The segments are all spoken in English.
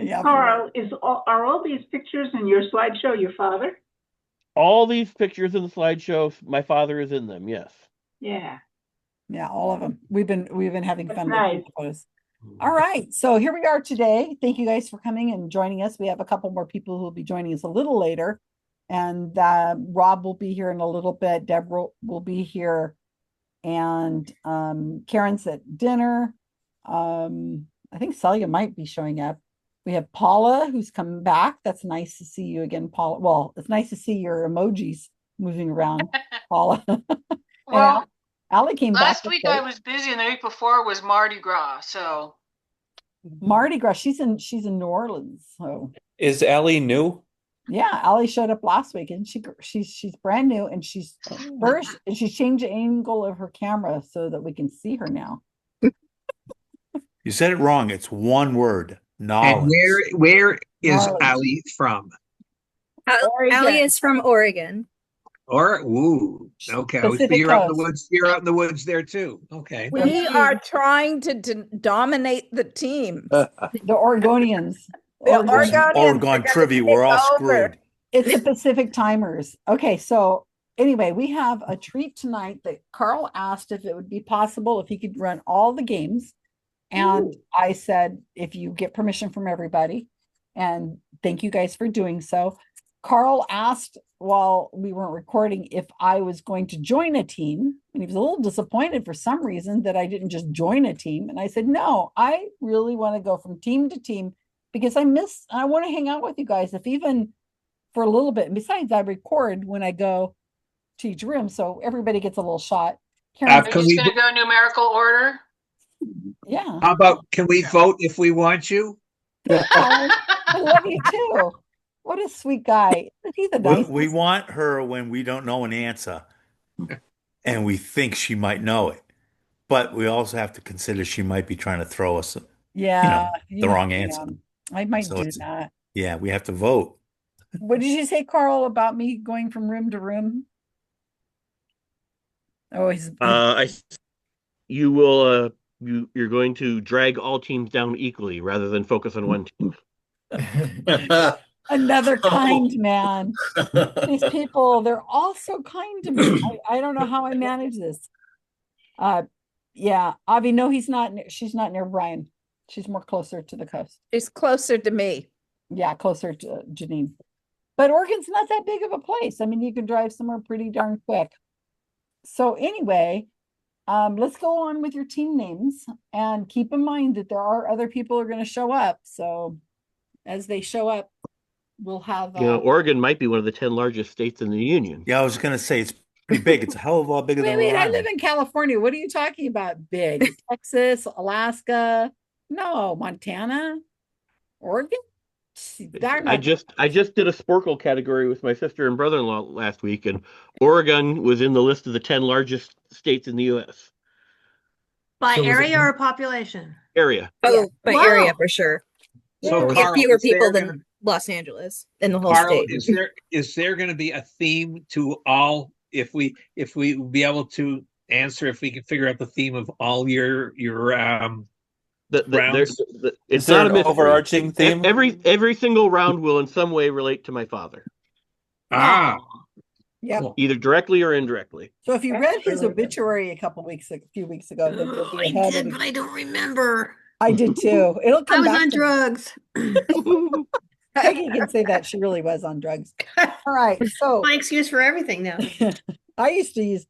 Yeah. Carl, are all these pictures in your slideshow your father? All these pictures in the slideshow, my father is in them. Yes. Yeah, Yeah, all of them. We've been having that's fun looking nice. at the photos. All right, so here we are today. Thank you guys for coming and joining us. We have a couple more people who will be joining us a little later, and Rob will be here in a little bit. Deborah will be here, and Karen's at dinner. I think Celia might be showing up. We have Paula who's coming back. That's nice to see you again, Paula. Well, it's nice to see your emojis moving around, Paula. And Well, Allie came back. last week I was busy, and the week before was Mardi Gras. So Mardi Gras. She's in New Orleans. So Is Allie new? yeah, Allie showed up last week, and she's brand new, and she's changed the angle of her camera so that we can see her now. You said it wrong. It's one word. And Knowledge. where is Knowledge. Ali from? Allie is from Oregon. Or ooh, okay. Pacific You're out in the Coast. woods. You're out in the woods there too. Okay. We are trying to dominate the team. The Oregonians. The Oregonians. Oregonians are Oregon gonna trivia. take We're all over. screwed. It's the Pacific timers. Okay, so anyway, we have a treat tonight that Karl asked if it would be possible if he could run all the games. And I said, if you get permission from everybody, and thank you guys for doing so. Karl asked while we weren't recording if I was going to join a team, and he was a little disappointed for some reason that I didn't just join a team. And I said, no, I really want to go from team to team because I want to hang out with you guys, if even for a little bit. And besides, I record when I go to each room, so everybody gets a little shot. Karen, are you just going to go numerical order? yeah. How about can we vote if we want you? I love you too. What a sweet guy. He's a nice. We want her when we don't know an answer and we think she might know it. But we also have to consider she might be trying to throw us, Yeah, the wrong answer. I might So do that. Yeah, we have to vote. What did you say, Karl, about me going from room to room? Oh, You will. You're going to drag all teams down equally rather than focus on one team. another kind man. These people, they're all so kind to me. I don't know how I manage this. Yeah, Avi, no, she's not near Brian. She's more closer to the coast. She's closer to me. Yeah, closer to Janine. But Oregon's not that big of a place. I mean, you can drive somewhere pretty darn quick. So anyway, let's go on with your team names and keep in mind that there are other people who are going to show up. So as they show up, we'll have. Oregon might be one of the 10 largest states in the union. Yeah, I was going to say it's pretty big. It's a hell of a lot bigger than Wait, I Rhode live in California. What are you talking about? Big? Texas, Alaska? No, Montana, Oregon. I just did a Sporkle category with my sister and brother-in-law last week, and Oregon was in the list of the 10 largest states in the U.S. By area or population? Area. Oh, by area for sure. So we have Karl, fewer is there people than gonna- Los Angeles in the whole Karl, state. is there going to be a theme to all? If we be able to answer, if we can figure out the theme of all your rounds? It's Is there not a an mystery. overarching theme? Every single round will in some way relate to my father, Ah, Yep. cool. either directly or indirectly. So if you read his obituary a few weeks ago, then you'll be I ahead did, of but I don't remember. I did too. It'll I come was back on to me. drugs. Peggy can say that she really was on drugs. All right. So My excuse for everything now. I used to use,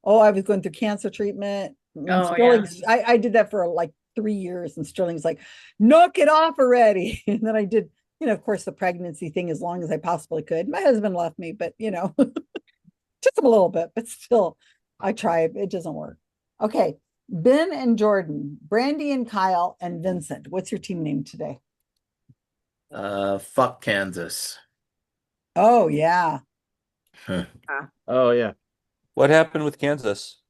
I was going through cancer treatment. And Oh, Sterling's, I did that for like 3 years, and Sterling's like, knock it off already. And then I did, of course, the pregnancy thing as long as I possibly could. My husband left me, but took him a little bit, but still, I tried. It doesn't work. Okay. Ben and Jordan, Brandy and Kyle, and Vincent. What's your team name today? Fuck Kansas. Oh, yeah. Oh, yeah. What happened with Kansas?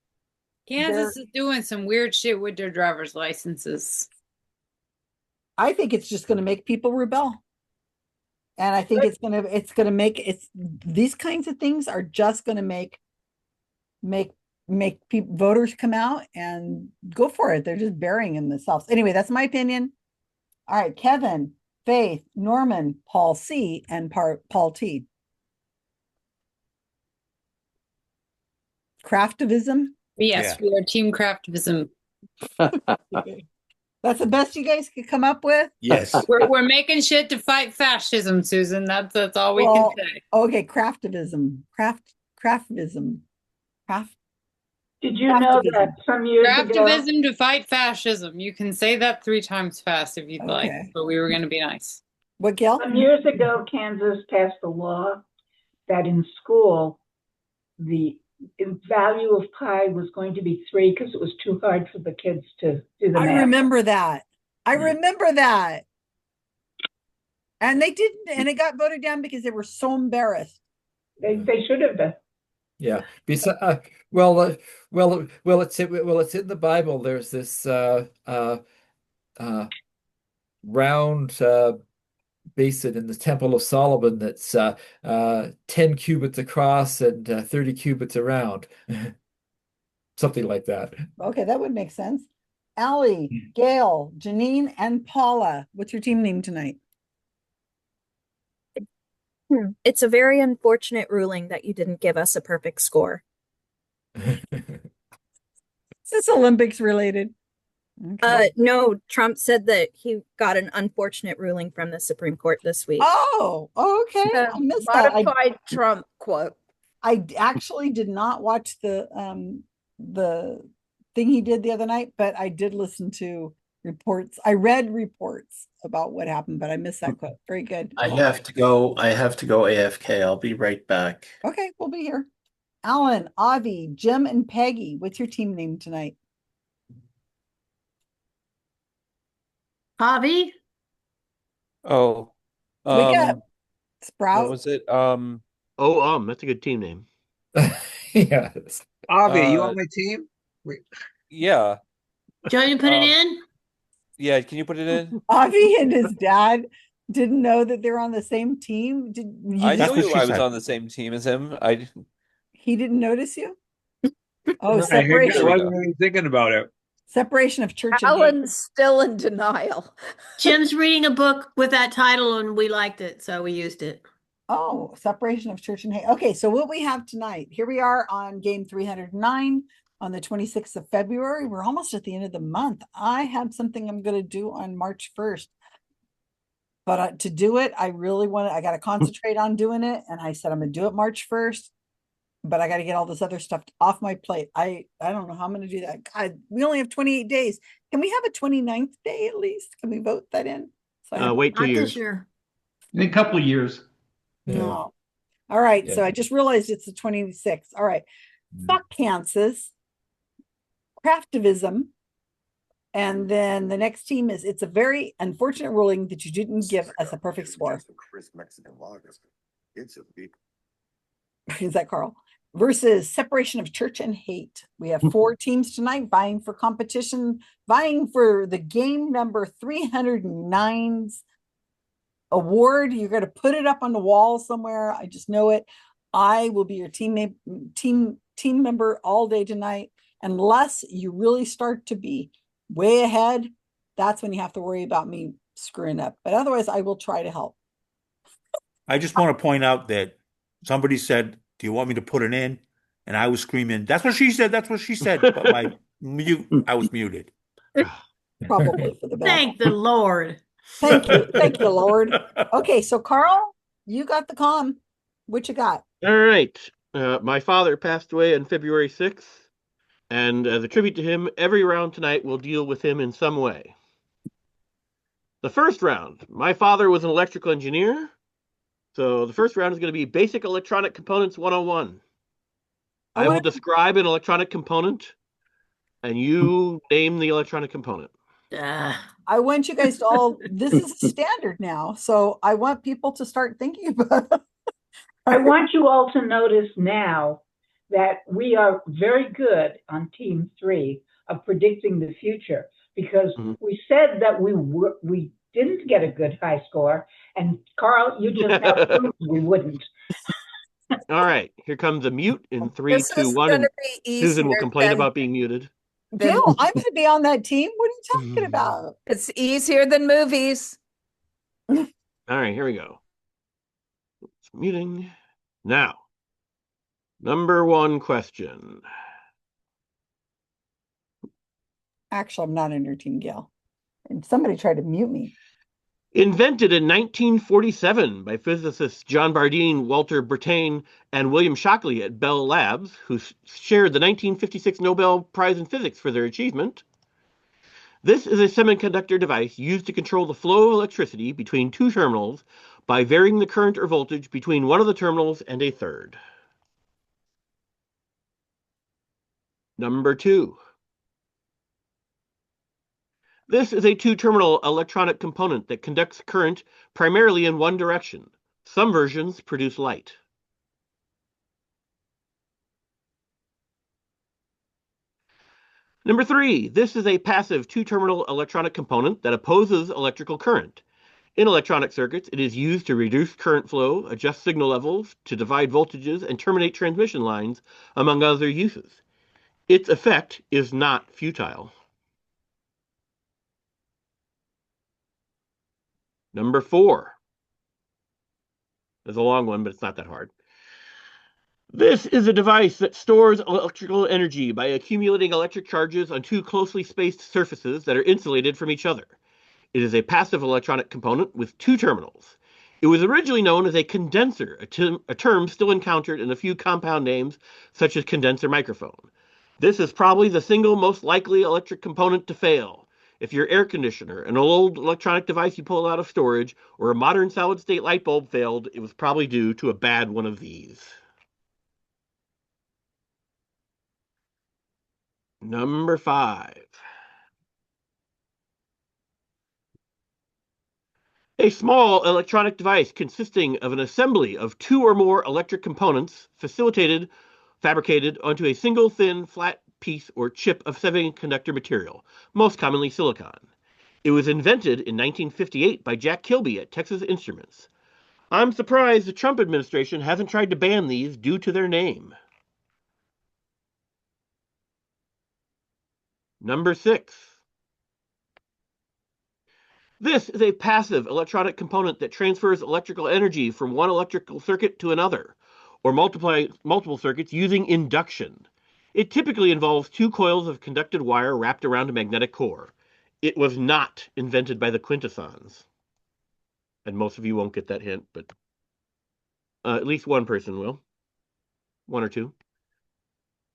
Kansas is doing some weird shit with their driver's licenses. I think it's just going to make people rebel. And I think it's going to make these kinds of things are just going to make people, voters come out and go for it. They're just burying themselves. Anyway, that's my opinion. All right, Kevin, Faith, Norman, Paul C, and Paul T. Craftivism. Yes, we are Team Craftivism. That's the best you guys could come up with? Yes. We're making shit to fight fascism, Susan. That's all we can say. Okay, craftivism. Craftivism. Did you know that some years ago? Craftivism to fight fascism. You can say that 3 times fast if you'd like, but we were going to be nice. What, Gil? Some years ago, Kansas passed a law that in school, the value of pi was going to be 3 because it was too hard for the kids to do the math. I remember that. And they didn't, and it got voted down because they were so embarrassed. They should have been. Yeah. Well, it's in the Bible. There's this round basin in the Temple of Solomon that's 10 cubits across and 30 cubits around. Something like that. Okay, that would make sense. Allie, Gail, Janine, and Paula. What's your team name tonight? It's a very unfortunate ruling that you didn't give us a perfect score. Is this Olympics related? Okay. No, Trump said that he got an unfortunate ruling from the Supreme Court this week. Oh, okay. I missed that. Modified Trump quote. I actually did not watch the thing he did the other night, but I did listen to reports. I read reports about what happened, but I missed that quote. Very good. I have to go AFK. I'll be right back. Okay, we'll be here. Alan, Avi, Jim, and Peggy. What's your team name tonight? Avi? Oh. We got Sprout. What was it? That's a good team name. Yes. Avi, you on my team? Yeah. Joe, you put it in? Yeah, can you put it in? Avi and his dad didn't know that they're on the same team. I knew I was on the same team as him. He didn't notice you? Oh, I separation. wasn't even thinking about it. Separation of church and Alan's still in denial. Jim's reading a book with that title and we liked it, so we used it. Oh, separation of church and hate. Okay, so what we have tonight, here we are on game 309 on the 26th of February. We're almost at the end of the month. I have something I'm going to do on March 1st. But to do it, I got to concentrate on doing it. And I said, I'm going to do it March 1st. But I got to get all this other stuff off my plate. I don't know how I'm going to do that. God, we only have 28 days. Can we have a 29th day at least? Can we vote that in? So wait 2 years. In a couple of years. No. All right. Yeah. So I just realized it's the 26th. All right. Fuck Kansas. Craftivism. And then the next team it's a very unfortunate ruling that you didn't give us a perfect score. Is that Karl? Versus separation of church and hate. We have 4 teams tonight vying for competition, vying for the game number 309's award. You're going to put it up on the wall somewhere. I just know it. I will be your team member all day tonight. Unless you really start to be way ahead, that's when you have to worry about me screwing up. But otherwise, I will try to help. I just want to point out that somebody said, "Do you want me to put it in?" And I was screaming, "That's what she said. That's what she said." But I was muted. Probably for the best. Thank the Lord. Thank you, Lord. Okay, so Karl, you got the comm. What you got? All right. My father passed away on February 6th. And as a tribute to him, every round tonight will deal with him in some way. The first round, my father was an electrical engineer. So the first round is going to be Basic Electronic Components 101. I will describe an electronic component, and you name the electronic component. I want you guys to all, this is standard now. So I want people to start thinking about it. I want you all to notice now that we are very good on team 3 of predicting the future, because we said that we didn't get a good high score, and Karl, you just now proved we wouldn't. All right, here comes a mute in 3, 2, 1. And Susan will complain about being muted. Gil, I'm going to be on that team. What are you talking about? It's easier than movies. All right, here we go. It's muting. Now, number one question. Actually, I'm not in your team, Gail. And somebody tried to mute me. Invented in 1947 by physicists John Bardeen, Walter Brattain, and William Shockley at Bell Labs, who shared the 1956 Nobel Prize in Physics for their achievement. This is a semiconductor device used to control the flow of electricity between two terminals by varying the current or voltage between one of the terminals and a third. Number two. This is a two-terminal electronic component that conducts current primarily in one direction. Some versions produce light. Number three, this is a passive two-terminal electronic component that opposes electrical current. In electronic circuits, it is used to reduce current flow, adjust signal levels, to divide voltages, and terminate transmission lines, among other uses. Its effect is not futile. Number four. There's a long one, but it's not that hard. This is a device that stores electrical energy by accumulating electric charges on two closely spaced surfaces that are insulated from each other. It is a passive electronic component with two terminals. It was originally known as a condenser, a term still encountered in a few compound names, such as condenser microphone. This is probably the single most likely electric component to fail. If your air conditioner, an old electronic device you pull out of storage, or a modern solid-state light bulb failed, it was probably due to a bad one of these. Number five. A small electronic device consisting of an assembly of two or more electric components fabricated onto a single thin, flat piece or chip of semiconductor material, most commonly silicon. It was invented in 1958 by Jack Kilby at Texas Instruments. I'm surprised the Trump administration hasn't tried to ban these due to their name. Number six. This is a passive electronic component that transfers electrical energy from one electrical circuit to another, or multiple circuits using induction. It typically involves two coils of conducted wire wrapped around a magnetic core. It was not invented by the Quintessons. And most of you won't get that hint, but at least one person will. One or two.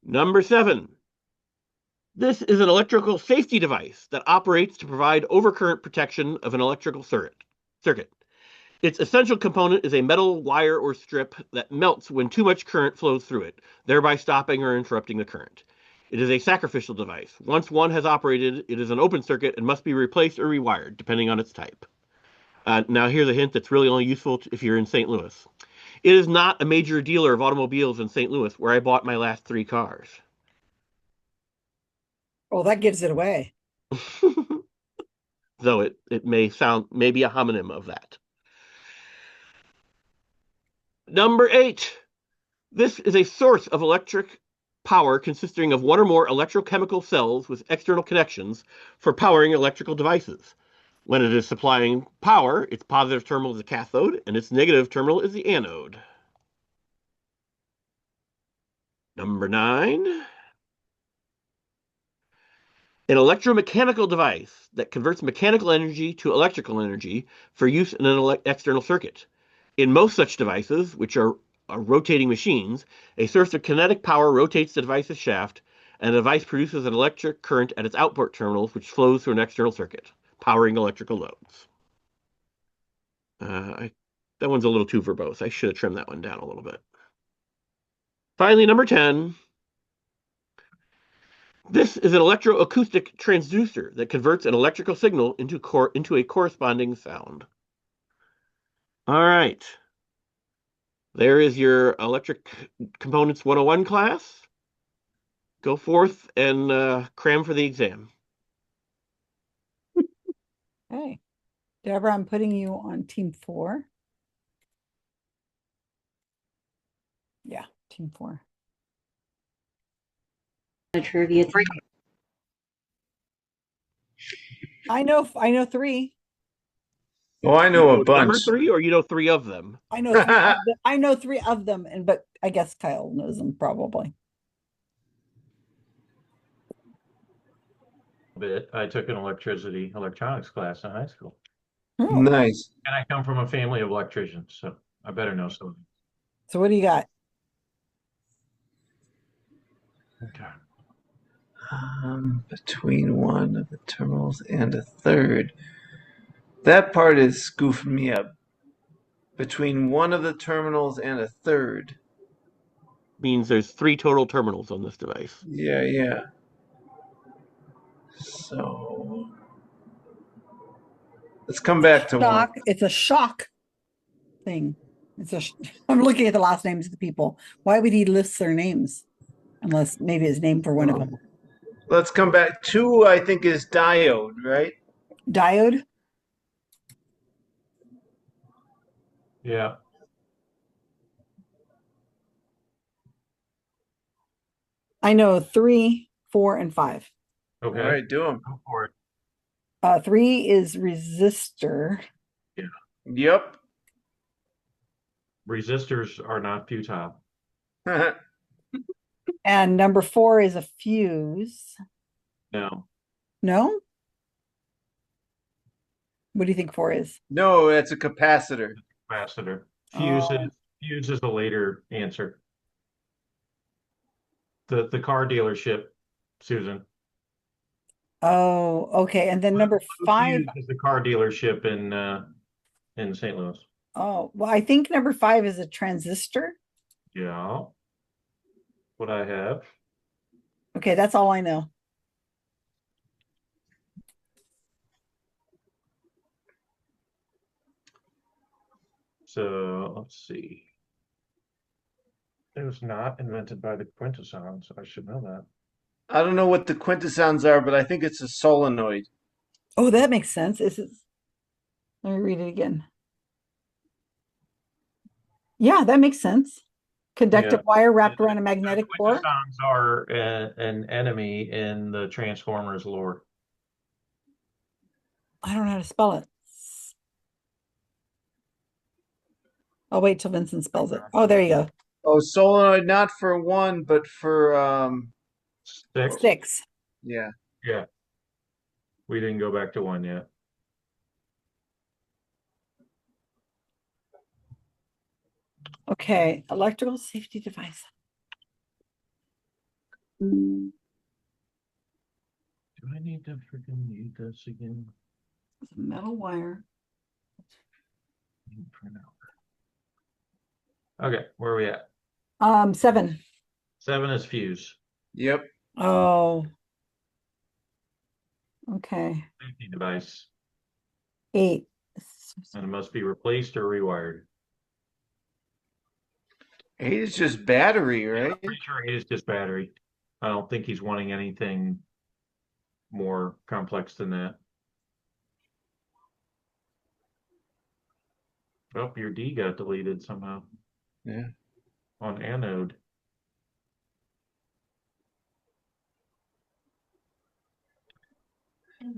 Number seven. This is an electrical safety device that operates to provide overcurrent protection of an electrical circuit. Its essential component is a metal wire or strip that melts when too much current flows through it, thereby stopping or interrupting the current. It is a sacrificial device. Once one has operated, it is an open circuit and must be replaced or rewired, depending on its type. Now here's a hint that's really only useful if you're in St. Louis. It is not a major dealer of automobiles in St. Louis, where I bought my last 3 cars. Oh, that gives it away. Though it may sound maybe a homonym of that. Number 8. This is a source of electric power consisting of one or more electrochemical cells with external connections for powering electrical devices. When it is supplying power, its positive terminal is the cathode, and its negative terminal is the anode. Number 9. An electromechanical device that converts mechanical energy to electrical energy for use in an external circuit. In most such devices, which are rotating machines, a source of kinetic power rotates the device's shaft, and the device produces an electric current at its output terminals, which flows through an external circuit, powering electrical loads. That one's a little too verbose. I should have trimmed that one down a little bit. Finally, number 10. This is an electroacoustic transducer that converts an electrical signal into a corresponding sound. All right. There is your Electric Components 101 class. Go forth and cram for the exam. Okay. Deborah, I'm putting you on team 4. Yeah, team 4. Trivia. I know 3. Oh, I know a bunch. Number 3, or you know 3 of them? I know 3 of them. I know 3 of them, but I guess Kyle knows them probably. Bit. I took an electronics class in high school. Oh. Nice. And I come from a family of electricians, so I better know something. So what do you got? Okay. Between one of the terminals and a third. That part is goofing me up. Between one of the terminals and a third. Means there's 3 total terminals on this device. Yeah. So let's come back to one. It's a shock thing. I'm looking at the last names of the people. Why would he list their names? Unless maybe his name for one of them. Let's come back. 2, I think, is diode, right? Diode? Yeah. I know 3, 4, and 5. Okay. All right, do them. Go for it. 3 is resistor. Yeah. Yep. Resistors are not futile. And number 4 is a fuse. No. No? What do you think 4 is? No, that's a capacitor. Capacitor. Oh. Fuse is a later answer. The car dealership, Susan. Oh, okay. And then number 5 Fuse is the car dealership in St. Louis. Oh, well, I think number 5 is a transistor. Yeah. What I have. Okay, that's all I know. So let's see. It was not invented by the quintessons, so I should know that. I don't know what the quintessons are, but I think it's a solenoid. Oh, that makes sense. Let me read it again. Yeah, that makes sense. Conductive wire wrapped around a magnetic core. Quintessons are an enemy in the Transformers lore. I don't know how to spell it. I'll wait till Vincent spells it. Oh, there you go. Oh, solenoid, not for 1, but for 6. Yeah. Yeah. We didn't go back to 1 yet. Okay, electrical safety device. Do I need to freaking need this again? It's a metal wire. Okay, where are we at? 7. 7 is fuse. Yep. Oh. Okay. Safety device. 8. And it must be replaced or rewired. 8 is just battery, right? I'm pretty sure 8 is just battery. I don't think he's wanting anything more complex than that. Oh, your D got deleted somehow. Yeah. On anode.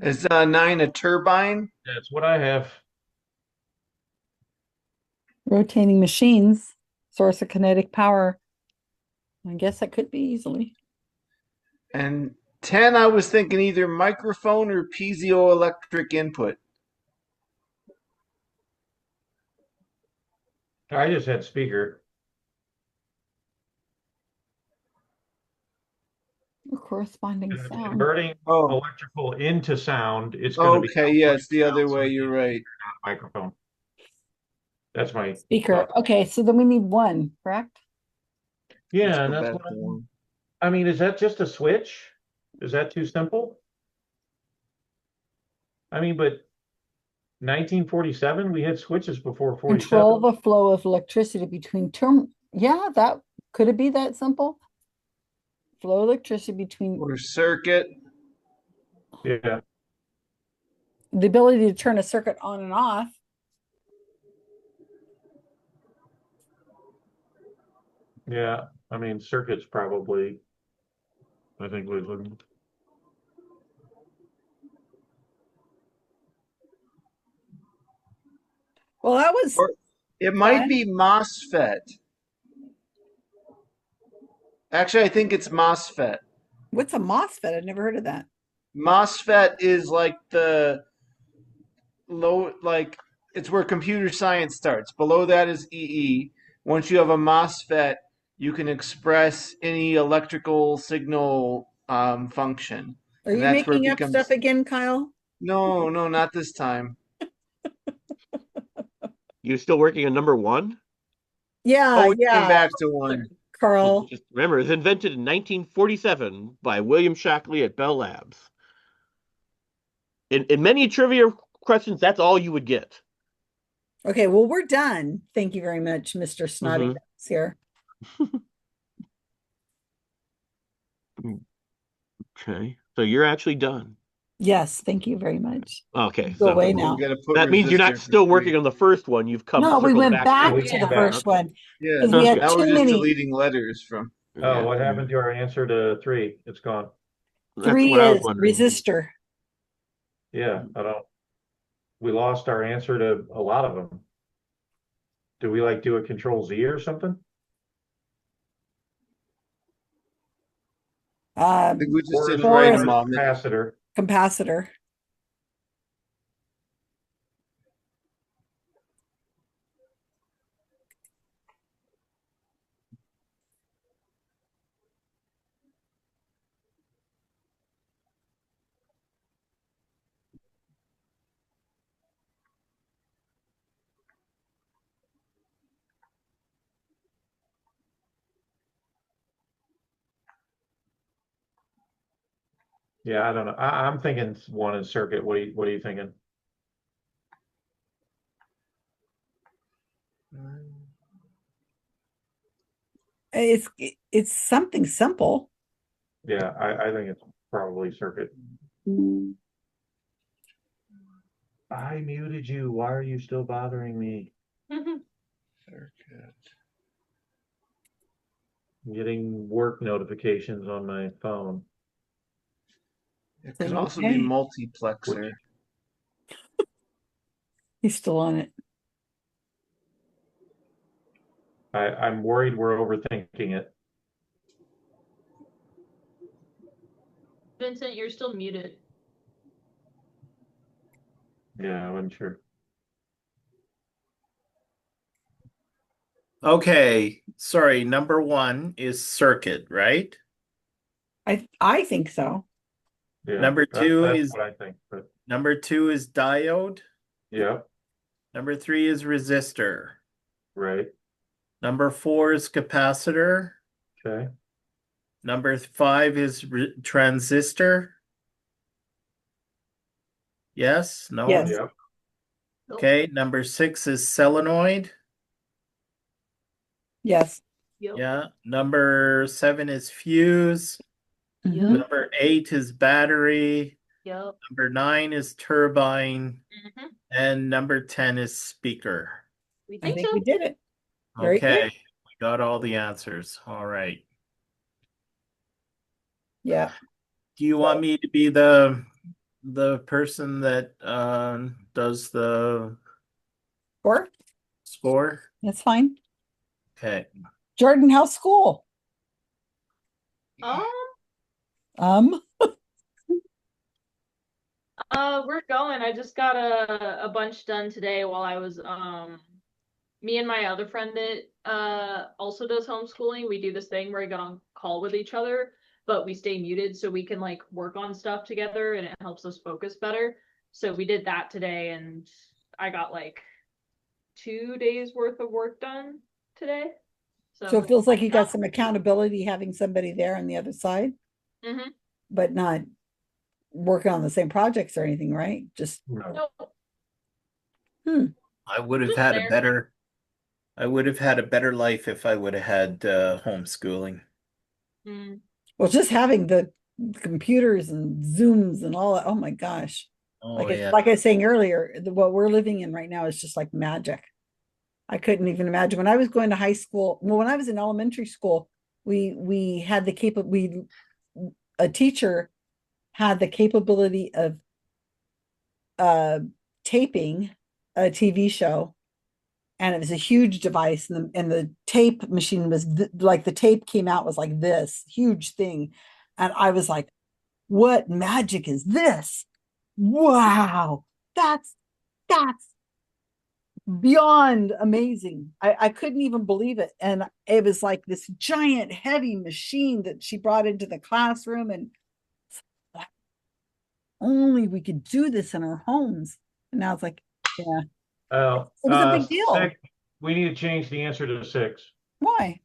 Is 9 a turbine? That's what I have. Rotating machines. Source of kinetic power. I guess that could be easily. And 10, I was thinking either microphone or piezoelectric input. I just had speaker. Corresponding sound. Converting electrical into sound, it's going to be okay. Yeah, it's the other way. You're right. Microphone. That's my speaker. Okay, so then we need 1, correct? Yeah, and that's what I mean. Is that just a switch? Is that too simple? I mean, but 1947, we had switches before 47. Control the flow of electricity between Yeah, that could it be that simple? Flow electricity between or circuit. Yeah. The ability to turn a circuit on and off. Yeah, I mean, circuits probably. I think we're looking. Well, that was. Or it might be MOSFET. Actually, I think it's MOSFET. What's a MOSFET? I've never heard of that. MOSFET is like the low, like it's where computer science starts. Below that is EE. Once you have a MOSFET, you can express any electrical signal function. Are And you that's where it making up becomes. stuff again, Kyle? No, no, not this time. You still working on number one? Yeah, Oh, we yeah. came back to one. Karl. Just remember, it was invented in 1947 by William Shockley at Bell Labs. In many trivia questions, that's all you would get. Okay, well, we're done. Thank you very much, Mr. Snotty Nose here. Okay, so you're actually done. Yes, thank you very much. Okay, Go so away now. that means you're not still working on the first one. You've come. No, we circled went back to to the first one Yeah, because we had now we're too just many. deleting letters from. Oh, what happened to our answer to 3? It's gone. Three is resistor. Yeah, I don't. We lost our answer to a lot of them. Do we like do a Control Z or something? I think we just Or didn't is write it them off. capacitor? Capacitor. Yeah, I don't know. I'm thinking one is circuit. What are you thinking? It's something simple. Yeah, I think it's probably circuit. I muted you. Why are you still bothering me? Circuit. I'm getting work notifications on my phone. It could also be multiplexer. He's still on it. I'm worried we're overthinking it. Vincent, you're still muted. Yeah, I wasn't sure. Okay, sorry. Number 1 is circuit, right? I think so. Yeah, Number 2 that's is what I think. But number 2 is diode. yeah, Number 3 is resistor. right. Number 4 is capacitor. Okay. Number 5 is transistor. Yes? No? Yes. Yep. Okay, number 6 is solenoid. Yes. Yeah. Number 7 is fuse. Mhm. Number 8 is battery. Yep. Number 9 is turbine. And number 10 is speaker. I think we did it. Very Okay, good. we got all the answers. All right. Yeah. Do you want me to be the person that does the score? That's fine. Okay. Jordan, how's school? Um, we're going. I just got a bunch done today while I was me and my other friend that also does homeschooling. We do this thing where we get on call with each other, but we stay muted so we can like work on stuff together and it helps us focus better. So we did that today and I got like 2 days worth of work done today. So it feels like you got some accountability having somebody there on the other side, but not working on the same projects or anything, right? Just no. I would have had a better life if I would have had homeschooling. Well, just having the computers and Zooms and all that. Oh my gosh. Oh, yeah. Like I was saying earlier, what we're living in right now is just like magic. I couldn't even imagine when I was going to high school. Well, when I was in elementary school, we had the a teacher had the capability of taping a TV show and it was a huge device, and the tape machine was like the tape came out was like this huge thing, and I was like, what magic is this? Wow, that's beyond amazing. I couldn't even believe it. And it was like this giant heavy machine that she brought into the classroom, and only we could do this in our homes. And now it's like, yeah, Oh, it was a big deal. 6. We need to change the answer to 6 Why?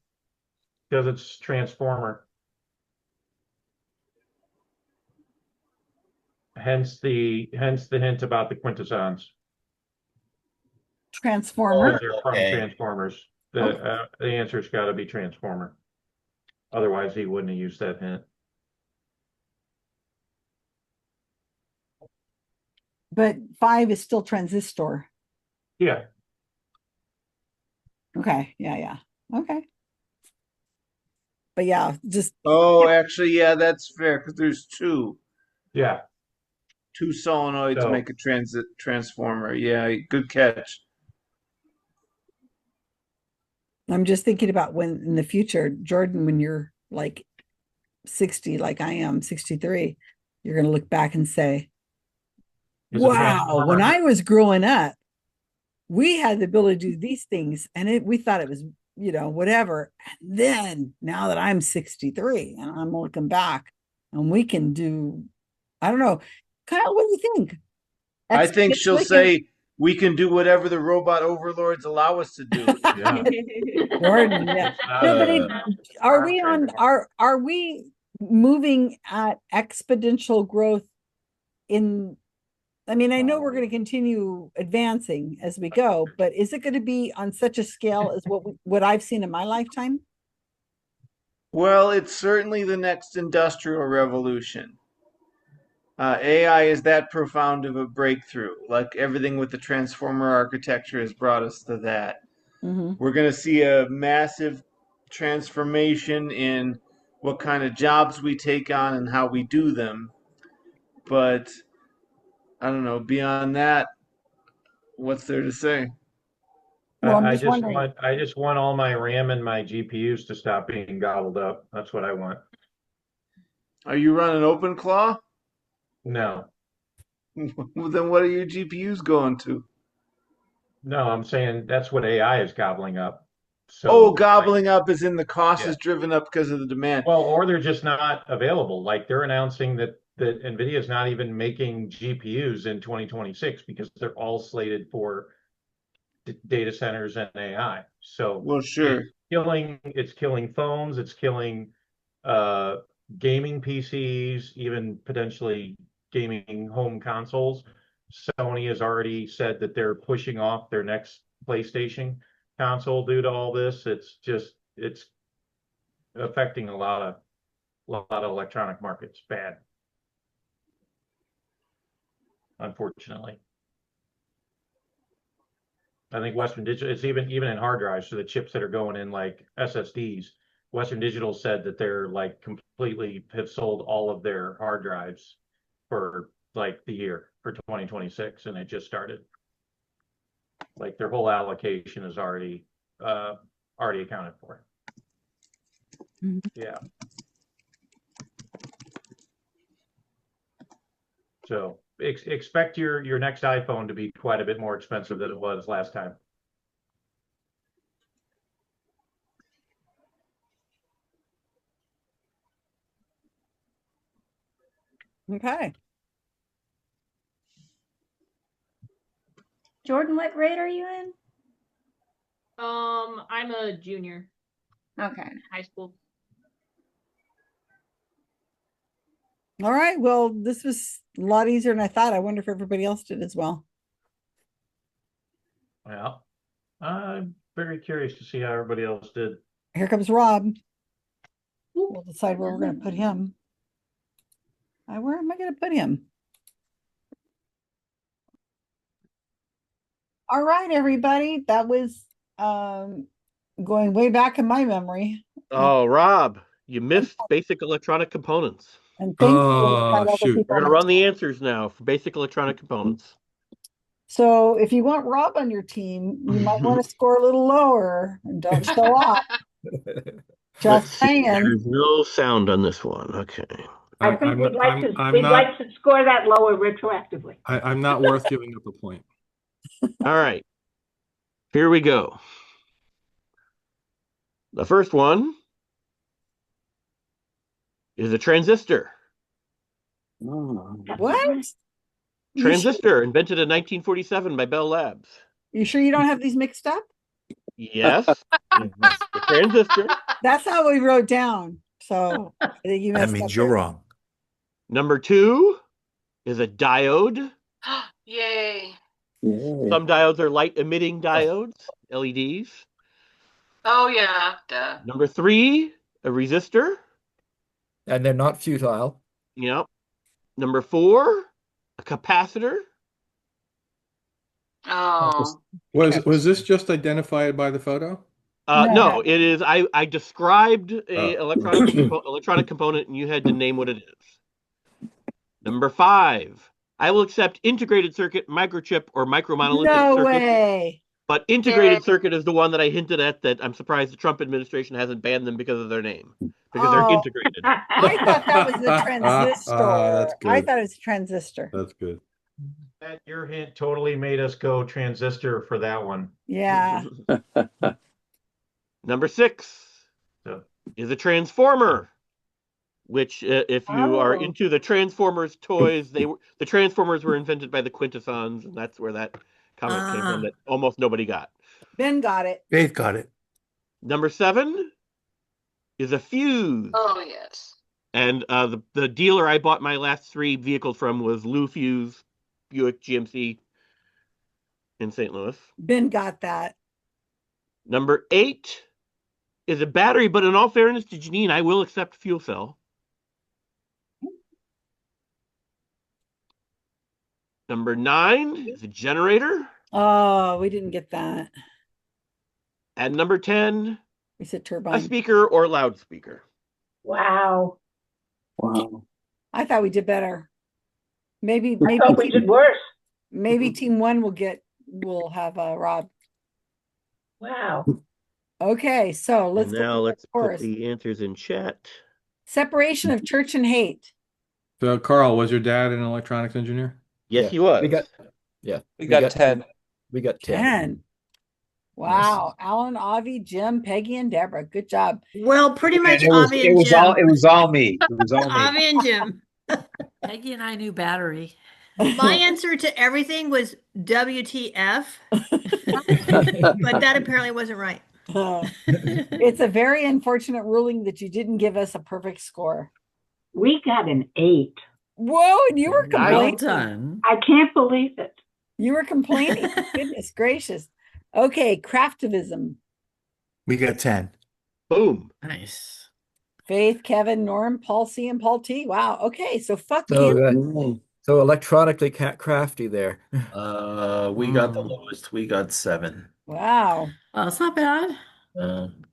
because it's transformer. Hence the hint about the quintessons. Transformer. They're from Transformers. The answer's got to be Transformer. Otherwise, he wouldn't have used that hint. But 5 is still transistor. Yeah. Okay. Yeah. Okay. But yeah, just. Oh, actually, yeah, that's fair because there's 2. Yeah. 2 solenoids make a transformer. Yeah, good catch. I'm just thinking about when in the future, Jordan, when you're like 60, like I am, 63, you're going to look back and say, wow, when I was growing up, we had the ability to do these things, and we thought it was, whatever. And then now that I'm 63 and I'm looking back, and we can do, I don't know. Kyle, what do you think? I think she'll say, we can do whatever the robot overlords allow us to do. Yeah. Jordan, yeah. No, but are we moving at exponential growth I know we're going to continue advancing as we go, but is it going to be on such a scale as what I've seen in my lifetime? Well, it's certainly the next industrial revolution. AI is that profound of a breakthrough. Like everything with the transformer architecture has brought us to that. Mm-hmm. We're going to see a massive transformation in what kind of jobs we take on and how we do them. But I don't know, beyond that, what's there to say? Well, I just want all my RAM and my GPUs to stop being gobbled up. That's what I want. Are you running OpenClaw? No. Well, then what are your GPUs going to? No, I'm saying that's what AI is gobbling up. So, gobbling up is in the cost is driven up because of the demand. Well, or they're just not available. Like they're announcing that NVIDIA is not even making GPUs in 2026 because they're all slated for data centers and AI. So, well, sure, it's killing phones, it's killing gaming PCs, even potentially gaming home consoles. Sony has already said that they're pushing off their next PlayStation console due to all this. It's affecting a lot of electronic markets bad, unfortunately. I think Western Digital, it's even in hard drives, so the chips that are going in like SSDs, Western Digital said that they're like completely have sold all of their hard drives for like the year for 2026, and it just started. Like their whole allocation is already accounted for. Mm-hmm. Yeah. So expect your next iPhone to be quite a bit more expensive than it was last time. Okay. Jordan, what grade are you in? I'm a junior. Okay. High school. All right. Well, this was a lot easier than I thought. I wonder if everybody else did as well. Well, I'm very curious to see how everybody else did. Here comes Rob. We'll decide where we're going to put him. Where am I going to put him? All right, everybody. That was going way back in my memory. Oh, Rob, you missed basic electronic components. And thankfully, shoot. We're going to run the answers now for basic electronic components. So if you want Rob on your team, you might want to score a little lower and don't show up. Just saying. There's no sound on this one. Okay. I think we'd like to score that lower retroactively. I'm not worth giving up a point. All right. Here we go. The first one is a transistor. What? Transistor, invented in 1947 by Bell Labs. You sure you don't have these mixed up? Yes. The transistor. That's how we wrote down. So I think you messed That up means you're there. wrong. Number 2 is a diode. Yay. Some diodes are light emitting diodes, LEDs. Oh, yeah. Duh. Number 3, a resistor. And they're not futile. Yep. Number 4, a capacitor. Oh. Was this just identified by the photo? No, it is. I described a electronic component, and you had to name what it is. Number 5, I will accept integrated circuit, microchip, or micromonolithic No circuit. way. But integrated circuit is the one that I hinted at that I'm surprised the Trump administration hasn't banned them because of their name. Because they're integrated. I thought that was a transistor. That's good. I thought it was a transistor. That's good. Your hint totally made us go transistor for that one. Yeah. Number 6 is a transformer, which, if you are into the Transformers toys, the Transformers were invented by the Quintessons, and that's where that comment came from that almost nobody got. Ben got it. Dave got it. Number 7 is a fuse. Oh, yes. And the dealer I bought my last 3 vehicles from was Lou Fuse, Buick GMC in St. Louis. Ben got that. Number 8 is a battery, but in all fairness to Janine, I will accept fuel cell. Number 9 is a generator. Oh, we didn't get that. And number 10, we said turbine. A speaker or loudspeaker. Wow. I thought we did better. Maybe I thought we did worse. Maybe team 1 will have Rob. Wow. Okay, so let's put the answers in chat. Separation of church and hate. So, Carl, was your dad an electronics engineer? Yes, he was. We got 10. We got 10. Wow. Alan, Avi, Jim, Peggy, and Deborah. Good job. Well, pretty much And Avi and Jim. It was all me. It was all me. Avi and Jim. Peggy and I knew battery. My answer to everything was WTF, but that apparently wasn't right. It's a very unfortunate ruling that you didn't give us a perfect score. We got an 8. Whoa, and you were complaining. Well done. I can't believe it. You were complaining. Goodness gracious. Okay, craftivism. We got 10. Boom. Nice. Faith, Kevin, Norm, Paul C, and Paul T. Wow. Okay, so fuck you. So electronically crafty there. We got the lowest. We got 7. Wow. Well, it's not bad.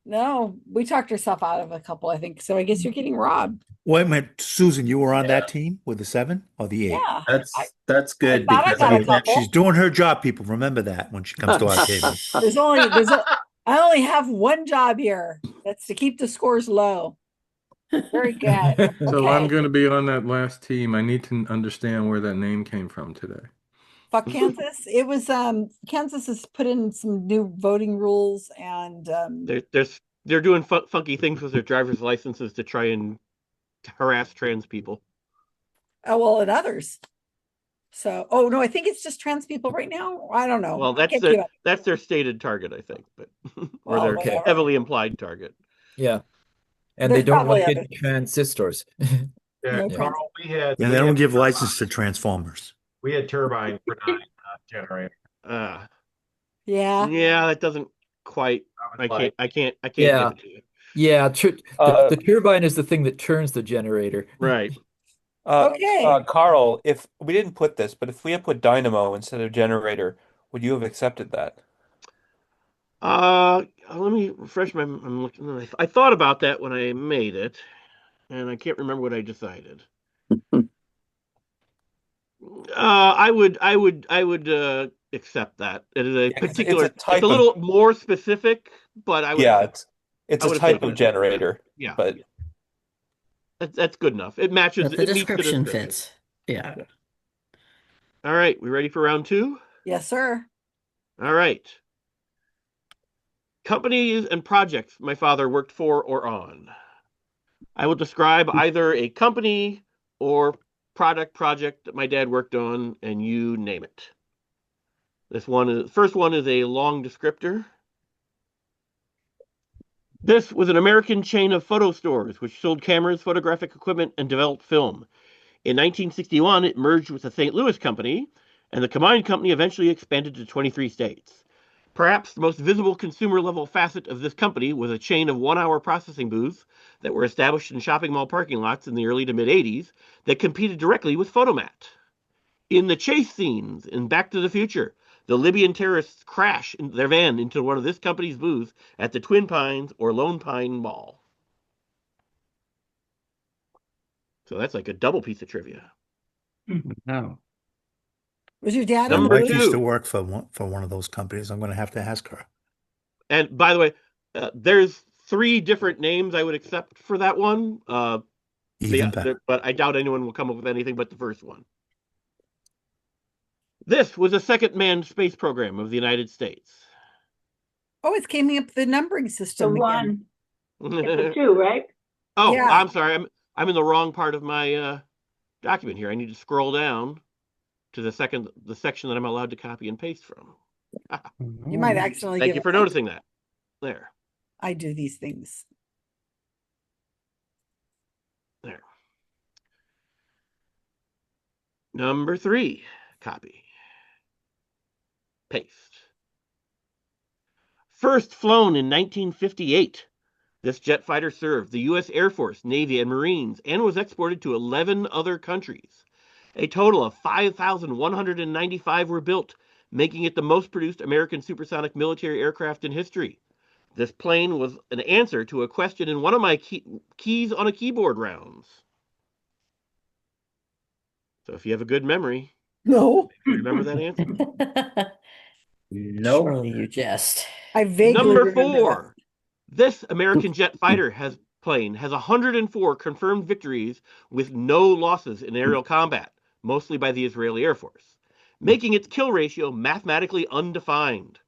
No, we talked ourselves out of a couple, I think. So I guess you're getting robbed. Wait a minute, Susan, you were on that team with the 7 or the 8? Yeah. That's good I got a couple. She's doing her job, people. Remember that when she comes to our table. I only have one job here. That's to keep the scores low. Very good. So Okay. I'm going to be on that last team. I need to understand where that name came from today. Fuck Kansas. It was Kansas has put in some new voting rules, and they're doing funky things with their driver's licenses to try and harass trans people. Oh well, and others. So, oh no, I think it's just trans people right now. I don't know. Well, that's their stated target, I think, but or their whatever. heavily implied target. Yeah, and There's they don't probably want other any transistors. Yeah, Carl, Yeah, they don't give license to transformers. We had turbine for 9 generator. Yeah, that doesn't quite. I can't. Yeah. give it to you. Yeah, the turbine is the thing that turns the generator. Right. Okay. Carl, if we didn't put this, but if we had put dynamo instead of generator, would you have accepted that? Let me refresh my. I'm looking. I thought about that when I made it, and I can't remember what I decided. I would accept that. It is a 'cause particular. it's a type It's a of little more specific, but I would. yeah, Accept, it's I a would have type taken of it. generator, Yeah, but that's good enough. It matches. But the It meets the description description. fits. Yeah. All right, we ready for round two? Yes, sir. All right. Companies and projects my father worked for or on. I will describe either a company or project that my dad worked on, and you name it. First one is a long descriptor. This was an American chain of photo stores which sold cameras, photographic equipment, and developed film. In 1961, it merged with the St. Louis Company, and the combined company eventually expanded to 23 states. Perhaps the most visible consumer-level facet of this company was a chain of one-hour processing booths that were established in shopping mall parking lots in the early to mid-'80s that competed directly with Photomat. In the chase scenes in Back to the Future, the Libyan terrorists crash in their van into one of this company's booths at the Twin Pines or Lone Pine Mall. So that's like a double piece of trivia. No. Was your dad My in the wife booth? used to work for one of those companies. I'm going to have to ask her. And by the way, there's 3 different names I would accept for that one. Even better. But I doubt anyone will come up with anything but the first one. This was a second manned space program of the United States. Oh, it's came up the numbering system. The again. one. It's a 2, right? Oh, Yeah. I'm sorry. I'm in the wrong part of my document here. I need to scroll down to the section that I'm allowed to copy and paste from. You might accidentally Thank give you for it- noticing that. There. I do these things. There. Number 3, copy. Paste. First flown in 1958. This jet fighter served the U.S. Air Force, Navy, and Marines and was exported to 11 other countries. A total of 5,195 were built, making it the most produced American supersonic military aircraft in history. This plane was an answer to a question in one of my keys on a keyboard rounds. So if you have a good memory, No. remember that answer. No. Surely you jest. I vaguely Number remember 4. This American jet fighter plane has 104 confirmed victories with no losses in aerial combat, mostly by the Israeli Air Force, making its kill ratio mathematically undefined.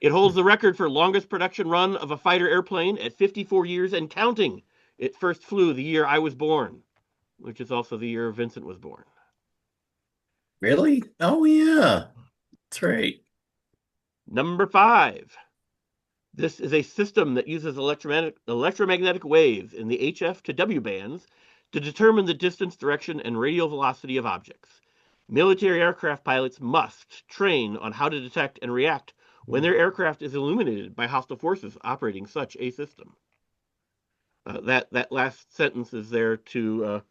It holds the record for longest production run of a fighter airplane at 54 years and counting. It first flew the year I was born, which is also the year Vincent was born. Really? Oh, yeah. That's right. Number 5. This is a system that uses electromagnetic waves in the HF to W bands to determine the distance, direction, and radial velocity of objects. Military aircraft pilots must train on how to detect and react when their aircraft is illuminated by hostile forces operating such a system. That last sentence is there to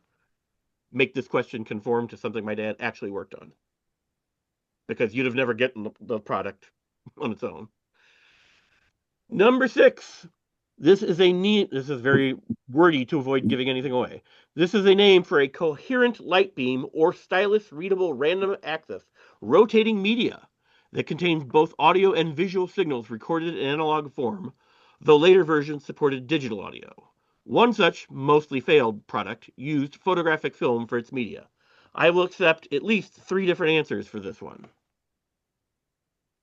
make this question conform to something my dad actually worked on. Because you'd have never gotten the product on its own. Number 6. This is very wordy to avoid giving anything away. This is a name for a coherent light beam or stylus readable random access rotating media that contains both audio and visual signals recorded in analog form, though later versions supported digital audio. One such, mostly failed product used photographic film for its media. I will accept at least 3 different answers for this one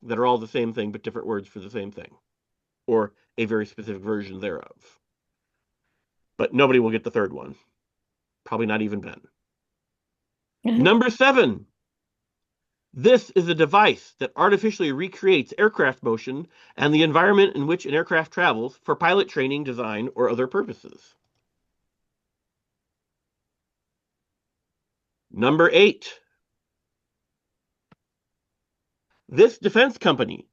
that are all the same thing but different words for the same thing, or a very specific version thereof. But nobody will get the third one. Probably not even Ben. Number 7. This is a device that artificially recreates aircraft motion and the environment in which an aircraft travels for pilot training, design, or other purposes. Number 8. This defense company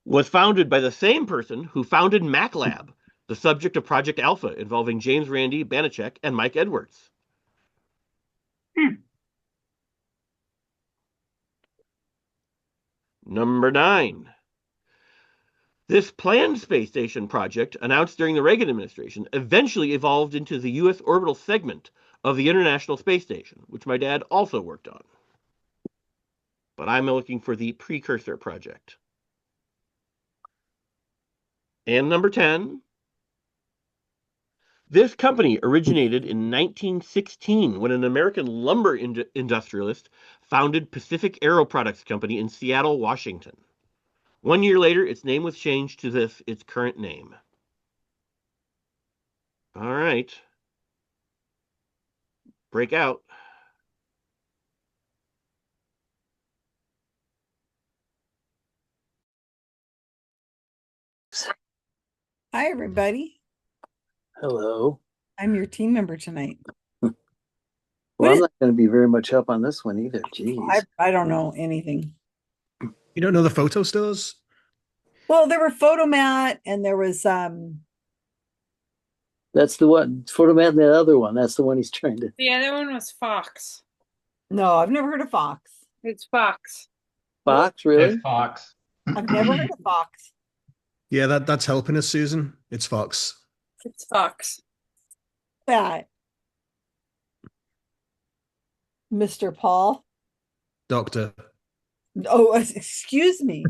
was founded by the same person who founded MacLab, the subject of Project Alpha involving James Randi, Banachek, and Mike Edwards. Number 9. This planned space station project, announced during the Reagan administration, eventually evolved into the U.S. orbital segment of the International Space Station, which my dad also worked on. but I'm looking for the precursor project. And number 10. This company originated in 1916 when an American lumber industrialist founded Pacific Aero Products Company in Seattle, Washington. 1 year later, its name was changed to its current name. All right. Break out. Hi, everybody. Hello. I'm your team member tonight. Well, I'm not going to be very much help on this one either. Jeez. I don't know anything. You don't know the photo stores? Well, there were Photomat and there was That's the one. Photomat and that other one. That's the one he's trying to. The other one was Fox. No, I've never heard of Fox. It's Fox. Fox, really? It's Fox. I've never heard of Fox. Yeah, that's helping us, Susan. It's Fox. It's Fox. That. Mr. Paul. Doctor. Oh, excuse me.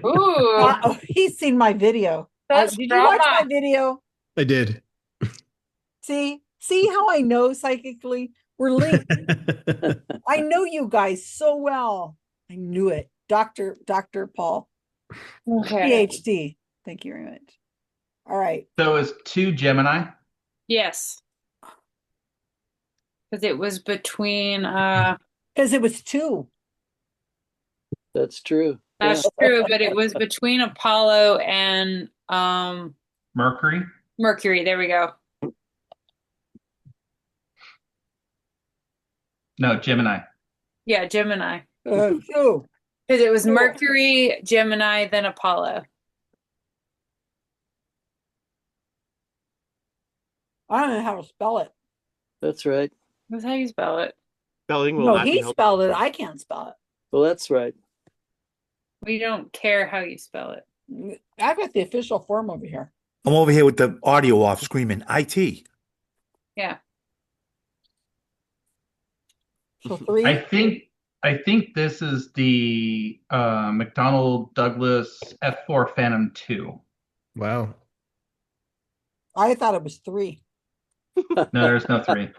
Ooh. He's seen my video. That's did you watch my video? I did. See how I know psychically? We're linked. I know you guys so well. I knew it. Dr. Paul. Okay. PhD. Thank you very much. All right. So is 2 Gemini? Yes. Because it was between because it was 2. That's true. That's true, but it was between Apollo and Mercury? Mercury. There we go. No, Gemini. Yeah, Gemini. Because it was Mercury, Gemini, then Apollo. I don't know how to spell it. That's right. That's how you spell it. Spelling will No, not be he helpful. spelled it. I can't spell it. Well, that's right. We don't care how you spell it. I've got the official form over here. I'm over here with the audio off screaming IT. Yeah. So 3. I think this is the McDonnell Douglas F4 Phantom 2. Wow. I thought it was 3. No, there's no 3.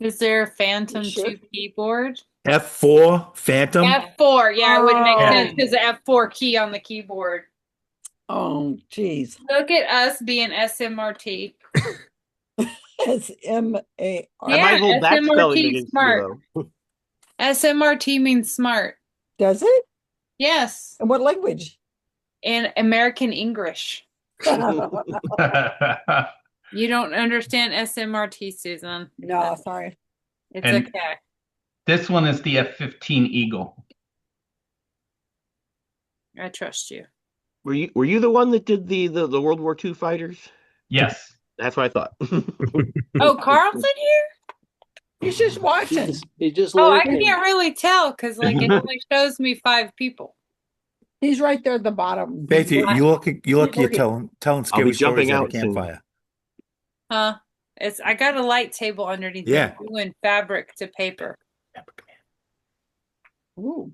Is there a Phantom 2 keyboard? F4 Phantom. F4. Yeah, it would make Oh. sense because the F4 key on the keyboard. Oh, geez. Look at us being SMRT. SMAR. Yeah, I might hold that spelling SMRT against smart. you, though. SMRT means smart. Does it? Yes. In what language? In American English. You don't understand SMRT, Susan. No, sorry. It's And- okay. This one is the F-15 Eagle. I trust you. Were you the one that did the World War II fighters? Yes. That's what I thought. Oh, Carl's in here? He's just watching. He just Oh, I lurking. can't really tell because like it only shows me 5 people. He's right there at the bottom. Betty, you look you're telling I'll scary be jumping stories at a out soon. campfire. Huh? I got a light table underneath Yeah. me doing fabric to paper. Ooh.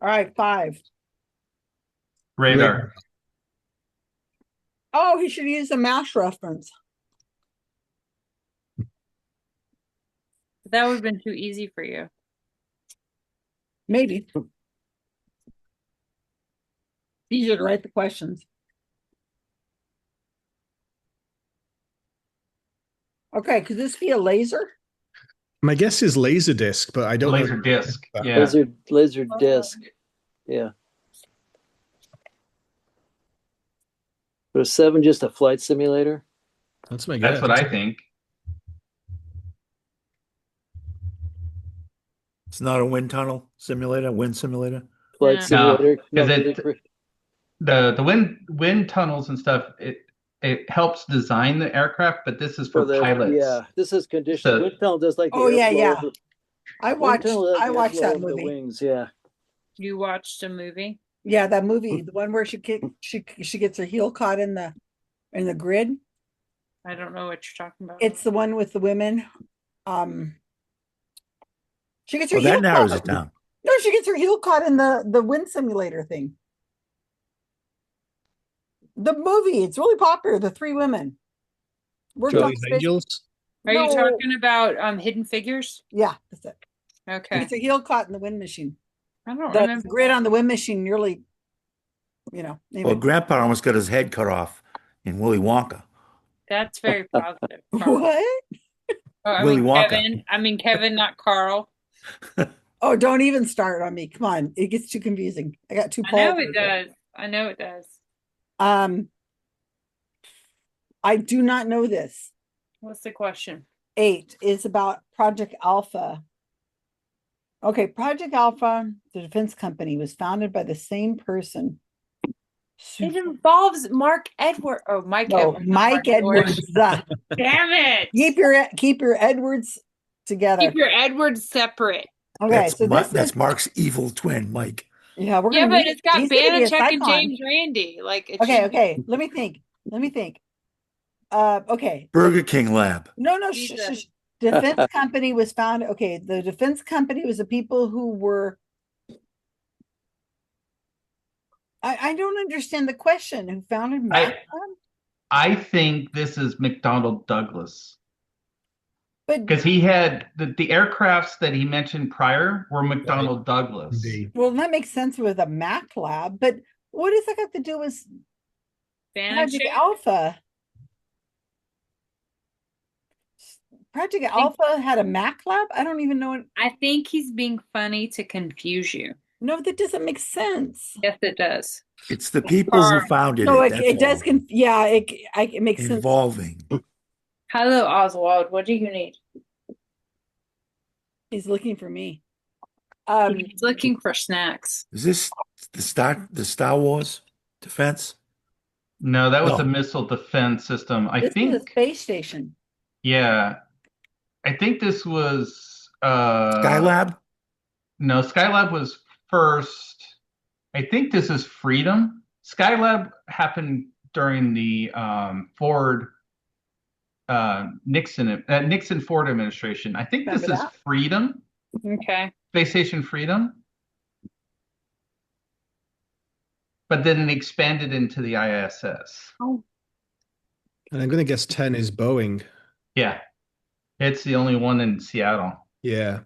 All right, 5. Radar. Oh, he should use a math reference. That would have been too easy for you. Maybe. Easier to write the questions. Okay, could this be a laser? My guess is laser disc, but I don't Laser know. disc. Yeah. Laser disc. Yeah. Was 7 just a flight simulator? That's my guess. That's what I think. It's not a wind tunnel simulator, wind simulator. Flight Yeah. simulator. No, No, 'cause the wind tunnels and stuff, it helps design the aircraft, but this is for pilots. Yeah, this is conditioned. So- Wind tunnel does like the Oh, yeah, airflow yeah. of the- I wind watched tunnel does the that airflow of the movie. wings, yeah. You watched a movie? Yeah, that movie, the one where she gets her heel caught in the grid. I don't know what you're talking about. It's the one with the women. She gets her Oh, that heel narrows caught. it down. No, she gets her heel caught in the wind simulator thing. The movie, it's really popular. The three women. Worked on Charlie's Angels. Are you No. talking about Hidden Figures? Yeah, that's it. Okay. Gets her heel caught in the wind machine. I don't The remember. grid on the wind machine nearly, anyway. Well, Grandpa almost got his head cut off in Willy Wonka. That's very positive. What? Oh, I Willy mean Wonka. Kevin. I mean Kevin, not Carl. Oh, don't even start on me. Come on. It gets too confusing. I got two I know Pauls. it does. I know it does. I do not know this. What's the question? 8 is about Project Alpha. Okay, Project Alpha, the defense company, was founded by the same person. It involves Mark Edward. Oh, Mike No, Edwards. not Mike Mark Edwards. Damn it. Keep your Edwards together. Keep your Edwards separate. Okay, so That's Mark's evil twin, Mike. Yeah, we're Yeah, gonna but meet. it's got He's gonna be a Banachek and Psychon. James Randi. Like it Okay, should be- okay. Let me think. Okay. Burger King Lab. No, Jesus. Defense company was founded. Okay, the defense company was the people who were. I don't understand the question. Who founded Mac? I think this is McDonnell Douglas. But because he had the aircrafts that he mentioned prior were McDonnell Douglas. well, that makes sense with a Mac lab, but what does that got to do with Project Alpha? Project Alpha had a Mac lab? I don't even know. I think he's being funny to confuse you. No, that doesn't make sense. Yes, it does. It's the people who founded No, it. it does. Yeah, it makes sense. Involving. Hello, Oswald. What do you need? He's looking for me. He's looking for snacks. Is this the Star Wars defense? No, that was No. the missile defense system. I This think is a space station. yeah. I think this was Skylab? No, Skylab was first. I think this is Freedom. Skylab happened during the Ford Nixon Ford administration. I think this is Freedom. Okay. Space Station Freedom. But then it expanded into the ISS. Oh. And I'm going to guess 10 is Boeing. Yeah. It's the only one in Seattle. Yeah.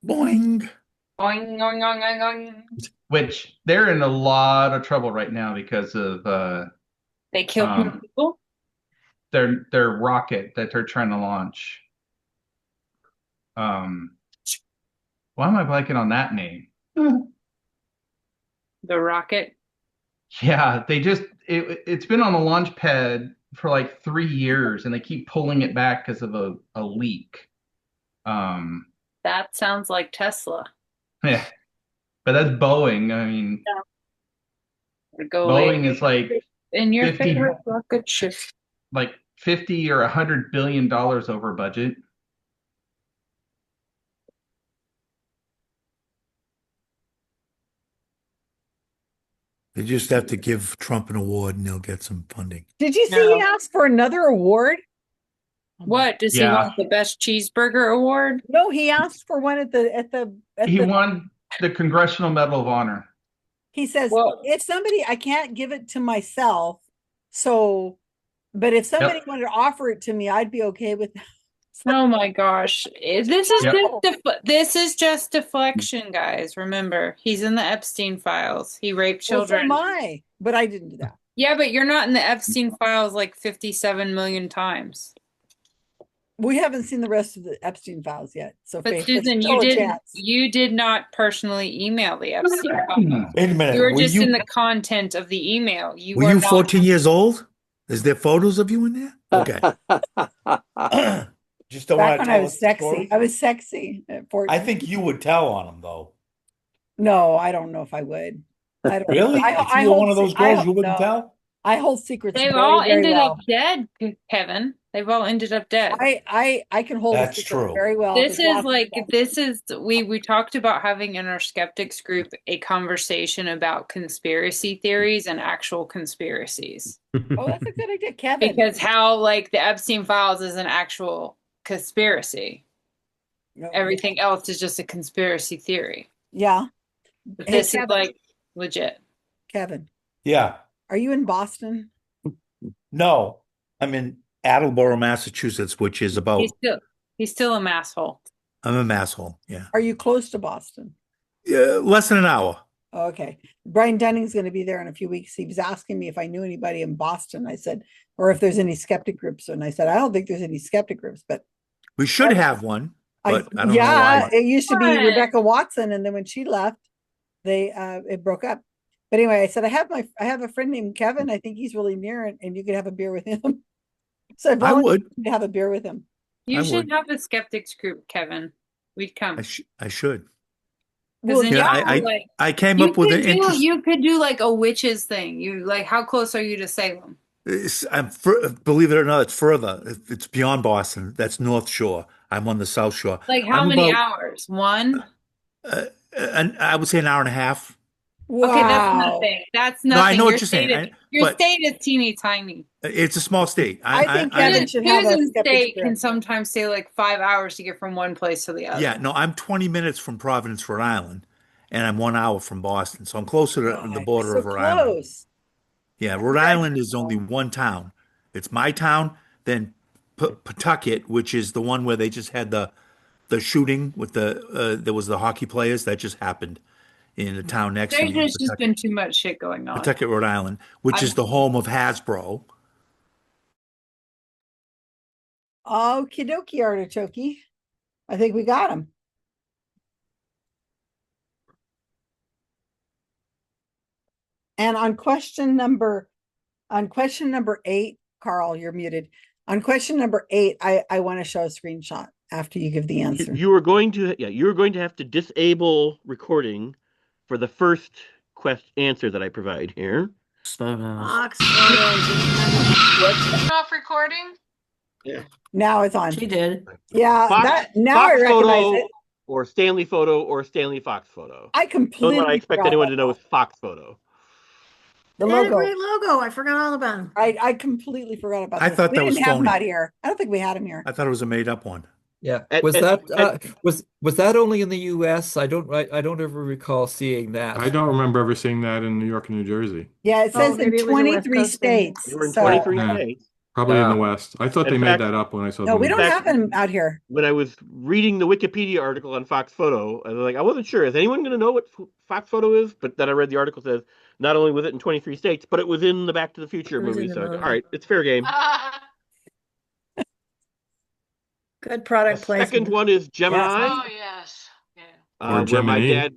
Boing. Oing, oing, oing, oing, oing. Which they're in a lot of trouble right now because of They killed people. their rocket that they're trying to launch. Why am I blanking on that name? The rocket. Yeah, it's been on a launch pad for like 3 years and they keep pulling it back because of a leak. That sounds like Tesla. Yeah. But that's Boeing. I mean, Go Boeing away. is like In your 50 favorite rocket ship. like 50 or $100 billion over budget. They just have to give Trump an award and they'll get some funding. Did you see he asked for another award? What does he Yeah. want? The best cheeseburger award? No, he asked for one at the. He won the Congressional Medal of Honor. He says, if somebody, I can't give it to myself. So, but if somebody wanted to offer it to me, I'd be okay with that. Oh my gosh. This is Yep. this is just deflection, guys. Remember, he's in the Epstein files. He raped Well, so children. am I, but I didn't do that. Yeah, but you're not in the Epstein files like 57 million times. We haven't seen the rest of the Epstein files yet. So, But Faith, there's Susan, still a chance. you did not personally email the Epstein files. Wait a minute. You were just in the content of the email. You Were were you not 14 years old? Is there photos of you in there? Okay. Just don't Back want when to I tell was us the sexy. story? I was sexy at 14. I think you would tell on them, though. No, I don't know if I would. I don't Really? I, If I you were hold one of those se- I girls, ho- you wouldn't no. tell? I hold secrets. They've very, all very ended well. up dead, Kevin. They've all ended up dead. I can hold That's a secret true. very well. This There's is lots of like stuff. this is we talked about having in our skeptics group a conversation about conspiracy theories and actual conspiracies. Oh, that's a good idea, Kevin. Because how like the Epstein files is an actual conspiracy. everything else is just a conspiracy theory. Yeah. But Hey, this is Kevin. like legit. Kevin, Yeah. are you in Boston? No, I'm in Attleboro, Massachusetts, which is about, He's still a masshole. I'm a masshole. Yeah. Are you close to Boston? Less than an hour. Okay. Brian Dunning's going to be there in a few weeks. He was asking me if I knew anybody in Boston. I said, or if there's any skeptic groups. And I said, I don't think there's any skeptic groups, but We should have one, but I don't know yeah, why. it used to be Fun. Rebecca Watson, and then when she left, they it broke up. But anyway, I said I have a friend named Kevin. I think he's really near, and you could have a beer with him. So I I volunteered would. to have a beer with him. You I should would. have a skeptics group, Kevin. We'd come. I should. Because then Yeah, you could, like, I came you up with could an do interest. you could do like a witches thing. You like, how close are you to Salem? Believe it or not, it's further. It's beyond Boston. That's North Shore. I'm on the South Shore. Like how I'm many about, hours? One? I would say an hour and a half. Okay, that's nothing. That's No, nothing. I know what Your you're state saying. is, your but state is teeny tiny. it's a small state. I think Kevin should have a Susan skeptics state group. can sometimes take like 5 hours to get from one place to the other. Yeah, no, I'm 20 minutes from Providence, Rhode Island, and I'm 1 hour from Boston. So I'm closer to the border So of Rhode Island. close. Yeah, Rhode Island is only one town. It's my town, then Pawtucket, which is the one where they just had the shooting with there was the hockey players that just happened in the town next to There's me, just been too much shit going on. Pawtucket, Rhode Island, which is the home of Hasbro. Okie dokie, artichoke. I think we got him. And on question number 8, Carl, you're muted. On question number 8, I want to show a screenshot after you give the answer. You were going to have to disable recording for the first answer that I provide here. Fox Off recording? Yeah. Now it's on. She did. Yeah, Fox now I recognize photo, it. or Stanley photo, or Stanley Fox photo. I completely Don't what I expect forgot anyone about to know is Fox photo. the They had a logo. great logo. I forgot all about him. I completely forgot about I this. thought We that was didn't have him phony. out here. I don't think we had him here. I thought it was a made up one. Yeah. At- Was at- that was that only in the US? I don't ever recall seeing that. I don't remember ever seeing that in New York and New Jersey. Yeah, it says in maybe it was a West 23 Coast thing. states. They were in So 23 Yeah. states. Probably in the Yeah. West. I thought In they fact- made that up when I saw no, the we don't news. have him out here. When I was reading the Wikipedia article on Fox Photo, I was like, I wasn't sure. Is anyone going to know what Fox Photo is? But then I read the article says not only was it in 23 states, but it was in the Back to the Future It was movie. in the So movie. all right, it's fair game. Good The product second placement. one is Gemini. Oh, yes. Yeah. Or Where my Gemini. dad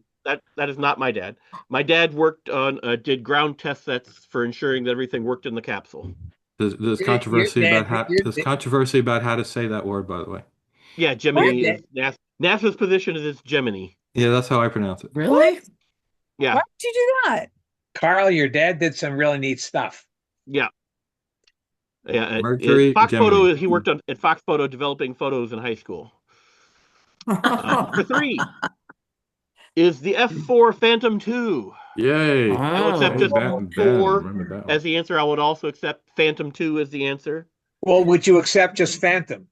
that is not my dad. My dad worked on did ground test sets for ensuring that everything worked in the capsule. There's Your controversy dad- about how your there's dad- controversy about how to say that word, by the way. Yeah, Gemini What? is NASA's position is it's Gemini. Yeah, that's how I pronounce it. Really? Yeah, Why did you do that? Carl, your dad did some really neat stuff. yeah. Mercury, Fox Gemini. Photo. He worked at Fox Photo developing photos in high school. Number 3 is the F4 Phantom 2. Yay. I will accept Oh. just Ben, 4 remember that one. as the answer. I would also accept Phantom 2 as the answer. Well, would you accept just Phantom?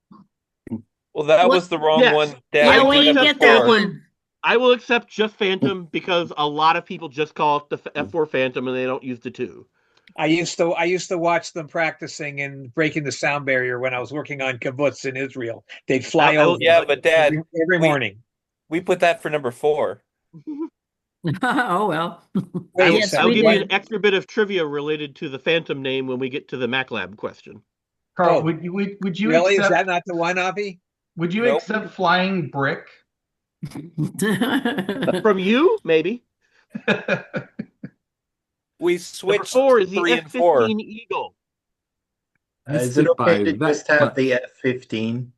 Well, that What? was the wrong Yes. one. Yeah, I we will didn't accept get that Phantom. one. I will accept just Phantom because a lot of people just call it the F4 Phantom and they don't use the 2. I used to watch them practicing and breaking the sound barrier when I was working on kibbutz in Israel. They'd fly I will- over. Yeah, but Dad, every morning. we put that for number 4. Oh well. I will, Yes, I'll we give you did. an extra bit of trivia related to the Phantom name when we get to the MacLab question. Carl, Oh. would you Really? accept, Is that not the one, Avi? would you Nope. accept flying brick? From you, maybe. We Number switched 4 is the 3 and 4. F-15 Eagle. Is it okay to just have the F-15?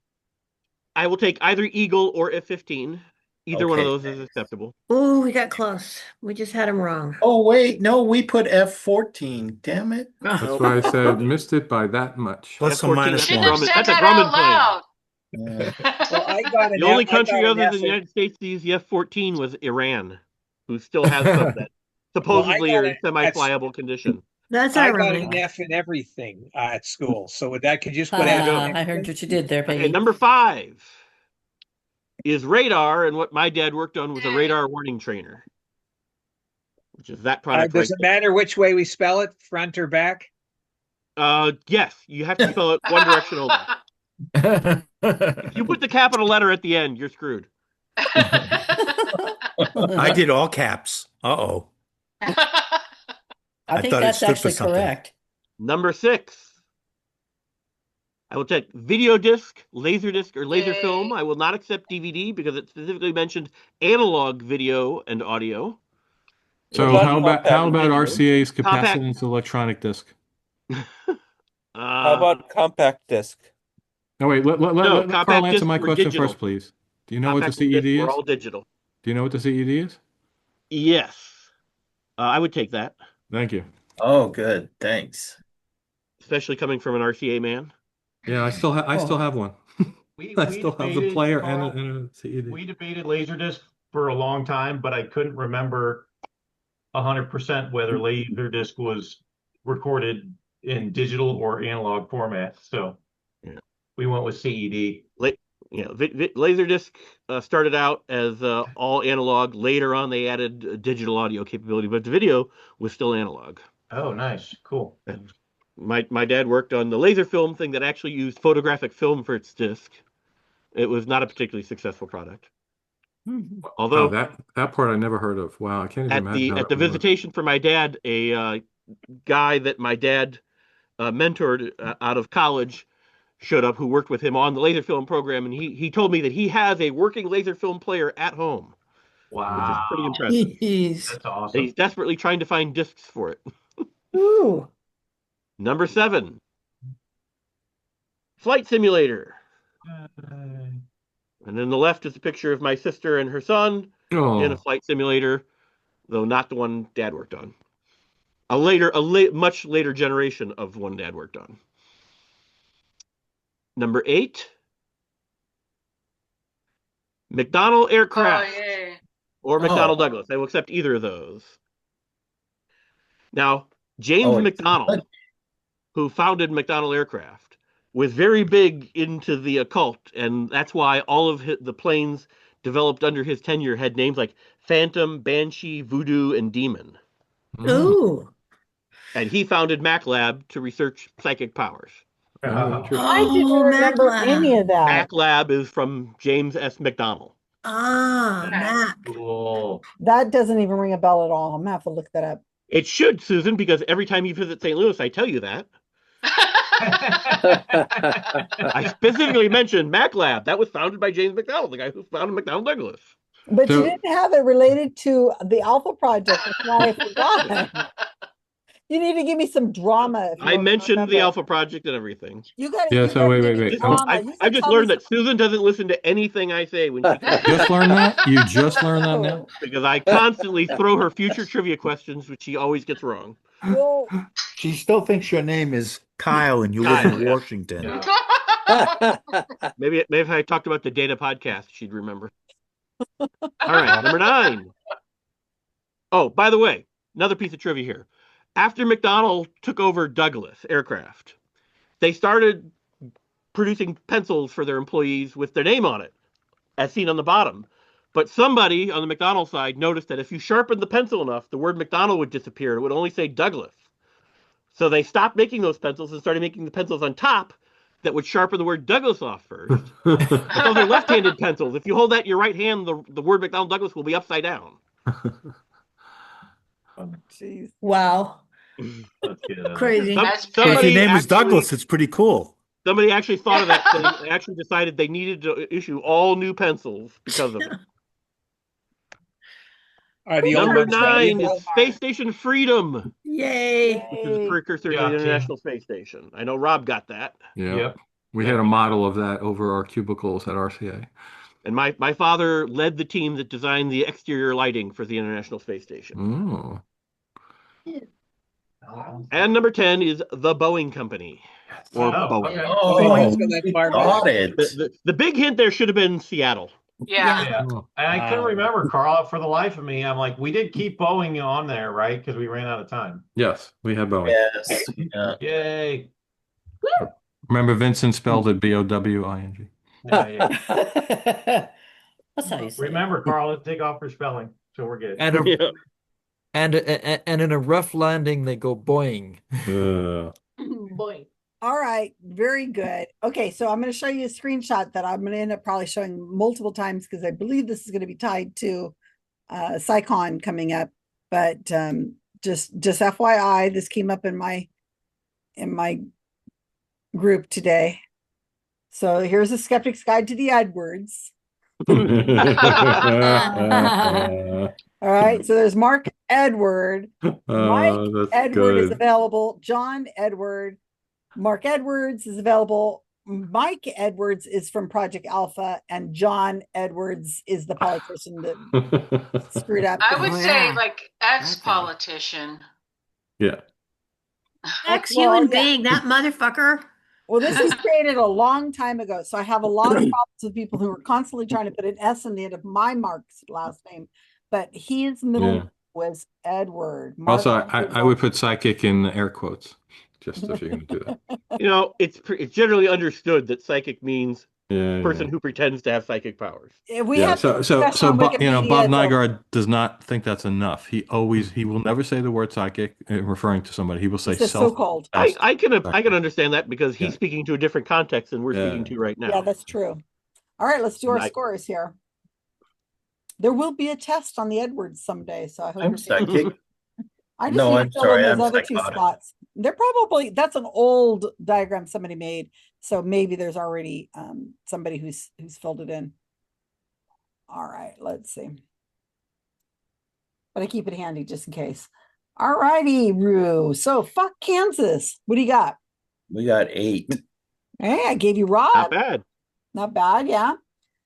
I will take either Eagle or F-15. Either one of Okay, those is acceptable. Oh, we got close. We just had him wrong. Oh, wait, no, we put F-14. Damn it. That's why I said missed it by that much. Plus or F-14, minus that's a Shouldn't have one. said That's a that Grumman out plane. loud. Well, I got an The only F- I country got other an than the F in- United States to use the F-14 was Iran, who still has some that supposedly got are in it. semi-flyable condition. That's I got ironic. an F in everything at school. So with that, could you just put Ah, F in I heard what you did there, Okay, baby. number 5 is radar, and what my dad worked on was a radar warning trainer, which is that product right Does it matter which way we spell it, front or back? Yes, you have to spell it one direction only. If you put the capital letter at the end, you're screwed. I did all caps. Uh-oh. I think thought it that's stood for actually something. correct. Number 6. I will take video disc, laser disc, or laser film. I will not accept DVD because it specifically mentioned analog video and audio. So What how about RCA's Compact. capacitance electronic disc? How about compact disc? No, let compact Carl answer discs my were question digital. first, please. Do you know what the Compact CED discs were is? all digital. Do you know what the CED is? Yes. I would take that. Thank you. Oh, good. Thanks. Especially coming from an RCA man. Yeah, I still have one. I still have the player and a CED. We debated Laserdisc for a long time, but I couldn't remember 100% whether Laserdisc was recorded in digital or analog format. So we went with CED. Laserdisc started out as all analog. Later on, they added digital audio capability, but the video was still analog. Oh, nice. Cool. And my dad worked on the laser film thing that actually used photographic film for its disc. It was not a particularly successful product. Although that part I never heard of. Wow, I can't even imagine. At the visitation for my dad, a guy that my dad mentored out of college showed up who worked with him on the laser film program, and he told me that he has a working laser film player at home. Wow. Which is pretty impressive. That's awesome. And he's desperately trying to find discs for it. Ooh. Number 7. Flight simulator. And then the left is a picture of my sister and her son in a flight simulator, though not the one Dad worked on. Much later generation of one Dad worked on. Number 8. McDonnell aircraft or McDonnell Douglas. I will accept either of those. Now, James McDonnell, who founded McDonnell Aircraft, was very big into the occult, and that's why all of the planes developed under his tenure had names like Phantom, Banshee, Voodoo, and Demon. Ooh. And he founded MacLab to research psychic powers. I didn't remember any of that. MacLab is from James S. McDonnell. Mac. Cool. That doesn't even ring a bell at all. I'm gonna have to look that up. It should, Susan, because every time you visit St. Louis, I tell you that. I specifically mentioned MacLab. That was founded by James McDonnell, the guy who founded McDonnell Douglas. But you didn't have it related to the Alpha Project. That's why I forgot. You need to give me some drama. I mentioned the Alpha Project and everything. You got Yeah, so wait. I just learned that Susan doesn't listen to anything I say when she Just learned that? You just learned that now? Because I constantly throw her future trivia questions, which she always gets wrong. Well, she still thinks your name is Kyle and you live in Washington. Maybe if I talked about the Data podcast, she'd remember. All right, number 9. Oh, by the way, another piece of trivia here. After McDonnell took over Douglas Aircraft, they started producing pencils for their employees with their name on it, as seen on the bottom. But somebody on the McDonnell side noticed that if you sharpened the pencil enough, the word McDonnell would disappear. It would only say Douglas. So they stopped making those pencils and started making the pencils on top that would sharpen the word Douglas off first. But those are left-handed pencils. If you hold that in your right hand, the word McDonnell Douglas will be upside down. Oh, jeez. Wow. Crazy. If your name is Douglas, it's pretty cool. Somebody actually thought of that thing. They actually decided they needed to issue all new pencils because of it. Number 9 is Space Station Freedom. Yay. Which is a precursor to the International Space Station. I know Rob got that. Yep. We had a model of that over our cubicles at RCA. And my father led the team that designed the exterior lighting for the International Space Station. Oh. And number 10 is the Boeing Company. Or Boeing. Okay. Oh, got it. The big hint there should have been Seattle. Yeah. And I couldn't remember, Carl, for the life of me. I'm like, we did keep Boeing on there, right? Because we ran out of time. Yes, we had Boeing. Yes. Yeah. Yay. Remember, Vincent spelled it Bowing. Yeah. That's how you say Remember, Carl, let's take off for spelling, so we're good. And a, and in a rough landing, they go boing. Boy. All right, very good. Okay, so I'm going to show you a screenshot that I'm going to end up probably showing multiple times because I believe this is going to be tied to SciCon coming up. But just FYI, this came up in my group today. So here's a skeptic's guide to the Edwards. All right, so there's Mark Edward, Mike Edward is available, John Edward, Mark Edwards is available, Mike Edwards is from Project Alpha, and John Edwards is the politician that screwed up. I would say like ex-politician. Yeah. Ex-human being, that motherfucker. Well, this was created a long time ago, so I have a lot of problems with people who are constantly trying to put an S in the end of my Mark's last name, but his middle name was Edward. Mark Also, Edward. I would put psychic in air quotes, just if you're going to do that. You know, it's generally understood that psychic means person who pretends to have psychic powers. We have so Bob, Bob Nygaard does not think that's enough. He will never say the word psychic referring to somebody. He will say so-called. I can understand that because he's speaking to a different context than we're speaking to right now. Yeah, that's true. All right, let's do our scores here. There will be a test on the Edwards someday, so I hope I'm psychic. I just No, need I'm to fill in sorry, those I'm other two psychotic. spots. They're probably, that's an old diagram somebody made, so maybe there's already somebody who's filled it in. All right, let's see. But I keep it handy just in case. All righty, Rue. So fuck Kansas. What do you got? We got 8. Hey, I gave you Rob. Not bad. Not bad, yeah.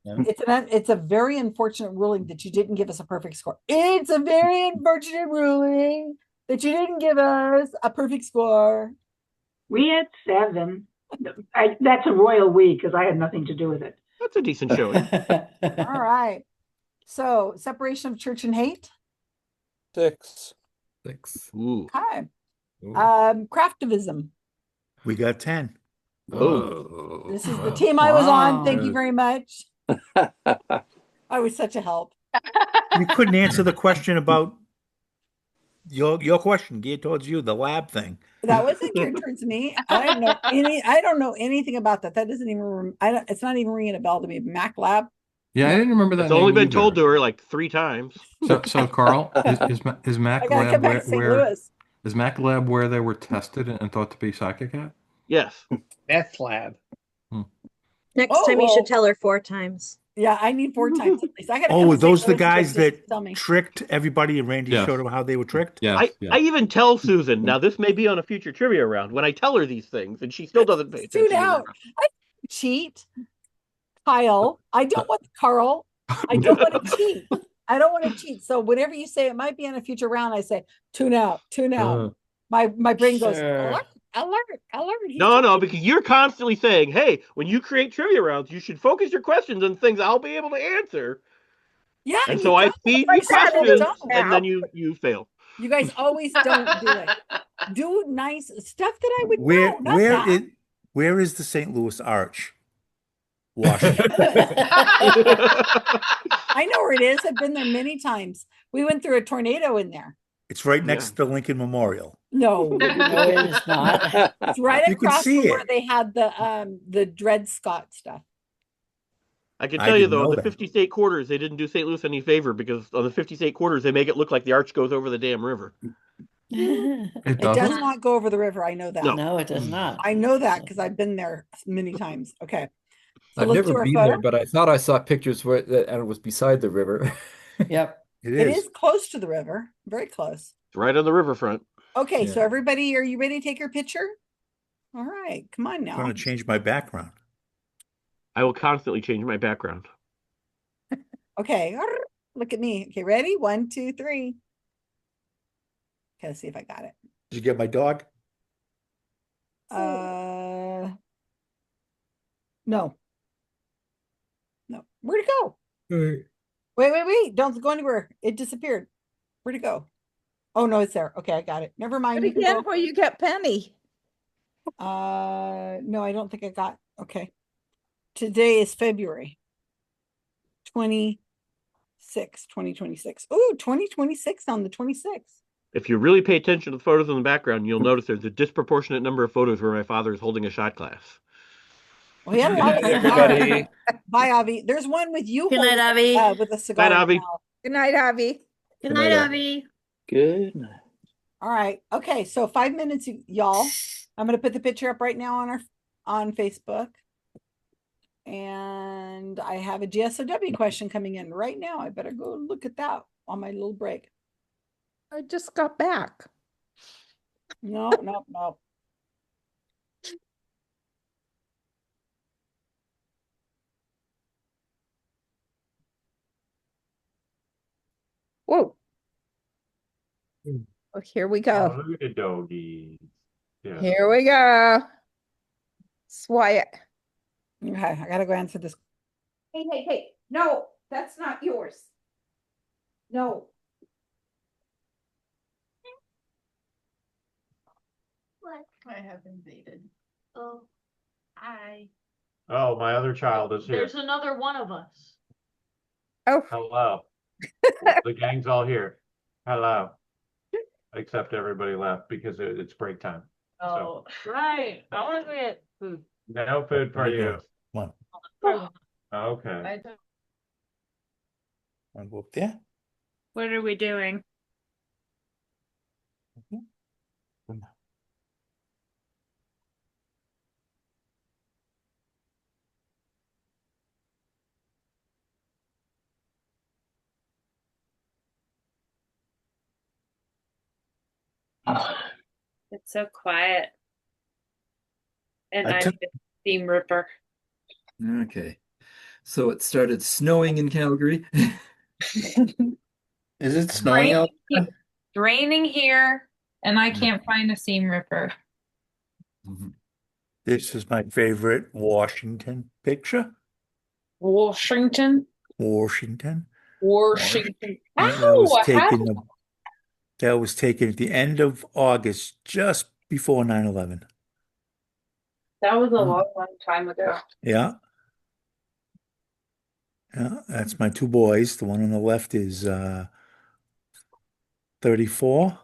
Yeah. It's a very unfortunate ruling that you didn't give us a perfect score. It's a very unfortunate ruling that you didn't give us a perfect score. We had 7. That's a royal we because I had nothing to do with it. That's a decent showing. All right. So separation of church and hate. 6. Ooh. Okay. Craftivism. We got 10. Oh. This is the team I was on. Thank you very much. I was such a help. You couldn't answer the question about your question geared towards you, the lab thing. That wasn't geared towards me. I don't know anything about that. That doesn't even. It's not even ringing a bell to me. Mac Lab. Yeah, I didn't remember that. It's only been either. told to her like 3 times. So Carl, is Mac Lab is Mac Lab where they were tested and thought to be psychic at? Yes. Meth lab. Next time you should tell her 4 times. Yeah, I need 4 times at least. I gotta were those the guys that tell me. tricked everybody and Randy showed them how they were tricked? Yeah. I even tell Susan, now this may be on a future trivia round, when I tell her these things and she still doesn't pay attention. Tune out. I cheat. Kyle. I don't want Carl. I don't want to cheat. I don't want to cheat. So whenever you say it might be on a future round, I say, tune out. My brain goes, alert. No, because you're constantly saying, hey, when you create trivia rounds, you should focus your questions on things I'll be able to answer. Yeah. And so I feed you questions and then you fail. You guys always don't do it. Do nice stuff that I would know. Where is the St. Louis Arch? Washington. I know where it is. I've been there many times. We went through a tornado in there. It's right next to the Lincoln Memorial. No, it is not. It's right You can across see from where it. they had the Dred Scott stuff. I can I tell you didn't though, know the that. 50 state quarters, they didn't do St. Louis any favor because on the 50 state quarters, they make it look like the arch goes over the damn river. It does not go over the river. I know that. No, it does not. I know that because I've been there many times. Okay. So I've let's never do our been photo. there, but I thought I saw pictures where and it was beside the river. Yep. It is close to the river. Very close. It's right on the riverfront. Okay, so Yeah. everybody, are you ready to take your picture? All right, come on I'm now. going to change my background. I will constantly change my background. Okay, look at me. Okay, ready? 1, 2, 3. Okay, let's see if I got it. Did you get my dog? No. Where'd it go? Wait. Don't go anywhere. It disappeared. Where'd it go? Oh, no, it's there. Okay, I got it. Never mind. But You can again, go. where you get Penny. No, I don't think I got. Okay. Today is February 20. 2026. Ooh, 2026 on the 26th. If you really pay attention to the photos in the background, you'll notice there's a disproportionate number of photos where my father is holding a shot glass. Well, he had a lot of everybody. Bye, Avi. There's one with you Good night, holding, Avi. with a cigar. Night, in Avi. your mouth. Good night, Avi. Good night, Avi. Good night. All right. Okay. So 5 minutes, y'all. I'm going to put the picture up right now on Facebook. And I have a GSOW question coming in right now. I better go look at that on my little break. I just got back. No, no, no. Whoa. Oh, here we go. Oh, look at the doggies. Yeah. Here we go. Wyatt. Okay, I gotta go answer this. Hey, hey, hey. No, that's not yours. No. What? I have invaded. Oh, hi. Oh, my other child is here. There's another one of us. Oh. Hello. The gang's all here. Hello. Except everybody left because it's break time. Oh, right. I want to get food. No food for you. Come Oh. Okay. I don't- on. Go up there. What are we doing? It's so quiet. And I I'm took- the theme ripper. Okay. So it started snowing in Calgary. Is it snowing out? Raining here, and I can't find a seam ripper. This is my favorite Washington picture. Washington. Washington. Washington. That Ow! was taken. That was taken at the end of August, just before 9/11. That was a long time ago. Yeah. Yeah, that's my two boys. The one on the left is 34,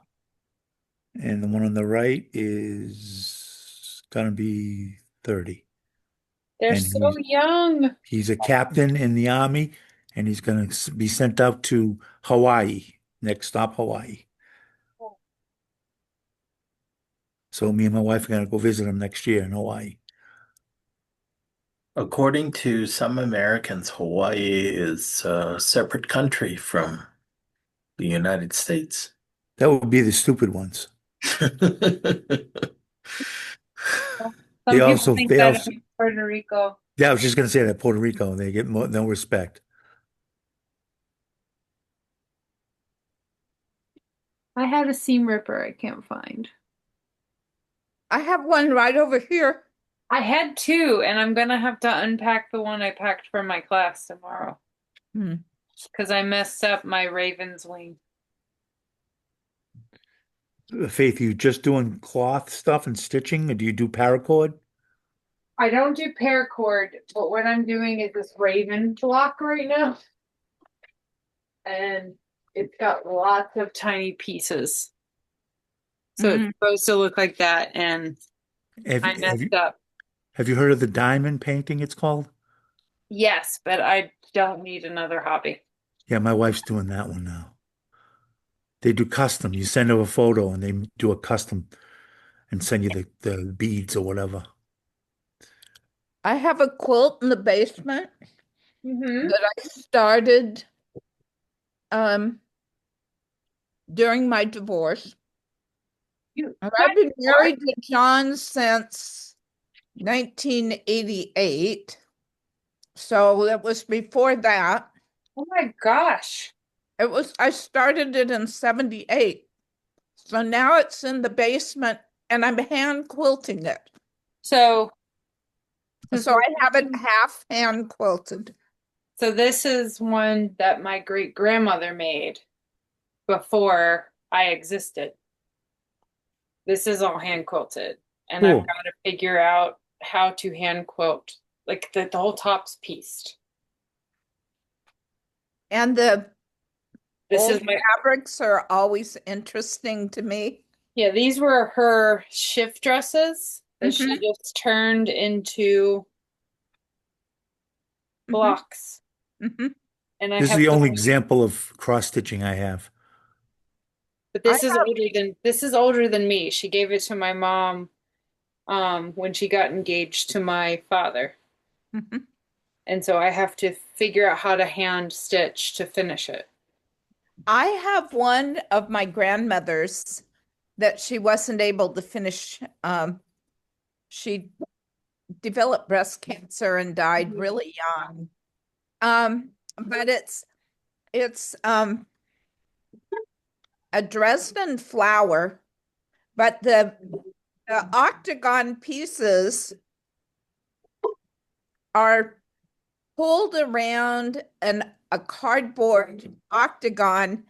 and the one on the right is gonna be 30. They're And so young. he's a captain in the Army, and he's gonna be sent out to Hawaii. Next stop, Hawaii. So me and my wife are gonna go visit him next year in Hawaii. According to some Americans, Hawaii is a separate country from the United States. That would be the stupid ones. Some They people also- think they that also- in Puerto Rico. Yeah, I was just gonna say that Puerto Rico, they get no respect. I had a seam ripper I can't find. I have one right over here. I had two, and I'm gonna have to unpack the one I packed for my class tomorrow. Because I messed up my Raven's wing. Faith, you just doing cloth stuff and stitching, or do you do paracord? I don't do paracord, but what I'm doing is this Raven block right now. And it's got lots of tiny pieces. So it's supposed to look like that, and I messed up. Have you heard of the diamond painting, it's called? Yes, but I don't need another hobby. Yeah, my wife's doing that one now. They do custom. You send her a photo and they do a custom and send you the beads or whatever. I have a quilt in the basement that I started during my divorce. I've been married to John since 1988. So it was before that. Oh my gosh. I started it in 78. So now it's in the basement and I'm hand quilting it. So I have it half hand quilted. So this is one that my great grandmother made before I existed. This is all hand quilted, and I've got to figure out how to hand quilt, like the whole top's pieced. And the This Old is my fabrics are always interesting to me. Yeah, these were her shift dresses that she Mhm. just turned into blocks. Mhm. And I This is have the only them, example of cross stitching I have. but I this is older than me. She gave it to my mom when she got engaged to my father. Mhm. And so I have to figure out how to hand stitch to finish it. I have one of my grandmother's that she wasn't able to finish. She developed breast cancer and died really young. But it's a Dresden flower, but the octagon pieces are pulled around a cardboard octagon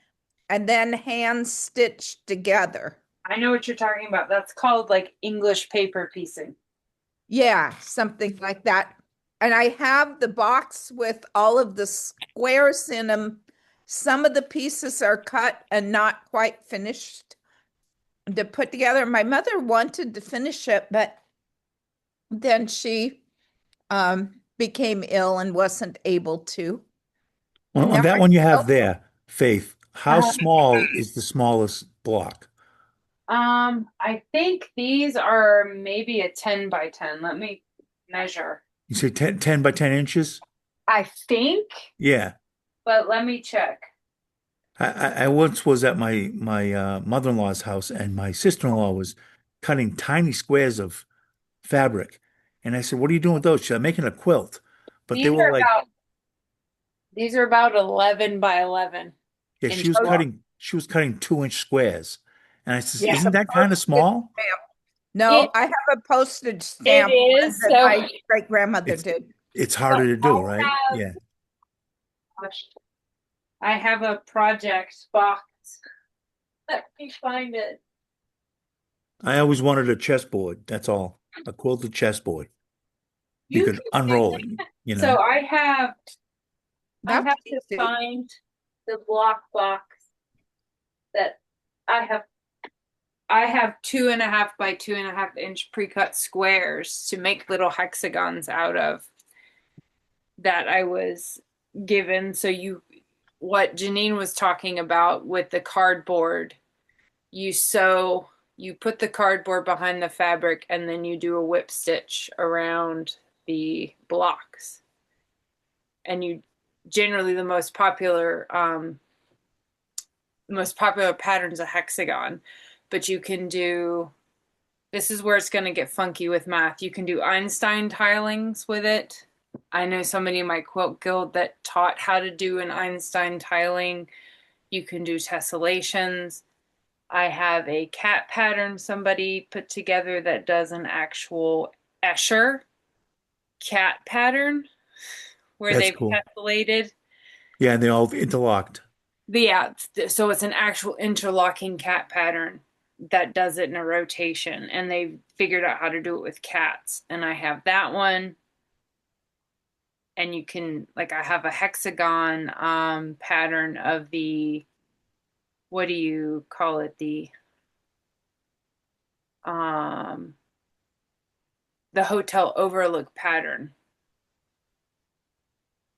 and then hand stitched together. I know what you're talking about. That's called like English paper piecing. Yeah, something like that. And I have the box with all of the squares in them. Some of the pieces are cut and not quite finished to put together. My mother wanted to finish it, but then she became ill and wasn't able to. On Now, that one you have there, Faith, how Uh-huh. small is the smallest block? I think these are maybe a 10 by 10. Let me measure. You say 10 by 10 inches? I think, Yeah. but let me check. I once was at my mother-in-law's house, and my sister-in-law was cutting tiny squares of fabric. And I said, "What are you doing with those?" She said, "I'm making a quilt." But they These were are like, about these are about 11 by 11 yeah, inch long. she was cutting 2-inch squares. And I said, it's "Isn't a that kind of postage small?" stamp. No, It I have a postage it stamp one is that so. my great grandmother It's did. it's So harder to do, right? Yeah. I have a project box. Let me find it. I always wanted a chessboard. That's all. A quilted chessboard. You You could can do unroll it, you so. know. I have to find the block box that I have. I have 2.5 by 2.5 inch pre-cut squares to make little hexagons out of that I was given. So what Janine was talking about with the cardboard, you sew, you put the cardboard behind the fabric and then you do a whip stitch around the blocks. And you generally the most popular pattern's a hexagon, but you can do this is where it's going to get funky with math. You can do Einstein tilings with it. I know somebody in my quilt guild that taught how to do an Einstein tiling. You can do tessellations. I have a cat pattern somebody put together that does an actual Escher cat pattern where That's they've cool. tessellated. Yeah, and they're all interlocked. Yeah, so it's an actual interlocking cat pattern that does it in a rotation, and they figured out how to do it with cats. And I have that one, and you can like I have a hexagon pattern of the what do you call it um the hotel overlook pattern.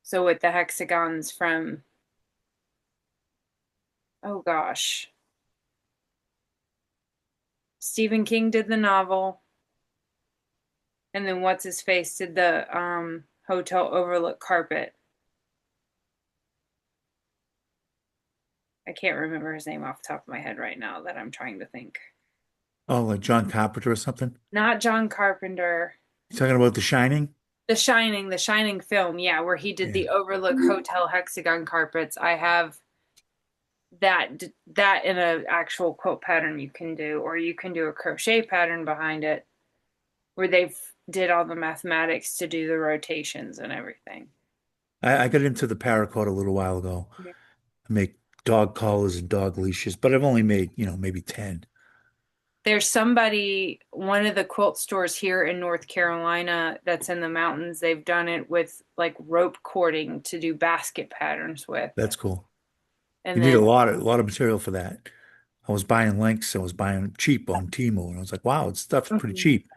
So with the hexagons from oh gosh, Stephen King did the novel. And then what's his face did the hotel overlook carpet. I can't remember his name off the top of my head right now that I'm trying to think. Oh, like John Carpenter or something? Not John Carpenter. You talking about The Shining? The Shining film, yeah, where he did the Overlook Hotel hexagon carpets. I have that in an actual quilt pattern you can do, or you can do a crochet pattern behind it where they've did all the mathematics to do the rotations and everything. I got into the paracord a little while ago. Yeah. I make dog collars and dog leashes, but I've only made, maybe 10. There's one of the quilt stores here in North Carolina that's in the mountains. They've done it with like rope cording to do basket patterns with. That's cool. And You need then a lot of material for that. I was buying links. I was buying cheap on Temu, and I was like, wow, it's stuff's pretty cheap.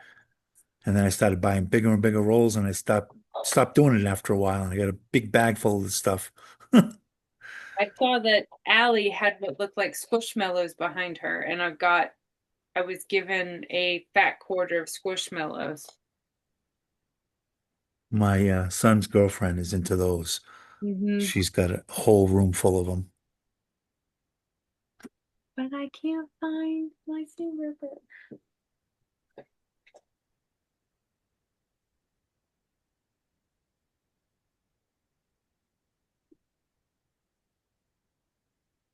And then I started buying bigger and bigger rolls, and I stopped doing it after a while. And I got a big bag full of this stuff. I saw that Allie had what looked like squishmallows behind her, and I was given a fat quarter of squishmallows. My son's girlfriend is into those. Mm-hmm. She's got a whole room full of them. But I can't find my silver book.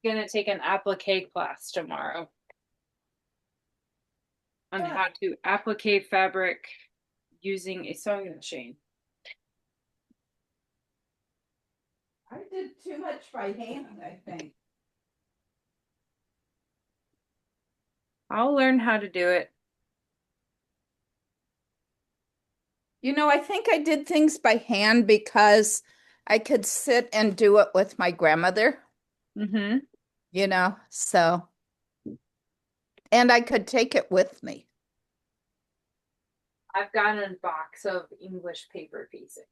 Gonna take an applique class tomorrow on how to applique fabric using a sewing machine. I did too much by hand, I think. I'll learn how to do it. You know, I think I did things by hand because I could sit and do it with my grandmother, Mm-hmm. you know, so, and I could take it with me. I've got a box of English paper piecing.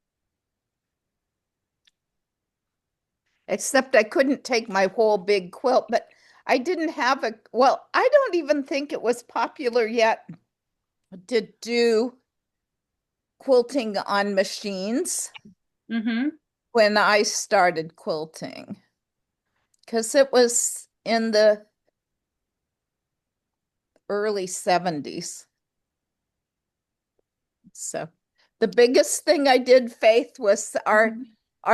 Except I couldn't take my whole big quilt, but I didn't have well, I don't even think it was popular yet to do quilting on machines when I started quilting, because it was in the early 70s. So the biggest thing I did, Faith, was our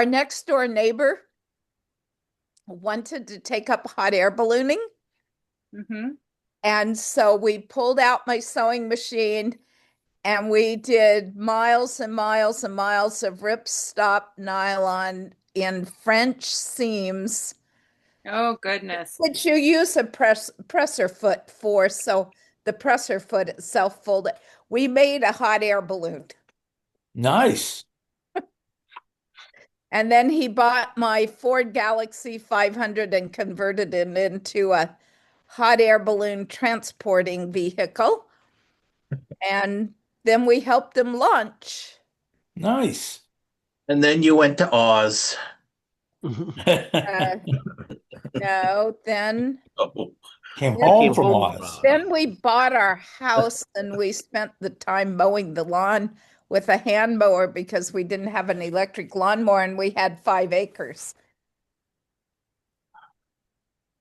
next door neighbor wanted to take up hot air ballooning. And so we pulled out my sewing machine and we did miles and miles and miles of ripstop nylon in French seams. Oh, goodness. Which you use a presser foot for, so the presser foot itself folded. We made a hot air balloon. Nice. And then he bought my Ford Galaxy 500 and converted it into a hot air balloon transporting vehicle. And then we helped him launch. Nice. And then you went to Oz. No, then Came home from Oz. Then we bought our house and we spent the time mowing the lawn with a hand mower because we didn't have an electric lawnmower and we had 5 acres.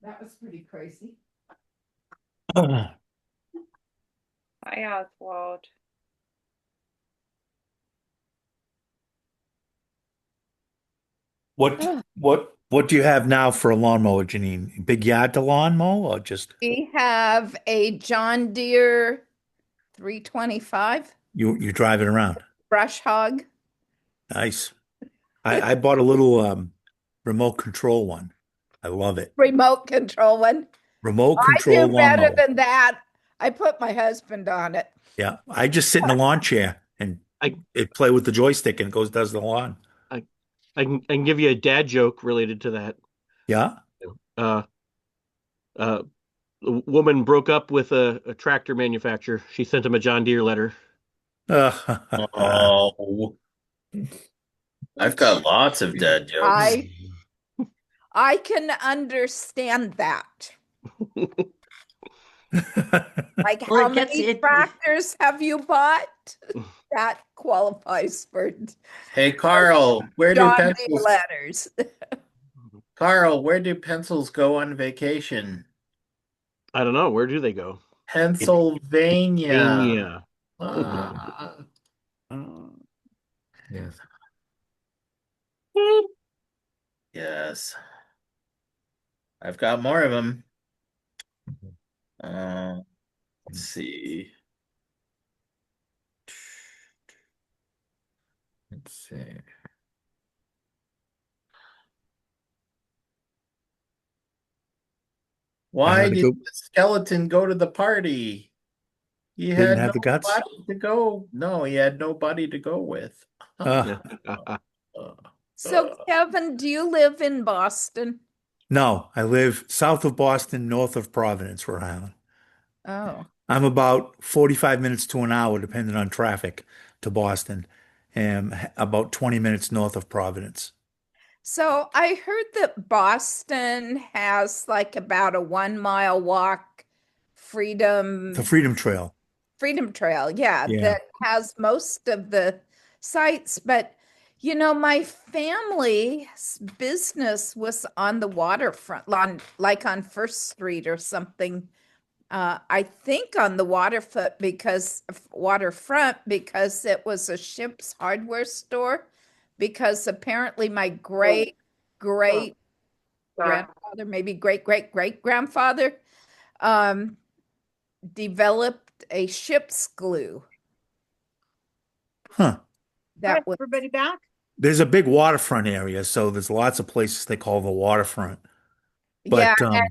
That was pretty crazy. Hi, Oswald. What do you have now for a lawnmower, Janine? Big yard to lawn mow or just We have a John Deere 325 you drive it around? brush hog. Nice. I bought a little remote control one. I love it. Remote control one. Remote I control do better lawnmower. than that. I put my husband on it. Yeah, I just sit in the lawn chair and it play with the joystick and it does the lawn. I can give you a dad joke related to that. Yeah. A woman broke up with a tractor manufacturer. She sent him a John Deere letter. Oh, I've got lots of dad jokes. I can understand that. Like, how many tractors have you bought? That qualifies for Hey, Karl, where do John Deere pencils? letters. Karl, where do pencils go on vacation? I don't know. Where do they go? Pennsylvania. Yes. Yes. I've got more of them. Let's see. Let's see. Why did the skeleton go to the party? He Didn't had have the guts? nobody to go. No, he had nobody to go with. So, Kevin, do you live in Boston? No, I live south of Boston, north of Providence, Rhode Island. Oh. I'm about 45 minutes to an hour, depending on traffic, to Boston, and about 20 minutes north of Providence. So I heard that Boston has like about a 1 mile walk The freedom Freedom Trail. Freedom Trail, yeah, Yeah. that has most of the sites. But my family's business was on the waterfront, like on First Street or something. I think on the waterfront because it was a ship's hardware store. Because apparently my great great grandfather, maybe great great great grandfather, um, developed a ship's glue. Huh. That was everybody back? There's a big waterfront area, so there's lots of places they call the waterfront. yeah, But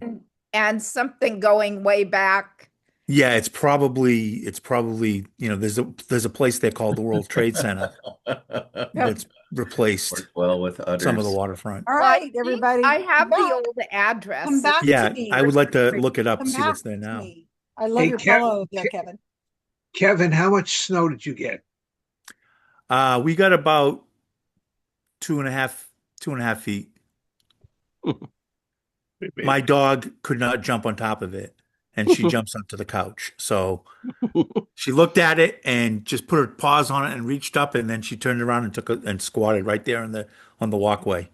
and something going way back. yeah, it's probably, there's a place they call the World Trade Center that's replaced Work well with some of the others. waterfront. All Well, I right, think everybody. I have come the back. old address. Come back to Yeah, me. I would like to look it up, Come see back what's there to now. me. I love Hey, your pillow there, Kevin. Kevin, how much snow did you get? We got about 2.5 feet. My dog could not jump on top of it, and she jumps onto the couch. So she looked at it and just put her paws on it and reached up, and then she turned around and and squatted right there on the walkway.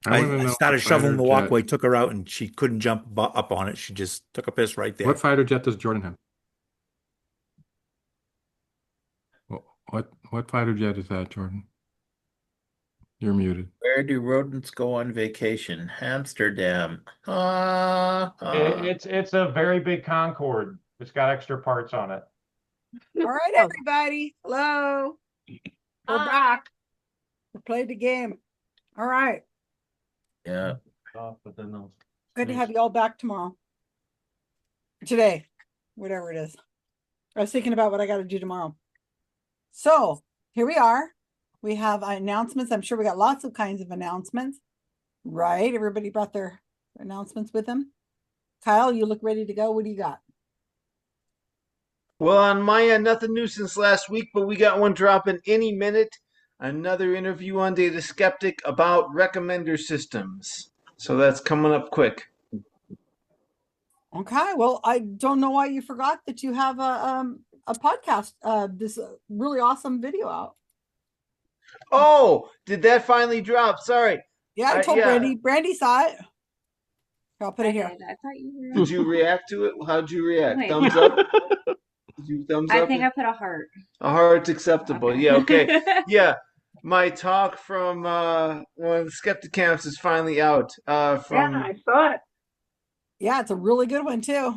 I want to I know started what fighter shoveling the jet. walkway, took her out, and she couldn't jump up on it. She just took a piss right there. What fighter jet does Jordan have? What fighter jet is that, Jordan? You're muted. Where do rodents go on vacation? Amsterdam. It's a very big Concorde. It's got extra parts on it. All right, everybody. Hello. We're back. We played the game. All right. Yeah. Good to have you all back tomorrow. Today, whatever it is. I was thinking about what I got to do tomorrow. So here we are. We have announcements. I'm sure we got lots of kinds of announcements, right? Everybody brought their announcements with them. Kyle, you look ready to go. What do you got? Well, on my end, nothing new since last week, but we got one dropping any minute. Another interview on Data Skeptic about recommender systems. So that's coming up quick. Okay, well, I don't know why you forgot that you have a podcast, this really awesome video out. Oh, did that finally drop? Sorry. Yeah, I told Brandy. Brandy saw it. I'll put it here. I thought you were. Did you react to it? How'd you react? Wait. Thumbs up? Did you thumbs up? I think I put a heart. A heart's acceptable. Okay. Yeah, okay. Yeah. My talk from one of the skeptic camps is finally out. Yeah, I saw it. Yeah, it's a really good one too.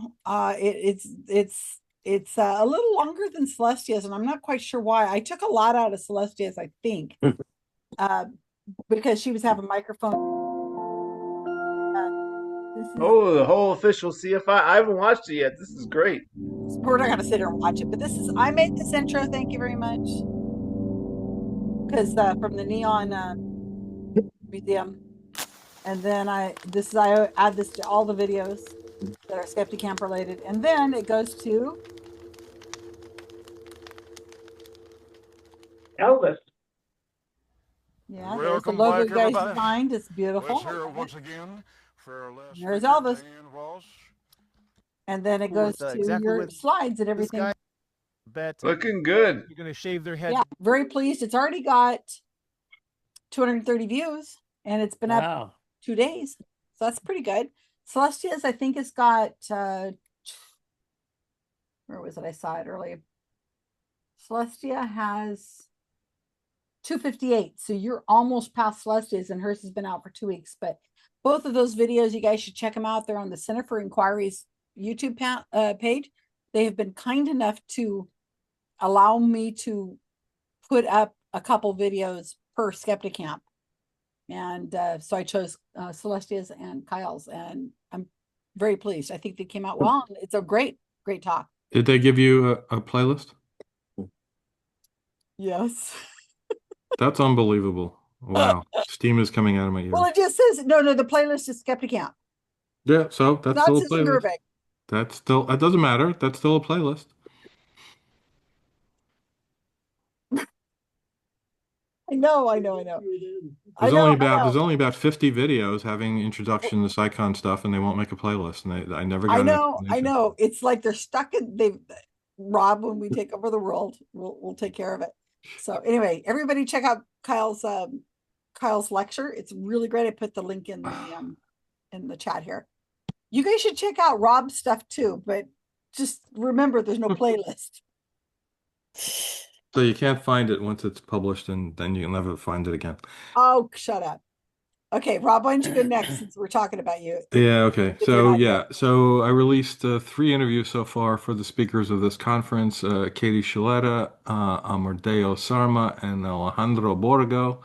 It's a little longer than Celestia's, and I'm not quite sure why. I took a lot out of Celestia's, I think, because she was having microphone. Oh, the whole official CFI. I haven't watched it yet. This is great. We're not gonna sit here and watch it, but I made this intro. Thank you very much. Because from the Neon Museum, and then I add this to all the videos that are Skeptic Camp related, and then it goes to Elvis. Yeah, there's the logo you guys designed. It's beautiful. Once again for our last There's Elvis. And then it goes to your slides and everything. Looking good. You're gonna shave their head. Yeah, very pleased. It's already got 230 views, and it's been up 2 days, so that's pretty good. Celestia's, I think, has got where was it? I saw it earlier. Celestia has 258, so you're almost past Celestia's, and hers has been out for 2 weeks. But both of those videos, you guys should check them out. They're on the Center for Inquiry's YouTube page. They have been kind enough to allow me to put up a couple videos per Skeptic Camp. And so I chose Celestia's and Kyle's, and I'm very pleased. I think they came out well. It's a great talk. Did they give you a playlist? Yes. That's unbelievable. Wow. Steam is coming out of my ears. Well, it just says no. The playlist is Skeptic Camp. Yeah, so that's Not still a Susan playlist. Gervais. That doesn't matter. That's still a playlist. I know. There's only about 50 videos having introduction to Psychon stuff, and they won't make a playlist. And I never got an I explanation. know. It's like they're stuck in Rob, when we take over the world, we'll take care of it. So anyway, everybody check out Kyle's lecture. It's really great. I put the link in the chat here. You guys should check out Rob's stuff too, but just remember there's no playlist. So you can't find it once it's published, and then you'll never find it again. Oh, shut up. Okay, Rob, why don't you go next since we're talking about you? Yeah, okay. So I released 3 interviews so far for the speakers of this conference, Katie Shaletta, Amardeo Sarma, and Alejandro Borgo.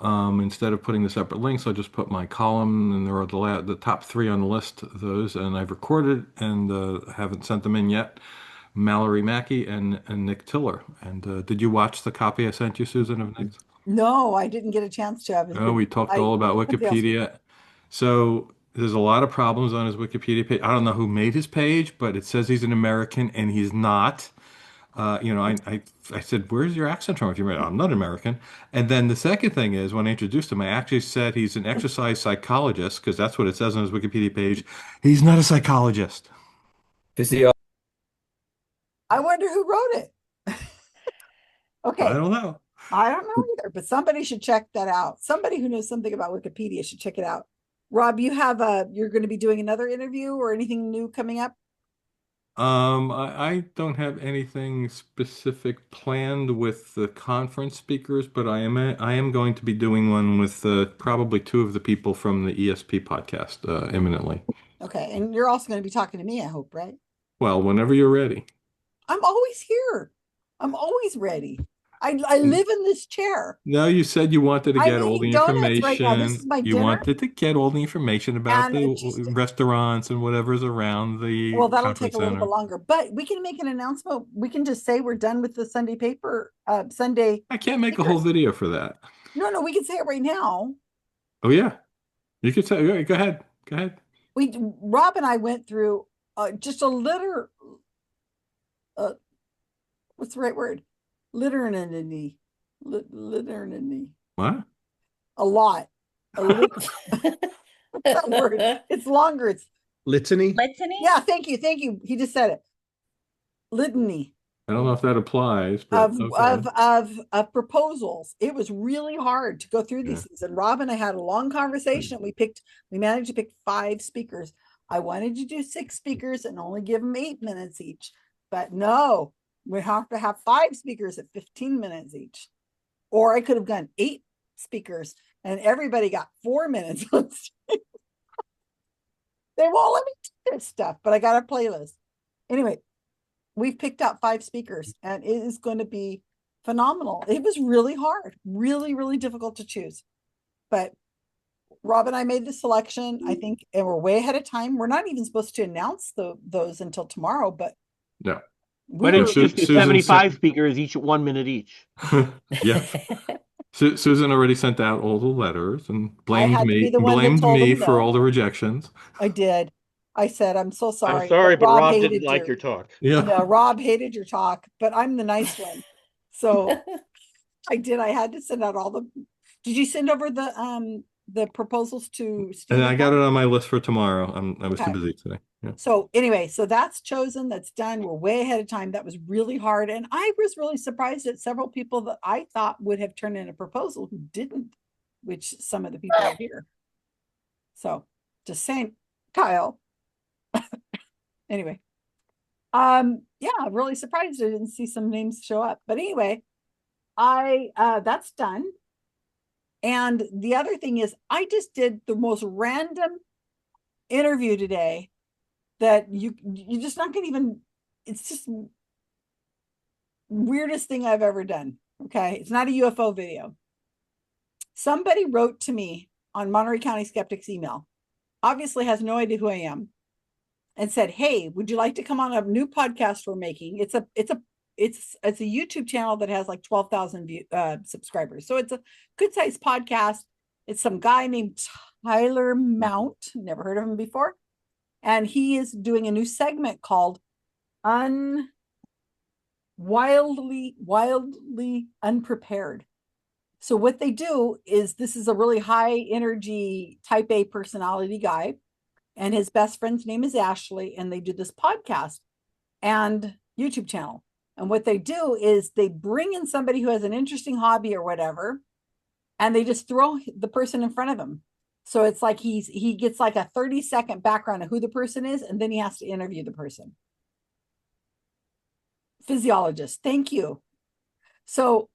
Instead of putting the separate links, I'll just put my column, and there are the top 3 on the list of those, and I've recorded and haven't sent them in yet. Mallory Mackey and Nick Tiller. And did you watch the copy I sent you, Susan, of Nick's? No, I didn't get a chance to. We talked all about Wikipedia. So there's a lot of problems on his Wikipedia page. I don't know who made his page, but it says he's an American, and he's not. I said, "Where's your accent from?" If you're I'm not American. And then the second thing is, when I introduced him, I actually said he's an exercise psychologist, because that's what it says on his Wikipedia page. He's not a psychologist. I wonder who wrote it. Okay. I don't know. I don't know either, but somebody should check that out. Somebody who knows something about Wikipedia should check it out. Rob, you're going to be doing another interview or anything new coming up? I don't have anything specific planned with the conference speakers, but I am going to be doing one with probably 2 of the people from the ESP podcast imminently. Okay, and you're also going to be talking to me, I hope, right? Well, whenever you're ready. I'm always here. I'm always ready. I live in this chair. No, you said you wanted to get all the information. Right now. This is my you dinner. wanted to get all the information about the restaurants and whatever's around the that'll take a little bit longer, but we can make an announcement. We can just say we're done with the Sunday paper, Sunday. I can't make a whole video for that. No, we can say it right now. Oh yeah, you could say. Go ahead. Rob and I went through just a litter. What's the right word? Liternity. What? A lot. What's that word? It's longer. It's litany. Yeah, thank you. He just said it. Litany. I don't know if that applies, but of proposals. It was really hard to go through these things. And Rob and I had a long conversation. We managed to pick 5 speakers. I wanted to do 6 speakers and only give them 8 minutes each, but no. We have to have 5 speakers at 15 minutes each. Or I could have done 8 speakers and everybody got 4 minutes. They won't let me do this stuff, but I got a playlist. Anyway, we've picked out 5 speakers and it is going to be phenomenal. It was really hard, really, really difficult to choose. But Rob and I made the selection, I think, and we're way ahead of time. We're not even supposed to announce those until tomorrow, but no. Why don't you just do 75 speakers, each 1 minute each? Yeah. Susan already sent out all the letters and blamed me for all the rejections. I did. I said, I'm so sorry. I'm sorry, but Rob didn't like your talk. Yeah. No, Rob hated your talk, but I'm the nice one. So I did. I had to send out all the. Did you send over the proposals to Steve? And I got it on my list for tomorrow. I was too busy today. Yeah. So anyway, so that's chosen, that's done. We're way ahead of time. That was really hard. And I was really surprised at several people that I thought would have turned in a proposal who didn't, which some of the people are here. So just saying, Kyle. Anyway. Yeah, really surprised I didn't see some names show up. But anyway, that's done. And the other thing is I just did the most random interview today that you just not gonna even, it's just weirdest thing I've ever done. Okay. It's not a UFO video. Somebody wrote to me on Monterey County Skeptics email, obviously has no idea who I am, and said, hey, would you like to come on a new podcast we're making? It's it's a YouTube channel that has like 12,000 subscribers. So it's a good sized podcast. It's some guy named Tyler Mount, never heard of him before. And he is doing a new segment called Wildly Unprepared. So what they do is, this is a really high energy type A personality guy, and his best friend's name is Ashley, and they do this podcast and YouTube channel. And what they do is they bring in somebody who has an interesting hobby or whatever, and they just throw the person in front of him. So it's like he gets like a 30-second background of who the person is, and then he has to interview the person. Physiologist, thank you. So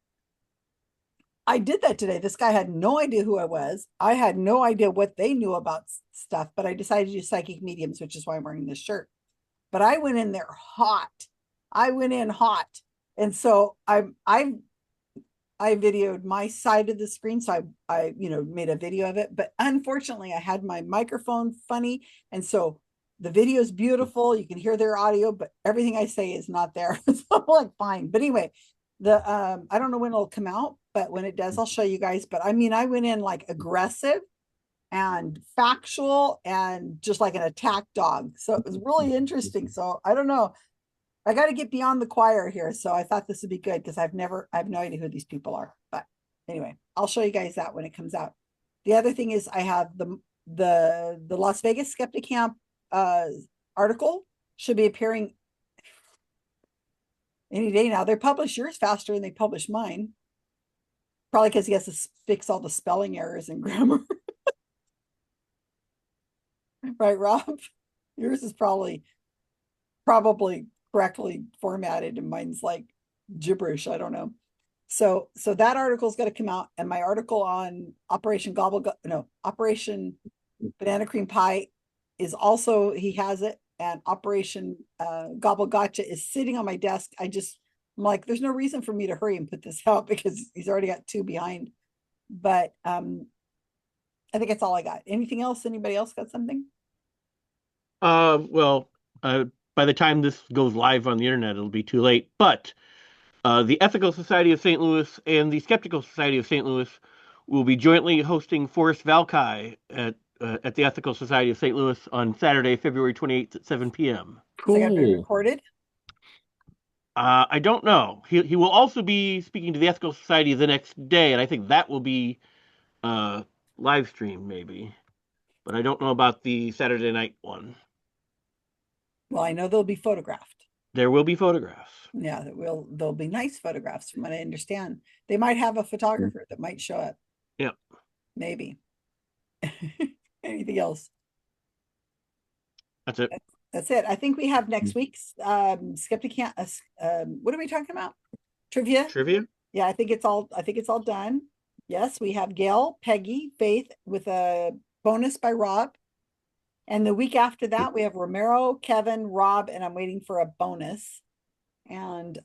I did that today. This guy had no idea who I was. I had no idea what they knew about stuff, but I decided to do psychic mediums, which is why I'm wearing this shirt. But I went in there hot. I went in hot. And so I videoed my side of the screen. So I made a video of it, but unfortunately I had my microphone funny. And so the video is beautiful. You can hear their audio, but everything I say is not there. So I'm like, fine. But anyway, I don't know when it'll come out, but when it does, I'll show you guys. But I mean, I went in like aggressive and factual and just like an attack dog. So it was really interesting. So I don't know. I got to get beyond the choir here. So I thought this would be good because I have no idea who these people are. But anyway, I'll show you guys that when it comes out. The other thing is I have the Las Vegas Skeptic Camp article should be appearing any day now. They publish yours faster than they publish mine. Probably because he has to fix all the spelling errors and grammar. Right, Rob? Yours is probably correctly formatted, and mine's like gibberish. I don't know. So that article's got to come out, and my article on Operation Banana Cream Pie is also, he has it, and Operation Gobble Gotcha is sitting on my desk. I'm like, there's no reason for me to hurry and put this out because he's already got 2 behind. But I think that's all I got. Anything else? Anybody else got something? Well, by the time this goes live on the internet, it'll be too late. But the Ethical Society of St. Louis and the Skeptical Society of St. Louis will be jointly hosting Forrest Valkai at the Ethical Society of St. Louis on Saturday, February 28th at 7 p.m. Cool. They got to be recorded? I don't know. He will also be speaking to the Ethical Society the next day, and I think that will be live stream maybe. But I don't know about the Saturday night one. Well, I know they'll be photographed. There will be photographs. Yeah, there'll be nice photographs from what I understand. They might have a photographer that might show up. Yeah. Maybe. Anything else? That's it. That's it. I think we have next week's Skeptic Camp. What are we talking about? Trivia? Trivia? Yeah, I think it's all done. Yes, we have Gail, Peggy, Faith with a bonus by Rob. And the week after that, we have Romero, Kevin, Rob, and I'm waiting for a bonus. And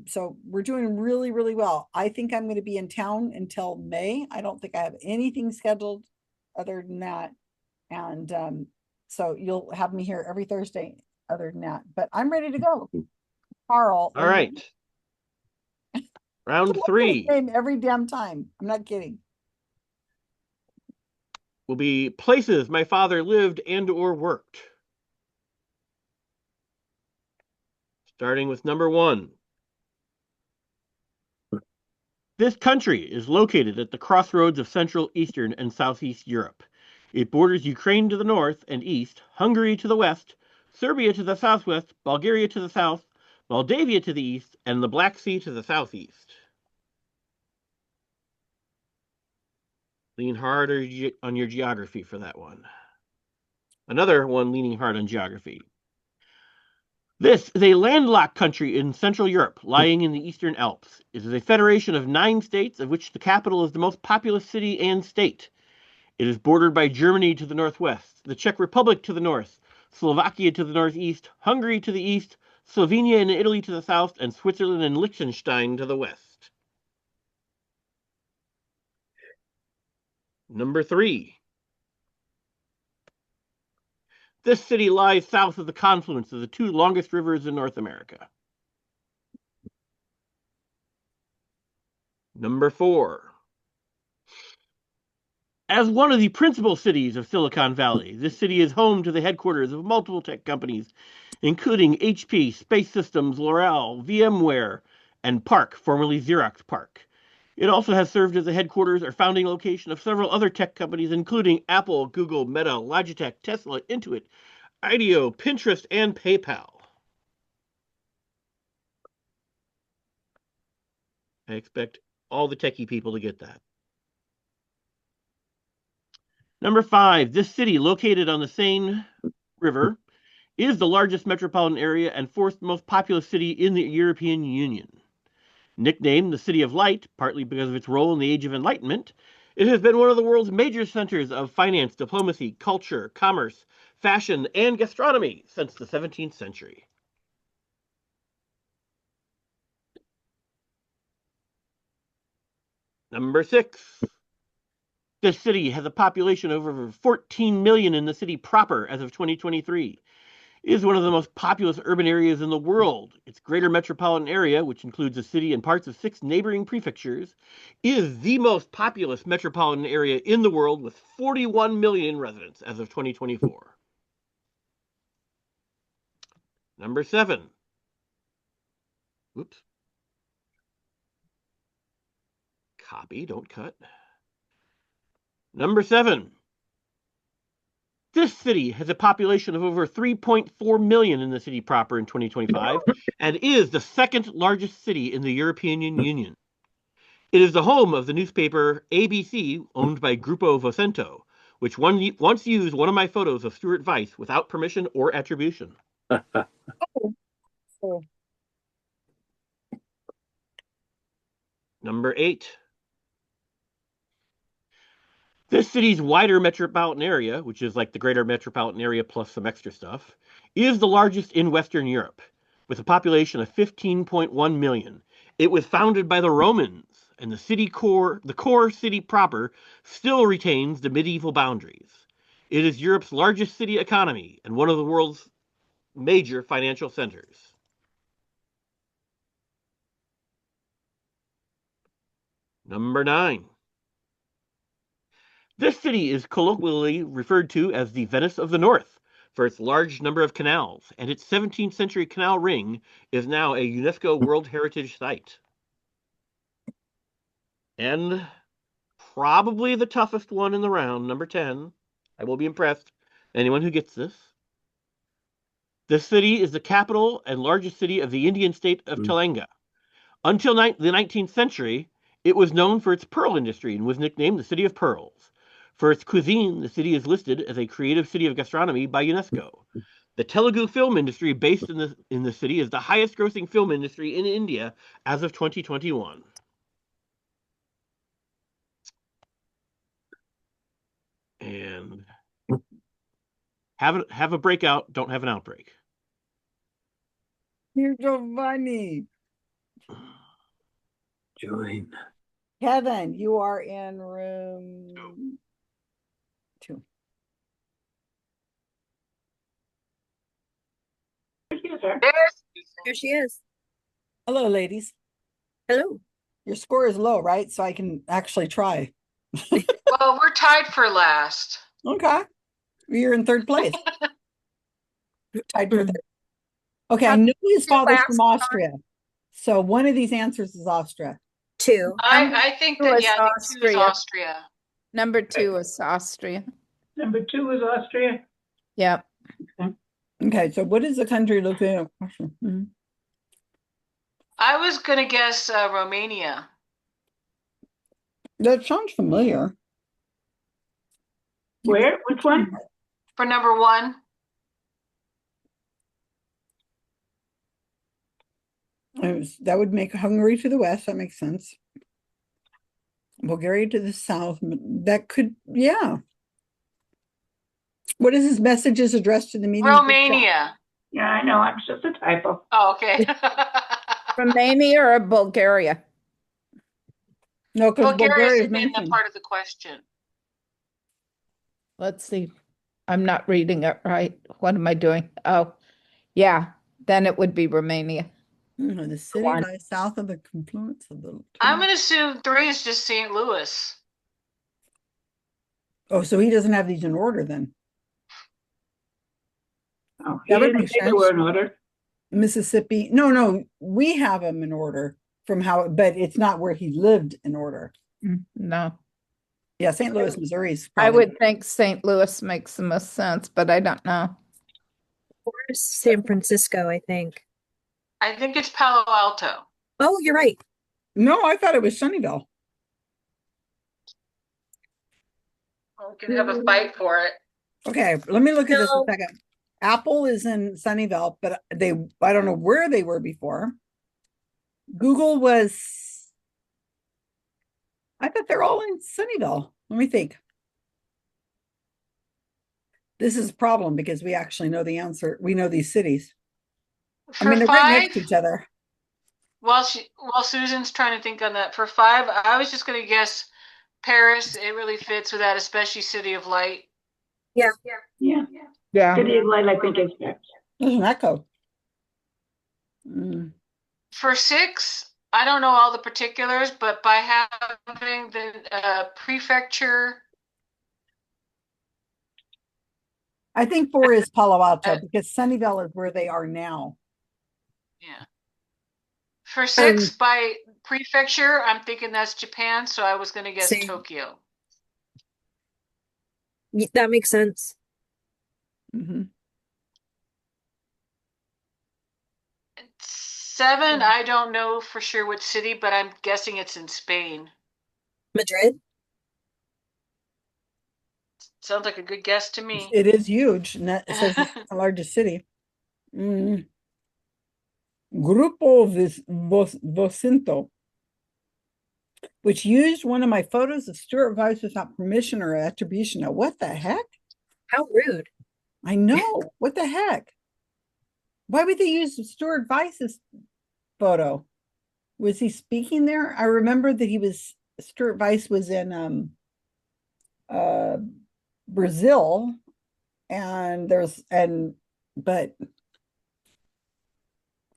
so we're doing really, really well. I think I'm going to be in town until May. I don't think I have anything scheduled other than that. And so you'll have me here every Thursday other than that. But I'm ready to go. Karl. All right. Round 3. Every damn time. I'm not kidding. Will be places my father lived and or worked. Starting with number 1. This country is located at the crossroads of Central, Eastern, and Southeast Europe. It borders Ukraine to the north and east, Hungary to the west, Serbia to the southwest, Bulgaria to the south, Moldavia to the east, and the Black Sea to the southeast. Lean hard on your geography for that one. Another one leaning hard on geography. This is a landlocked country in Central Europe, lying in the Eastern Alps. It is a federation of 9 states, of which the capital is the most populous city and state. It is bordered by Germany to the northwest, the Czech Republic to the north, Slovakia to the northeast, Hungary to the east, Slovenia and Italy to the south, and Switzerland and Liechtenstein to the west. Number 3. This city lies south of the confluence of the 2 longest rivers in North America. Number 4. As one of the principal cities of Silicon Valley, this city is home to the headquarters of multiple tech companies, including HP, Space Systems, L'Oreal, VMware, and Park, formerly Xerox Park. It also has served as the headquarters or founding location of several other tech companies, including Apple, Google, Meta, Logitech, Tesla, Intuit, IDEO, Pinterest, and PayPal. I expect all the techie people to get that. Number 5, this city, located on the Seine River, is the largest metropolitan area and fourth most populous city in the European Union. Nicknamed the City of Light, partly because of its role in the Age of Enlightenment, it has been one of the world's major centers of finance, diplomacy, culture, commerce, fashion, and gastronomy since the 17th century. Number 6. This city has a population of over 14 million in the city proper as of 2023. It is one of the most populous urban areas in the world. Its greater metropolitan area, which includes the city and parts of 6 neighboring prefectures, is the most populous metropolitan area in the world with 41 million residents as of 2024. Number 7. Whoops. Copy, don't cut. Number 7. This city has a population of over 3.4 million in the city proper in 2025 and is the second largest city in the European Union. It is the home of the newspaper ABC, owned by Grupo Vocento, which once used one of my photos of Stuart Weiss without permission or attribution. Number 8. This city's wider metropolitan area, which is like the greater metropolitan area plus some extra stuff, is the largest in Western Europe, with a population of 15.1 million. It was founded by the Romans, and the core city proper, still retains the medieval boundaries. It is Europe's largest city economy and one of the world's major financial centers. Number 9. This city is colloquially referred to as the Venice of the North for its large number of canals, and its 17th century canal ring is now a UNESCO World Heritage Site. And probably the toughest one in the round, number 10. I will be impressed. Anyone who gets this. This city is the capital and largest city of the Indian state of Telangana. Until the 19th century, it was known for its pearl industry and was nicknamed the City of Pearls. For its cuisine, the city is listed as a creative city of gastronomy by UNESCO. The Telugu film industry based in the city is the highest grossing film industry in India as of 2021. And have a breakout, don't have an outbreak. You're so funny. Join. Kevin, you are in room 2. There she is. Hello, ladies. Hello. Your score is low, right? So I can actually try. Well, we're tied for last. Okay. You're in 3rd place. Tied for 3rd. Okay, I know his father's from Austria. So one of these answers is Austria. 2. I think that, yeah, I think 2 is Austria. Number 2 is Austria. Number 2 is Austria. Yep. Okay, so what is the country located? I was going to guess Romania. That sounds familiar. Where? Which one? For number 1. That would make Hungary to the west. That makes sense. Bulgaria to the south. That could, yeah. What is his messages addressed to the meeting? Romania. Yeah, I know. It's just a typo. Oh, okay. Romania or Bulgaria? No, because Bulgaria is in the mentioned. part of the question. Let's see. I'm not reading it right. What am I doing? Oh, yeah. Then it would be Romania. The city lies south of the confluence of the. I'm going to assume 3 is just St. Louis. Oh, so he doesn't have these in order then. Oh, he didn't say they were in order. Mississippi. No, we have them in order from how, but it's not where he lived in order. No. Yeah, St. Louis, Missouri's I probably. would think St. Louis makes the most sense, but I don't know. Where's San Francisco, I think. I think it's Palo Alto. Oh, you're right. No, I thought it was Sunnyvale. We can have a fight for it. Okay, let me look at this a second. Apple is in Sunnyvale, but I don't know where they were before. Google was, I thought they're all in Sunnyvale. Let me think. This is a problem because we actually know the answer. We know these cities. I mean, they're right next to each other. While Susan's trying to think on that, for 5, I was just going to guess Paris. It really fits with that, especially City of Light. Yeah. City of Light, I think is there. There's an echo. For 6, I don't know all the particulars, but by having the prefecture. I think 4 is Palo Alto because Sunnyvale is where they are now. Yeah. For 6, by prefecture, I'm thinking that's Japan, so I was going to guess Tokyo. That makes sense. 7, I don't know for sure which city, but I'm guessing it's in Spain. Madrid? Sounds like a good guess to me. It is huge, and it says it's the largest city. Grupo Vocinto, which used one of my photos of Stuart Weiss without permission or attribution. Now, what the heck? How rude. I know. What the heck? Why would they use Stuart Weiss's photo? Was he speaking there? I remember that Stuart Weiss was in Brazil, but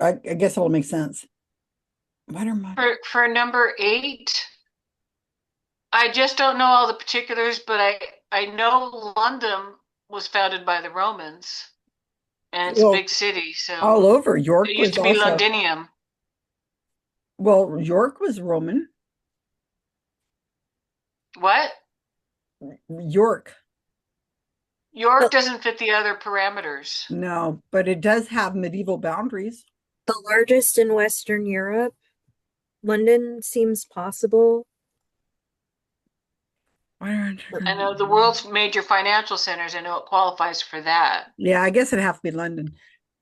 I guess it'll make sense. For number 8, I just don't know all the particulars, but I know London was founded by the Romans, and it's a big city. So all over York, it used to be Londinium. Well, York was Roman. What? York doesn't fit the other parameters. No, but it does have medieval boundaries. The largest in Western Europe. London seems possible. I know the world's major financial centers. I know it qualifies for that. Yeah, I guess it'd have to be London.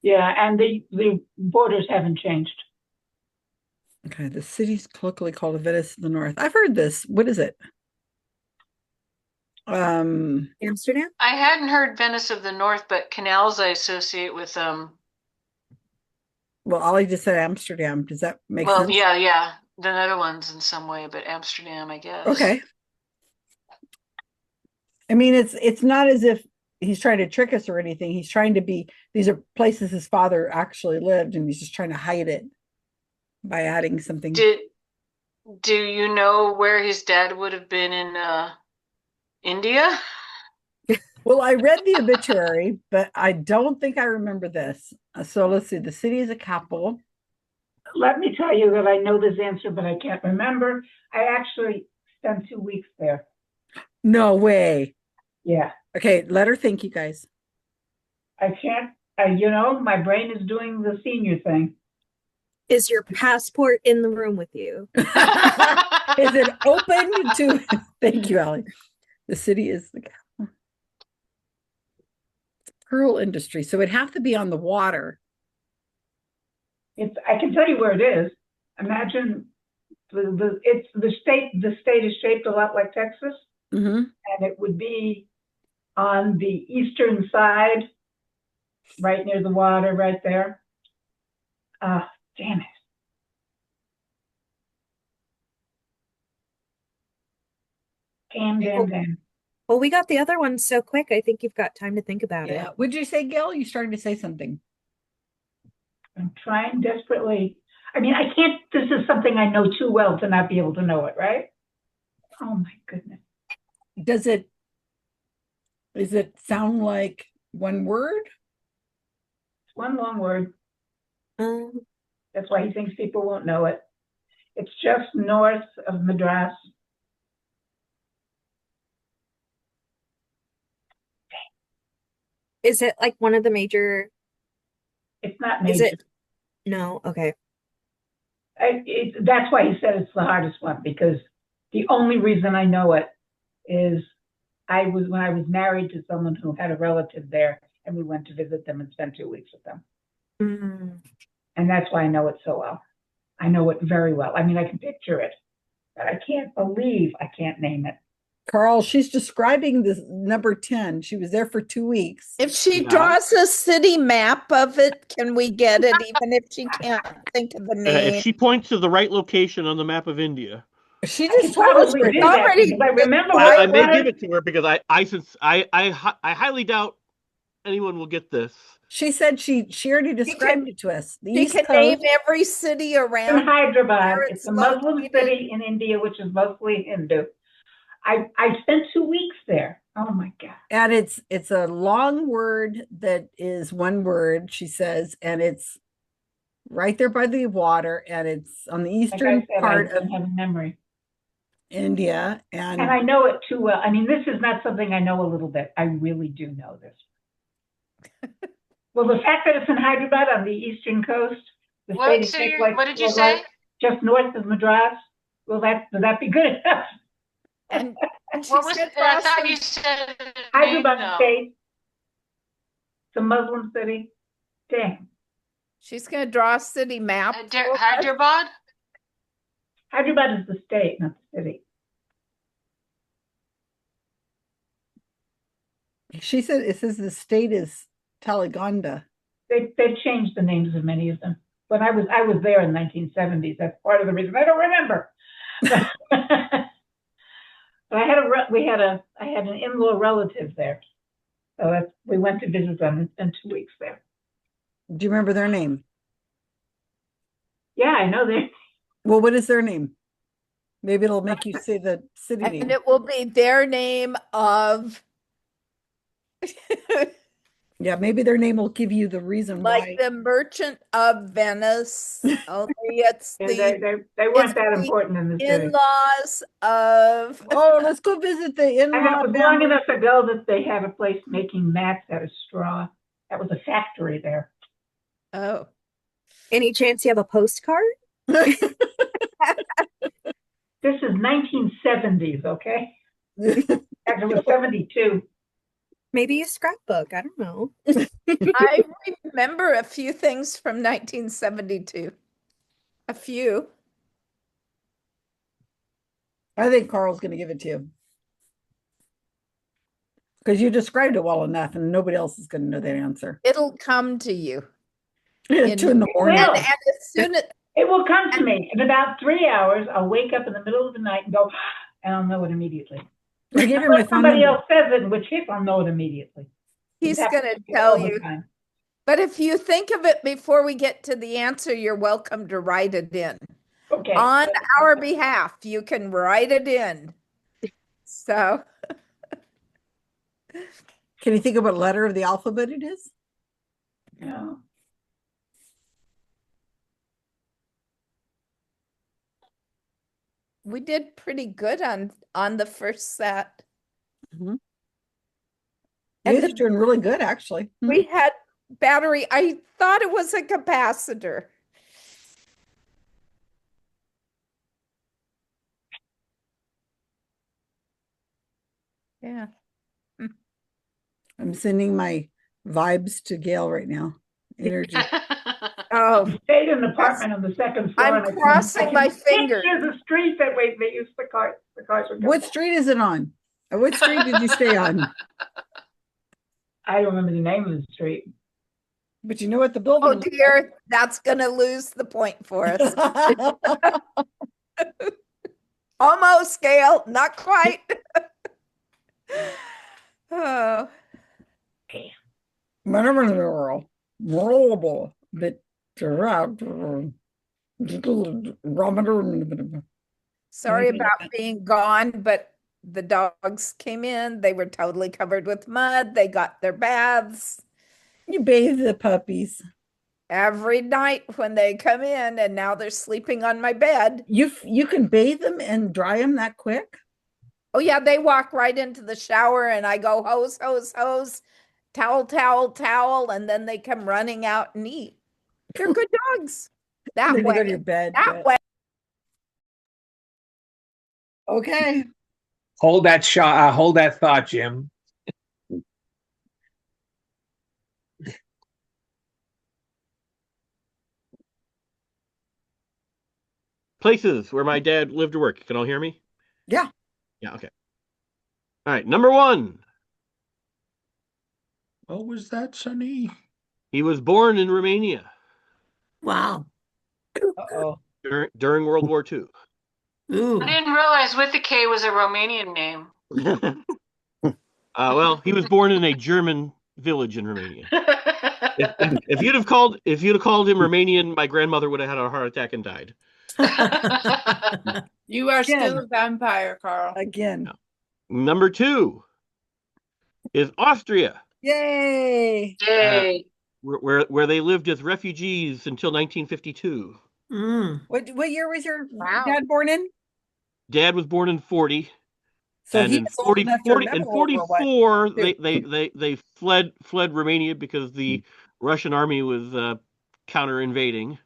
Yeah, and the borders haven't changed. Okay, the city's colloquially called Venice in the north. I've heard this. What is it? Amsterdam? I hadn't heard Venice of the North, but canals I associate with well, Ollie just said Amsterdam. Does that make sense? Well, yeah. The Netherlands in some way, but Amsterdam, I guess. Okay. I mean, it's not as if he's trying to trick us or anything. He's trying to be, these are places his father actually lived, and he's just trying to hide it by adding something. Do you know where his dad would have been in India? Well, I read the obituary, but I don't think I remember this. So let's see. The city is a capital. Let me tell you that I know this answer, but I can't remember. I actually spent 2 weeks there. No way. Yeah. Okay, let her think, you guys. I can't, my brain is doing the senior thing. Is your passport in the room with you? Is it open to, thank you, Allie. The city is the capital. Pearl industry. So it'd have to be on the water. I can tell you where it is. Imagine the state is shaped a lot like Texas. And it would be on the eastern side, right near the water, right there. Damn it. Damn. Well, we got the other one so quick. I think you've got time to think about it. Would you say, Gail? You starting to say something? I'm trying desperately. I mean, I can't, this is something I know too well to not be able to know it, right? Oh my goodness. Does it sound like one word? It's one long word. That's why he thinks people won't know it. It's just north of Madras. Is it like one of the major? It's not Is major. it? No. Okay. That's why he said it's the hardest one, because the only reason I know it is when I was married to someone who had a relative there, and we went to visit them and spent 2 weeks with them. And that's why I know it so well. I know it very well. I mean, I can picture it, but I can't believe I can't name it. Carl, she's describing this number 10. She was there for 2 weeks. If she draws a city map of it, can we get it, even if she can't think of the name? If she points to the right location on the map of India. She just told us probably do that, because I remember I where it may was. give it to her because I highly doubt anyone will get this. She said she already described it to us. The You East can Coast. name every city around. In Hyderabad. where It's a Muslim city in India, which is mostly Hindu. I spent 2 weeks there. Oh my God. And it's a long word that is one word, she says, and it's right there by the water, and it's on the eastern like I said, part I don't of have Memory. India. And I know it too well. I mean, this is not something I know a little bit. I really do know this. Well, the fact that it's in Hyderabad on the eastern coast, the What, state so is like, what did you say? just north of Madras. Will that be good enough? And what was? I thought you said Hyderabad no. state. It's a Muslim city. Dang. She's going to draw a city map. Hyderabad? Hyderabad is the state, not the city. She said it says the state is Telangana. They've changed the names of many of them. But I was there in the 1970s. That's part of the reason I don't remember. But I had an in-law relative there, so we went to visit them and spent 2 weeks there. Do you remember their name? Yeah, I know their. Well, what is their name? Maybe it'll make you say the city name. And it will be their name of. Yeah, maybe their name will give you the reason like why. the Merchant of Venice. Only it's Yeah, the they weren't that important in the city. in-laws of. Oh, let's go visit the in-law. And it was long enough ago that they had a place making mats out of straw. That was a factory there. Oh. Any chance you have a postcard? This is 1970s, okay? Actually, it was 72. Maybe a scrapbook. I don't know. I remember a few things from 1972. A few. I think Carl's going to give it to you. Because you described it well enough, and nobody else is going to know that answer. It'll come to you. 2 in the morning. And as soon as it will come to me. In about 3 hours, I'll wake up in the middle of the night and go, and I'll know it immediately. I gave her my phone Somebody number. else says it, in which case I'll know it immediately. he's going to tell you. But if you think of it before we get to the answer, you're welcome to write it in. Okay. On our behalf, you can write it in. So. Can you think of what letter of the alphabet it is? No. We did pretty good on the first set. Mm-hmm. And you're doing really good, actually. We had battery. I thought it was a capacitor. Yeah. I'm sending my vibes to Gail right now. Energy. Oh, I stayed in an apartment on the second floor. I'm crossing my fingers. There's a street that way they use the cars. The cars would go. What street is it on? What street did you stay on? I don't remember the name of the street. But you know what the building Oh dear, that's gonna lose the point for us. Almost, Gail, not quite. Oh. Sorry about being gone, but the dogs came in. They were totally covered with mud. They got their baths. You bathe the puppies every night when they come in, and now they're sleeping on my bed. You can bathe them and dry them that quick? Oh yeah, they walk right into the shower, and I go hose, hose, hose, towel, towel, towel, and then they come running out and eat. They're good dogs. That They way. go to your bed. That way. Okay. Hold that shot. Hold that thought, Jim. Places where my dad lived or worked. Can all hear me? Yeah. Yeah, okay. All right, number 1. What was that, Sonny? He was born in Romania. Wow. Uh-oh. During World War II. Ooh. I didn't realize with the K was a Romanian name. Well, he was born in a German village in Romania. If you'd have called him Romanian, my grandmother would have had a heart attack and died. You are still a vampire, Karl. Again. Number 2 is Austria. Yay! Yay! Where they lived as refugees until 1952. What year was your dad born in? Dad was born in 40. So and he in was old enough to remember World War 44, I. they fled Romania because the Russian army was counter invading,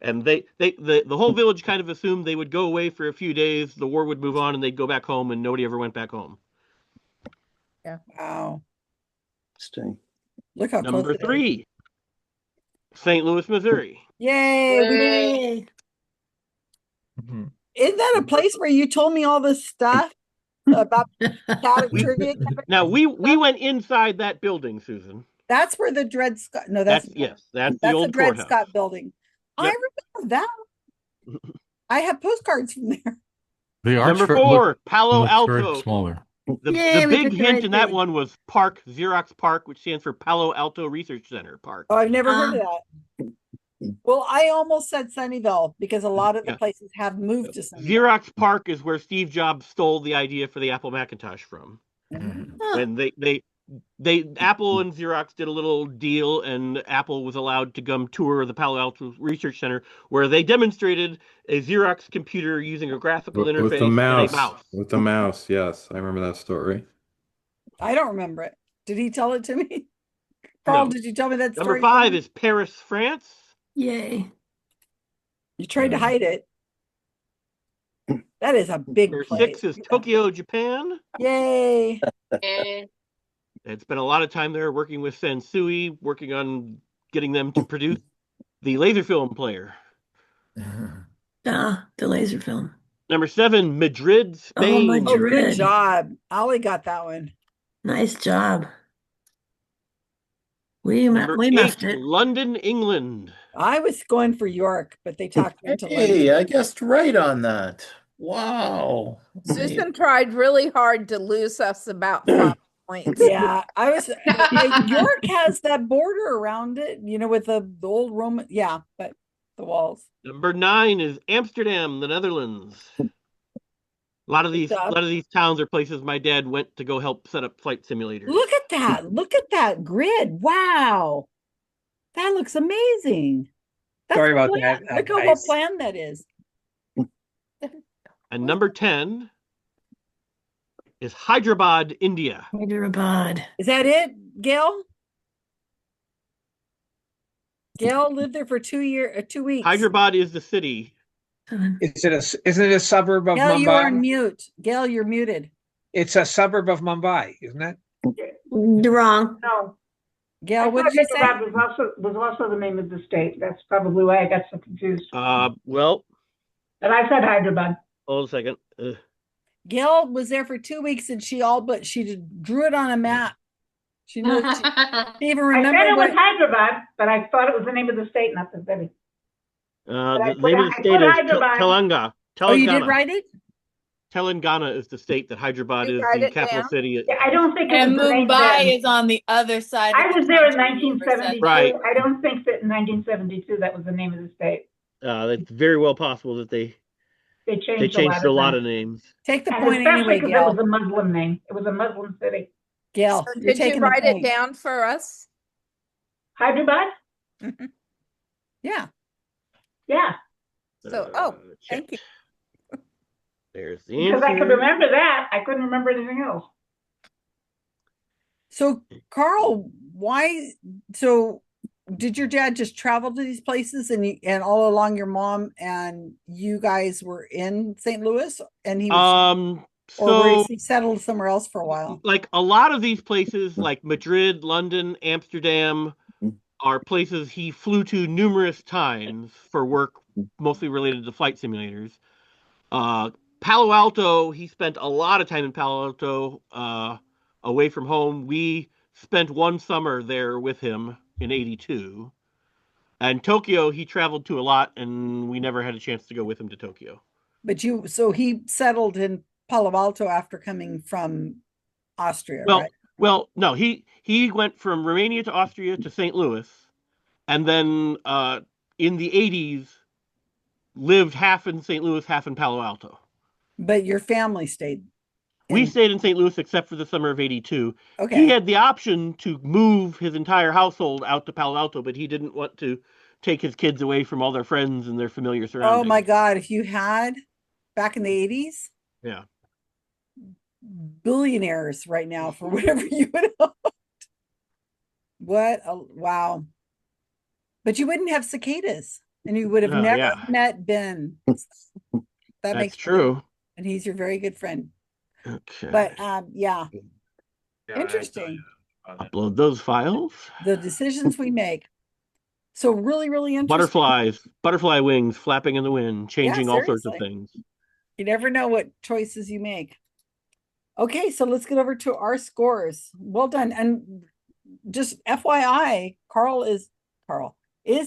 and the whole village kind of assumed they would go away for a few days, the war would move on, and they'd go back home, and nobody ever went back home. Yeah. Wow. Look how Number close it is. 3, St. Louis, Missouri. Yay! Isn't that a place where you told me all this stuff about Catholic trivia? Now we went inside that building, Susan. That's where the Dred Scott. No, that's the old Dred courthouse. Scott building. Yep. I remember that. I have postcards from there. Number 4, Palo Alto. Smaller. The big hint in that one was Park, Xerox Park, which stands for Palo Alto Research Center Park. Oh, I've never heard of that. Well, I almost said Sunnyvale because a lot of the places have moved to Sunnyvale. Xerox Park is where Steve Jobs stole the idea for the Apple Macintosh from. When Apple and Xerox did a little deal, and Apple was allowed to come tour the Palo Alto Research Center, where they demonstrated a Xerox computer using a graphical interface with the mouse. and a mouse. With the mouse, yes, I remember that story. I don't remember it. Did he tell it to me? Karl, did you tell me that story? Number 5 is Paris, France. Yay. You tried to hide it. That is a big Number place. 6 is Tokyo, Japan. Yay. And spent a lot of time there working with Sansui, working on getting them to produce the laser film player. The laser film. Number 7, Madrid, Spain. Madrid. Oh, good job. Ollie got that one. Nice job. We Number 8, muffed it. London, England. I was going for York, but they talked me into Hey, London. I guessed right on that. Wow. Susan tried really hard to lose us about 5 points. Yeah, I was. York has that border around it, with the old Roman. Yeah, but the walls. Number 9 is Amsterdam, the Netherlands. A lot of these towns are places my dad went to go help set up flight simulators. Look at that! Look at that grid! Wow, that looks amazing. Sorry about that. Look how well planned that is. And number 10 is Hyderabad, India. Hyderabad. Is that it, Gail? Gail lived there for 2 weeks. Hyderabad is the city. Isn't it a suburb of Gail, Mumbai? you are on mute. Gail, you're muted. It's a suburb of Mumbai, isn't it? Wrong. No. Gail, what did you say? Was also the name of the state. That's probably why I got so confused. Well. And I said Hyderabad. Hold a second. Gail was there for 2 weeks, and she drew it on a map. She knows. She even remember. I said it was Hyderabad, but I thought it was the name of the state, not the city. The name of the state is Telangana. Oh, you did write it? Telangana is the state that Hyderabad is the capital city. Yeah, I don't think. And Mumbai is on the other side. I was there in 1972. Right. I don't think that in 1972 that was the name of the state. It's very well possible that they changed changed a lot things. of names. Take the And point especially anyway, because it was Gail. a Muslim name. It was a Muslim city. Gail, So you're did you taking the write it point. down for us? Hyderabad? Yeah. Yeah. So, thank you. There's the Because I could answer. remember that. I couldn't remember anything else. So, Karl, so did your dad just travel to these places and all along your mom and you guys were in St. Louis and he was, or was he settled somewhere else for a while? Like a lot of these places, like Madrid, London, Amsterdam, are places he flew to numerous times for work, mostly related to flight simulators. Palo Alto, he spent a lot of time in Palo Alto, away from home. We spent one summer there with him in '82. And Tokyo, he traveled to a lot, and we never had a chance to go with him to Tokyo. So he settled in Palo Alto after coming from Austria, right? Well, no, he went from Romania to Austria to St. Louis, and then in the '80s lived half in St. Louis, half in Palo Alto. But your family stayed. We stayed in St. Louis except for the summer of '82. Okay. He had the option to move his entire household out to Palo Alto, but he didn't want to take his kids away from all their friends and their familiar surroundings. Oh my God! If you had back in the '80s, yeah, billionaires right now for whatever you would have. Wow! But you wouldn't have cicadas, and you would have never met Ben. That makes true. And he's your very good friend. Okay. But yeah, interesting. Upload those files. The decisions we make. So really, really interesting. Butterfly wings flapping in the wind, changing all sorts of things. You never know what choices you make. Okay, so let's get over to our scores. Well done. And just FYI, Karl is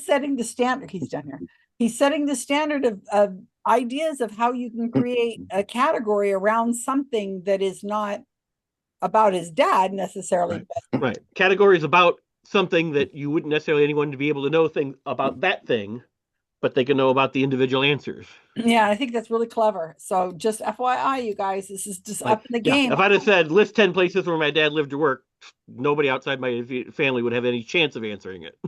setting the standard. He's done here. He's setting the standard of ideas of how you can create a category around something that is not about his dad necessarily. Right. Categories about something that you wouldn't necessarily anyone to be able to know things about that thing, but they can know about the individual answers. Yeah, I think that's really clever. So just FYI, you guys, this is just up in the game. If I'd have said list 10 places where my dad lived or worked, nobody outside my family would have any chance of answering it.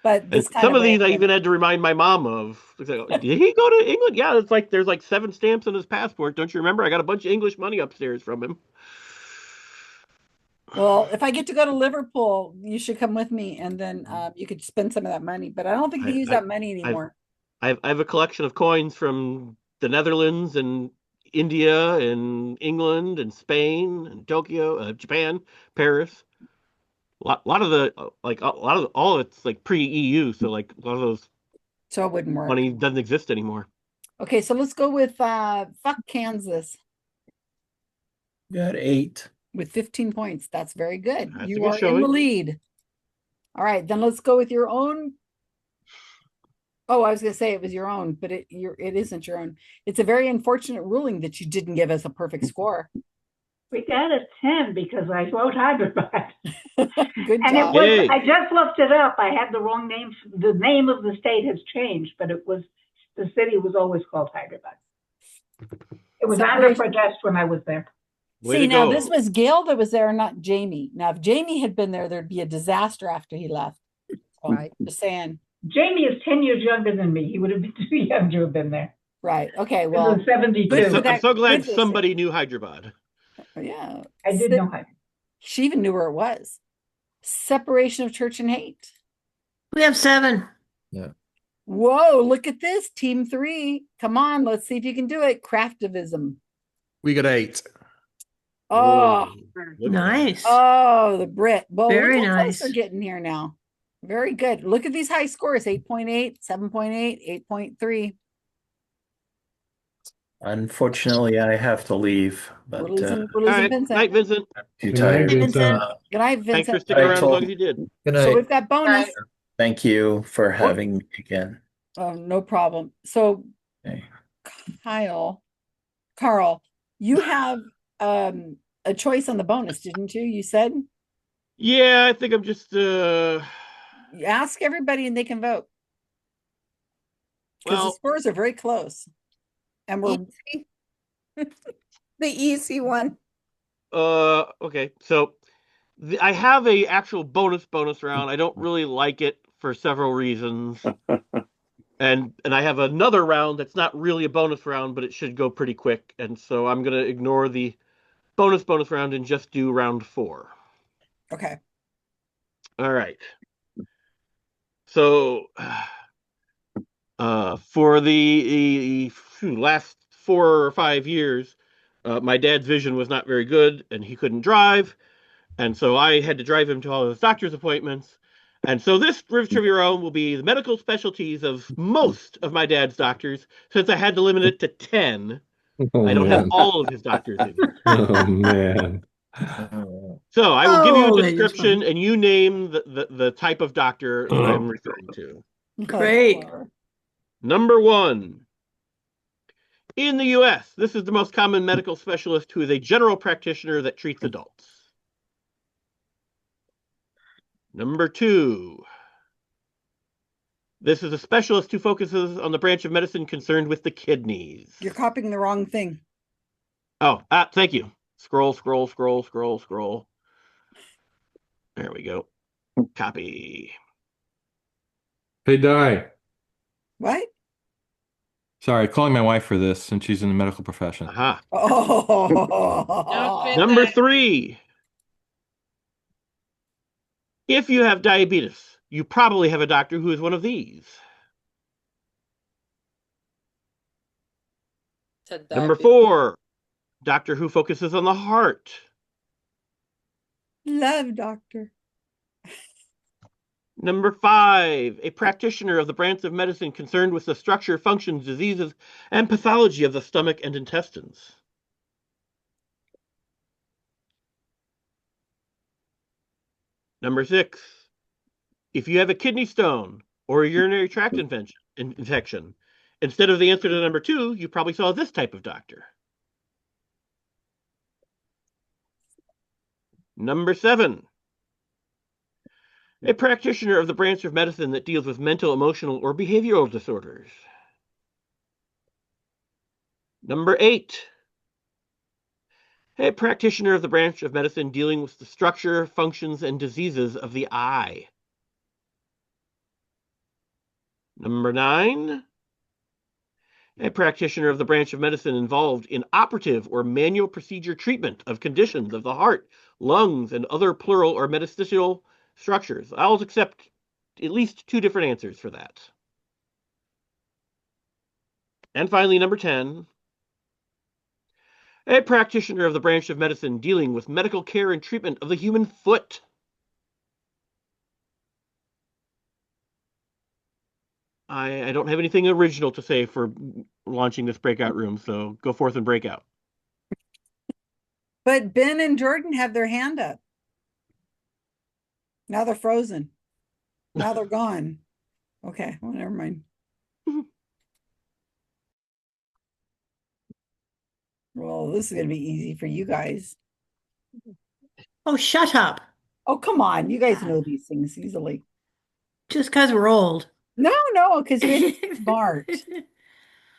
But some of these I even had to remind my mom of. Did he go to England? Yeah, it's like there's like 7 stamps on his passport. Don't you remember? I got a bunch of English money upstairs from him. Well, if I get to go to Liverpool, you should come with me, and then you could spend some of that money. But I don't think you use that money anymore. I have a collection of coins from the Netherlands and India and England and Spain and Tokyo, Japan, Paris. A lot of all of it's like pre-EU, so like a lot of those. So it wouldn't work. Money doesn't exist anymore. Okay, so let's go with fuck Kansas. Got 8 with 15 points. That's very good. That's you are in the lead. All right, then let's go with your own. Oh, I was going to say it was your own, but it isn't your own. It's a very unfortunate ruling that you didn't give us a perfect score. We got a 10 because I wrote Hyderabad. Good and job. I just looked it up. I had the wrong name. The name of the state has changed, but the city was always called Hyderabad. It was Andhra Pradesh when I was there. See, now this was Gail that was there, not Jamie. Now, if Jamie had been there, there'd be a disaster after he left. So, right. Just saying. Jamie is 10 years younger than me. He would have been too young to have been there. Right. Okay. Well, 72. I'm so glad somebody knew Hyderabad. Yeah. I did know Hyderabad. She even knew where it was. Separation of church and hate. We have 7. Yeah. Whoa, look at this. Team 3. Come on, let's see if you can do it. Craftivism. We got 8. Oh, nice. Oh, the Brit. Well, very look how nice. close they're getting here now. Very good. Look at these high scores: 8.8, 7.8, 8.3. Unfortunately, I have to leave. But we're losing Vincent. Night, Vincent. Too tired. Good night, Vincent. Thanks for sticking around as long as you did. Good night. So we've got bonus. Thank you for having me again. Oh, no problem. So, Karl, you have a choice on the bonus, didn't you? You said. Yeah, I think I'm just. Ask everybody and they can vote. because the Well, scores are very close. And we're Easy. The easy one. okay. So I have a actual bonus round. I don't really like it for several reasons. And I have another round that's not really a bonus round, but it should go pretty quick. And so I'm going to ignore the bonus round and just do round 4. okay. All right. So for the last 4 or 5 years, my dad's vision was not very good and he couldn't drive. And so I had to drive him to all his doctor's appointments. And so this Riv Trivia Round will be the medical specialties of most of my dad's doctors, since I had to limit it to 10. Oh, I don't have man. all of his doctors in here. Oh, man. So I will give you a Oh, that is description fun. and you name the type of doctor that I'm referring to. Great. Number 1. In the U.S., this is the most common medical specialist who is a general practitioner that treats adults. Number 2. This is a specialist who focuses on the branch of medicine concerned with the kidneys. You're copying the wrong thing. Oh, thank you. Scroll. There we go. Copy. Hey, Di. What? Sorry, calling my wife for this since she's in the medical profession. Aha. Oh. Number 3. If you have diabetes, you probably have a doctor who is one of these. Number 4. Doctor who focuses on the heart. Love doctor. Number 5. A practitioner of the branch of medicine concerned with the structure, functions, diseases, and pathology of the stomach and intestines. Number 6. If you have a kidney stone or a urinary tract infection, instead of the answer to number 2, you probably saw this type of doctor. Number 7. A practitioner of the branch of medicine that deals with mental, emotional, or behavioral disorders. Number 8. A practitioner of the branch of medicine dealing with the structure, functions, and diseases of the eye. Number 9. A practitioner of the branch of medicine involved in operative or manual procedure treatment of conditions of the heart, lungs, and other pleural or metasticial structures. I'll accept at least 2 different answers for that. And finally, number 10. A practitioner of the branch of medicine dealing with medical care and treatment of the human foot. I don't have anything original to say for launching this breakout room, so go forth and break out. But Ben and Jordan have their hand up. Now they're frozen. Now they're gone. Okay, well, never mind. Well, this is going to be easy for you guys. Oh, shut up. Oh, come on. You guys know these things easily. Just because we're old. No, because you're smart.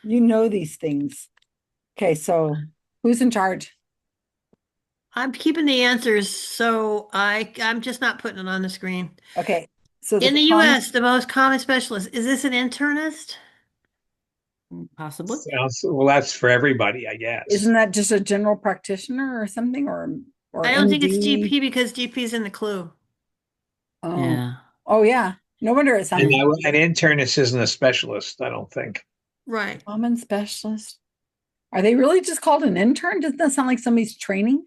You know these things. Okay, so who's in charge? I'm keeping the answers, so I'm just not putting it on the screen. Okay, so in the U.S., the most common specialist, is this an internist? Possibly. Well, that's for everybody, I guess. Isn't that just a general practitioner or something, or I don't think it's MD? GP because GP is in the clue. Oh. Yeah. Oh, yeah. No wonder it sounds And an internist isn't a specialist, I don't think. Right. Common specialist. Are they really just called an intern? Doesn't that sound like somebody's training?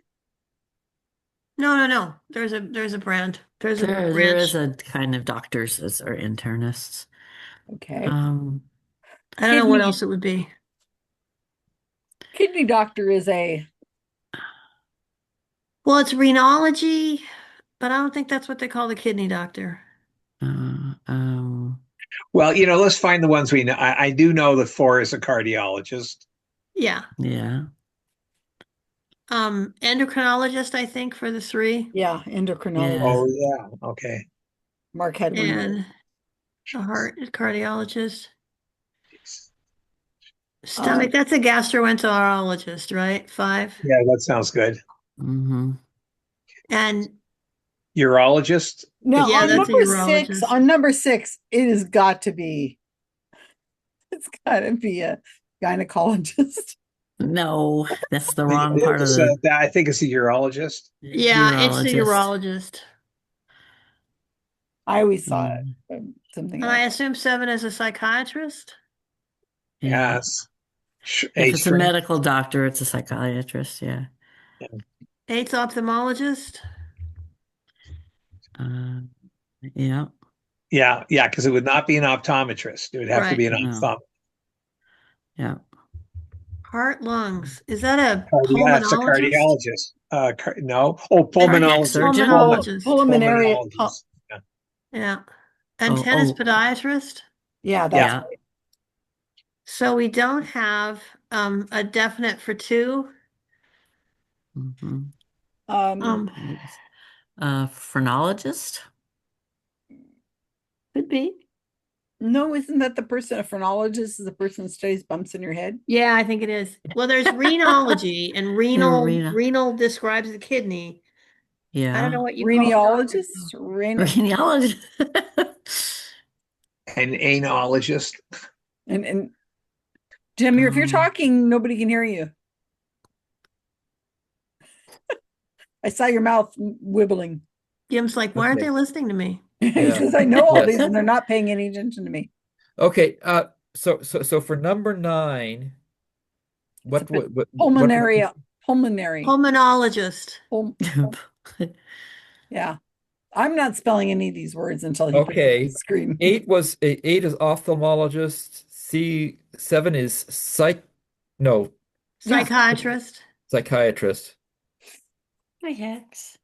No. There's a brand. There's a There branch. is a kind of doctors as are internists. Okay. I don't know what else it would be. Kidney doctor is a. Well, it's renology, but I don't think that's what they call the kidney doctor. Well, let's find the ones we know. I do know that 4 is a cardiologist. Yeah. Yeah. Endocrinologist, I think, for the 3. Yeah, endocrinologist. Oh, yeah. Okay. Mark Hedwin. And a heart cardiologist. Stomach, that's a gastroenterologist, right? 5. Yeah, that sounds good. Mm-hmm. And Urologist? No, yeah, on that's a urologist. on number 6, it has got to be, it's got to be a gynecologist. No, that's the wrong part of So the I think it's a urologist. Yeah, it's the urologist. urologist. I always saw Mm. it. Something And I else. assume 7 is a psychiatrist. Yeah. Yes. If it's a medical doctor, it's a psychiatrist. Yeah. 8's ophthalmologist. Yeah. Yeah, because it would not be an optometrist. It would have to Right. be an No. ophthalmologist. Yeah. Heart, lungs. Is that a That's a pulmonologist? cardiologist. No. Oh, pulmonologist. Surgeonologist. Pulmonary. Pulmonologist. Yeah. Yeah. And Oh, 10 is podiatrist. Yeah, that's Yeah. right. So we don't have a definite for 2. Mm-hmm. Phrenologist? Could be. No, isn't that the person, a phrenologist is the person who studies bumps in your head? Yeah, I think it is. Well, there's renology, and renal describes the kidney. Yeah. I don't know what you Reniologist? Reniologist. An analogist. And Jim, if you're talking, nobody can hear you. I saw your mouth wibbling. Jim's like, why aren't they listening to me? Because I know all these and they're not paying any attention to me. Okay. So for number 9, what Pulmonary. Pulmonologist. Yeah. I'm not spelling any of these words until he puts it on Okay. the screen. 8 is ophthalmologist. 7 is Psychiatrist. psychiatrist. My hex.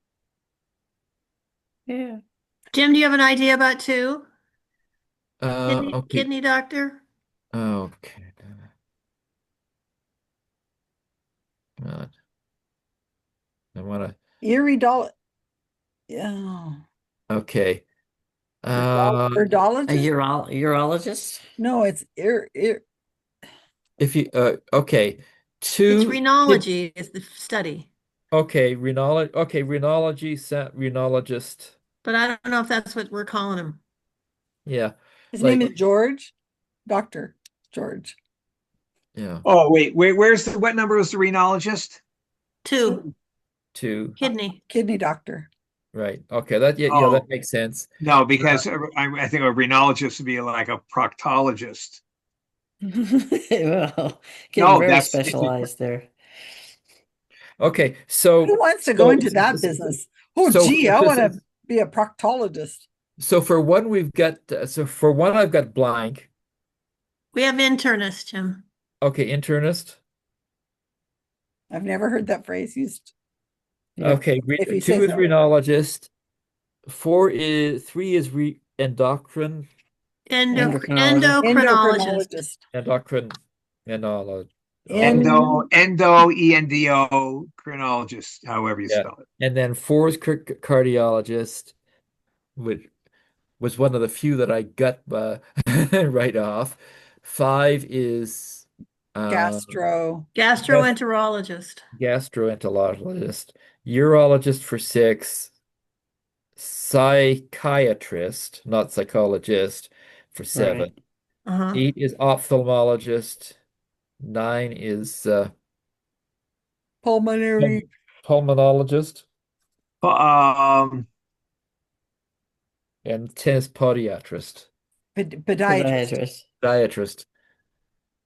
Yeah. Jim, do you have an idea about 2? Okay. Kidney doctor? Okay. God. I want to. Iridol. Yeah. Okay. Iridologist? Urologist? No, it's If you okay, 2. It's renology is the study. Okay, renology. Okay, renologist. But I don't know if that's what we're calling him. Yeah. His name is George. Dr. George. Yeah. Oh, wait. What number was the renologist? 2. 2. Kidney doctor. Right. Okay. That makes sense. No, because I think a renologist would be like a proctologist. Well, getting very specialized there. Okay, so who wants to go into that business? Oh, gee, I want to be a proctologist. So for one, I've got blank. We have internist, Jim. Okay, internist. I've never heard that phrase used. Okay, 2 is rhenologist. 3 is endocrinologist. Endocrinologist. Endocrinologist. Endocrinologist, however you spell it. And then 4 is cardiologist, which was one of the few that I got right off. 5 is gastroenterologist. Gastroenterologist. Urologist for 6. Psychiatrist, not psychologist, for 7. Right. 8 is ophthalmologist. 9 is pulmonologist. And 10 is podiatrist. Podiatrist.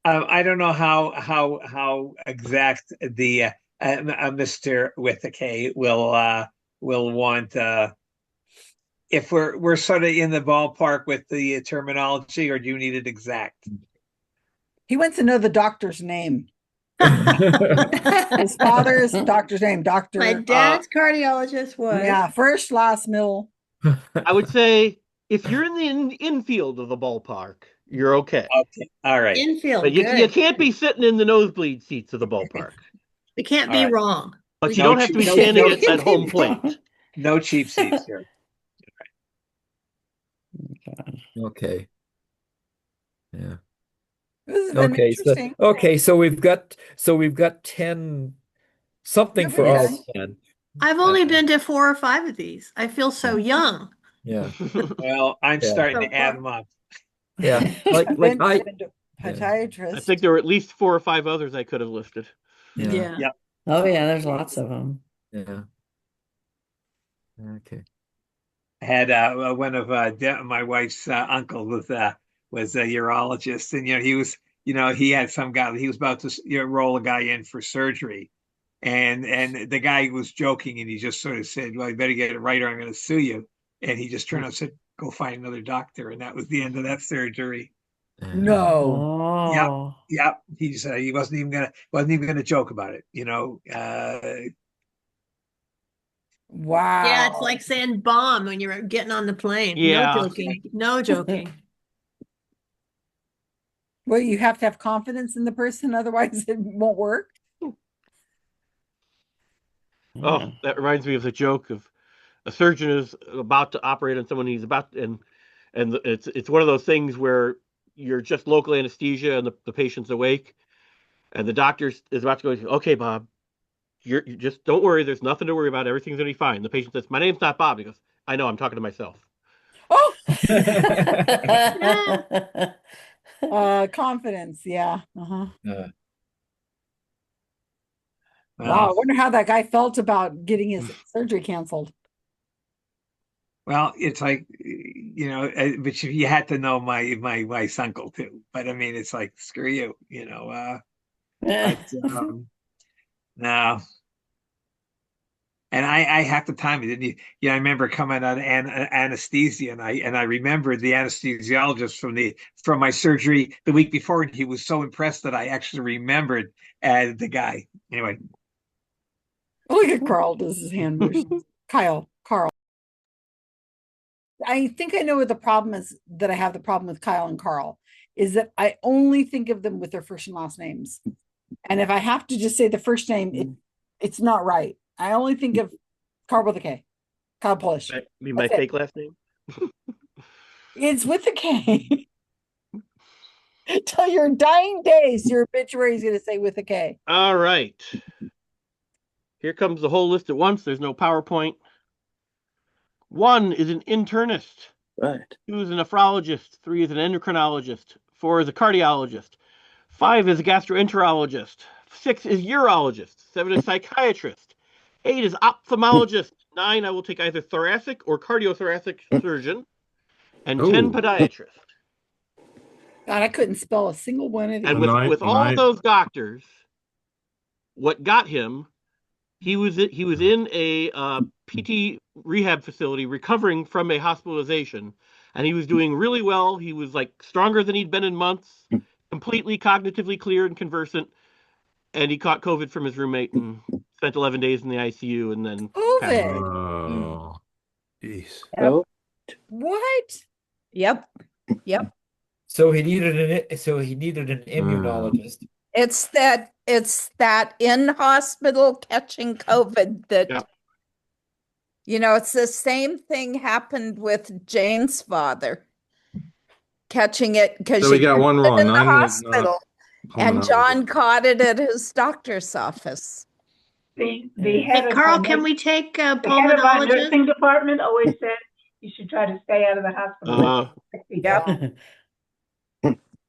I don't know how exact the Mr. with a K will want if we're sort of in the ballpark with the terminology, or do you need it exact? He wants to know the doctor's name. His father's doctor's name, Doctor. My dad's cardiologist was. First, last, middle. I would say if you're in the infield of the ballpark, you're okay. Okay, all right. Infield, but you can't be sitting in the nosebleed seats of the ballpark. We can't be wrong. But you don't have to be standing at home plate. No cheap seats here. Okay. Yeah. This has been interesting. So we've got 10 something for all 10. I've only been to 4 or 5 of these. I feel so young. Yeah. Well, I'm Yeah. starting to add them up. Yeah. I've been to podiatrist. I think there were at least 4 or 5 others I could have listed. Yeah. Yep. Oh yeah, there's lots of them. Yeah. Okay. I had one of my wife's uncle was a urologist, and he had some guy, he was about to roll a guy in for surgery, and the guy was joking, and he just sort of said, "Well, you better get it right, or I'm going to sue you." And he just turned up and said, "Go find another doctor," and that was the end of that surgery. No. Yep. He wasn't even gonna joke about it. Wow. Yeah, it's like saying bomb when you're getting on the plane. Yeah. No joking. No joking. Well, you have to have confidence in the person, otherwise it won't work. Oh, that reminds me of the joke of a surgeon is about to operate on someone and it's one of those things where you're just local anesthesia and the patient's awake, and the doctor is about to go, "Okay, Bob, you just don't worry. There's nothing to worry about. Everything's gonna be fine." The patient says, "My name's not Bob." He goes, "I know. I'm talking to myself." Oh. Confidence. Yeah. Uh-huh. Wow. I wonder how that guy felt about getting his surgery canceled. Well, it's like, but you had to know my wife's uncle too. But I mean, it's like, screw you, But no. And I have to time it, didn't you? Yeah, I remember coming out of anesthesia, and I remembered the anesthesiologist from my surgery the week before, and he was so impressed that I actually remembered the guy. Anyway. Look at Carl does his hand motions. Carl. I think I know what the problem is, that I have the problem with Kyle and Karl is that I only think of them with their first and last names. And if I have to just say the first name, it's not right. I only think of Karl with a K. Kyle Polish. You mean my fake last name? It's with a K. Till your dying days, your obituary is going to say with a K. All right. Here comes the whole list at once. There's no PowerPoint. 1 is an internist. Right. 2 is a nephrologist. 3 is an endocrinologist. 4 is a cardiologist. 5 is a gastroenterologist. 6 is urologist. 7 is psychiatrist. 8 is ophthalmologist. 9, I will take either thoracic or cardiothoracic surgeon. And 10, podiatrist. God, I couldn't spell a single one of these. And with all of those doctors, what got him, he was in a PT rehab facility recovering from a hospitalization, and he was doing really well. He was like stronger than he'd been in months, completely cognitively clear and conversant, and he caught COVID from his roommate and spent 11 days in the ICU and then passed away. Oh, jeez. Yep. What? Yep. So he needed an immunologist. It's that in hospital catching COVID that, it's the same thing happened with Jane's father catching it because So we got one wrong. in the 9 was hospital, not and John caught it at his doctor's office. The head of Carl, our can nurs- we take a the head of our pulmonologist? nursing department always said you should try to stay out of the hospital. Yep.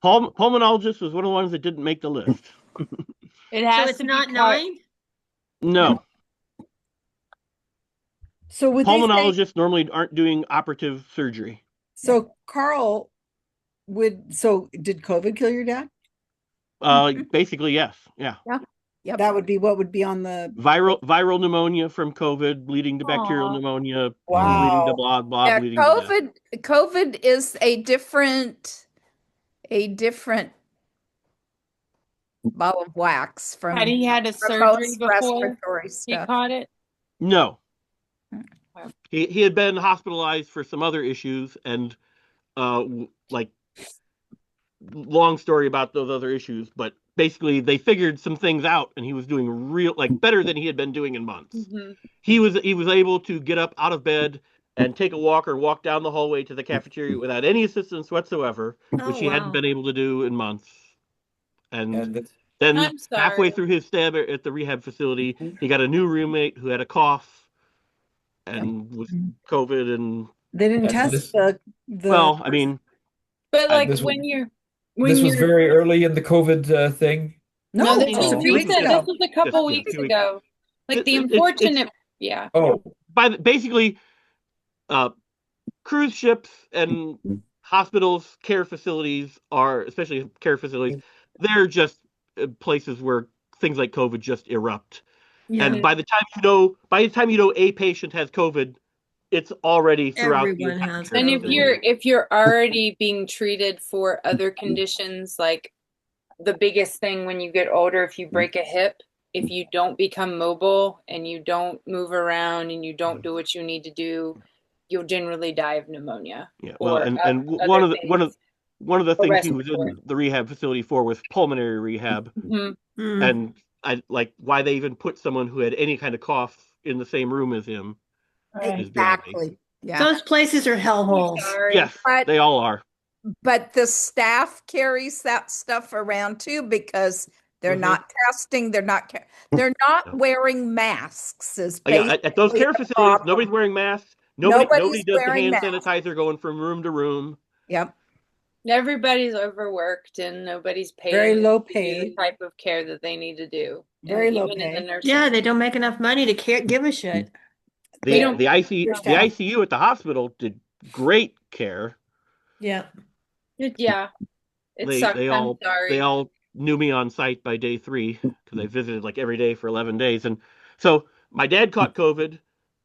Pulmonologist was one of the ones that didn't make the list. It has So it's to be not part- 9? No. So would they say, Pulmonologists normally aren't doing operative surgery. so Carl did COVID kill your dad? Basically, yes. Yeah. Yep. That would be what would be on the Viral pneumonia from COVID, leading to bacterial Aw. pneumonia, Wow. leading to blah blah, Yeah, leading to death. COVID is a different ball of wax from Had he had a from surgery most before respiratory he stuff. caught it? No. He had been hospitalized for some other issues, and like long story about those other issues, but basically they figured some things out, and he was doing better than he had been doing in months. Mm-hmm. He was able to get up out of bed and take a walk or walk down the hallway to the cafeteria without any assistance whatsoever, which he hadn't been able to do in months. And then I'm halfway sorry. through his stay at the rehab facility, he got a new roommate who had a cough and with COVID, and They didn't And test this the well, I mean, But like this was when this was you're very early in the COVID thing. no, this just was a few weeks recent. ago. This was a couple Just a weeks few weeks. ago. Like the It's unfortunate, yeah. Oh, basically, cruise ships and hospitals, care facilities especially care facilities, they're just places where things like COVID just erupt. Yeah. And by the time you know a patient has COVID, it's already throughout the Everyone entire has care And facility. if you're already being treated for other conditions, like the biggest thing when you get older, if you break a hip, if you don't become mobile and you don't move around and you don't do what you need to do, you'll generally die of pneumonia. Yeah, well, Or and other one of the or things he was respiratory. in the rehab facility for was pulmonary rehab, Mhm. and I like why they even put someone who had any kind of cough in the same room as him is beyond me. Exactly. Yeah. Those places are hellholes. Sorry. Yes, they all are. But the staff carries that stuff around too because they're not testing, they're not wearing masks is Yeah, at those basically care the facilities, problem. nobody's wearing masks. Nobody Nobody's does the wearing hand masks. sanitizer going from room to room. Yep. Everybody's overworked and nobody's paid Very low to do the paid. type of care that they need to do. Very And low even in the pay. nursing. Yeah, they don't make enough money to give a shit. We don't The ICU at the hospital did great care. Yeah. Yeah. It They sucks. they I'm all sorry. they all knew me on site by day 3 because I visited like every day for 11 days. And so my dad caught COVID.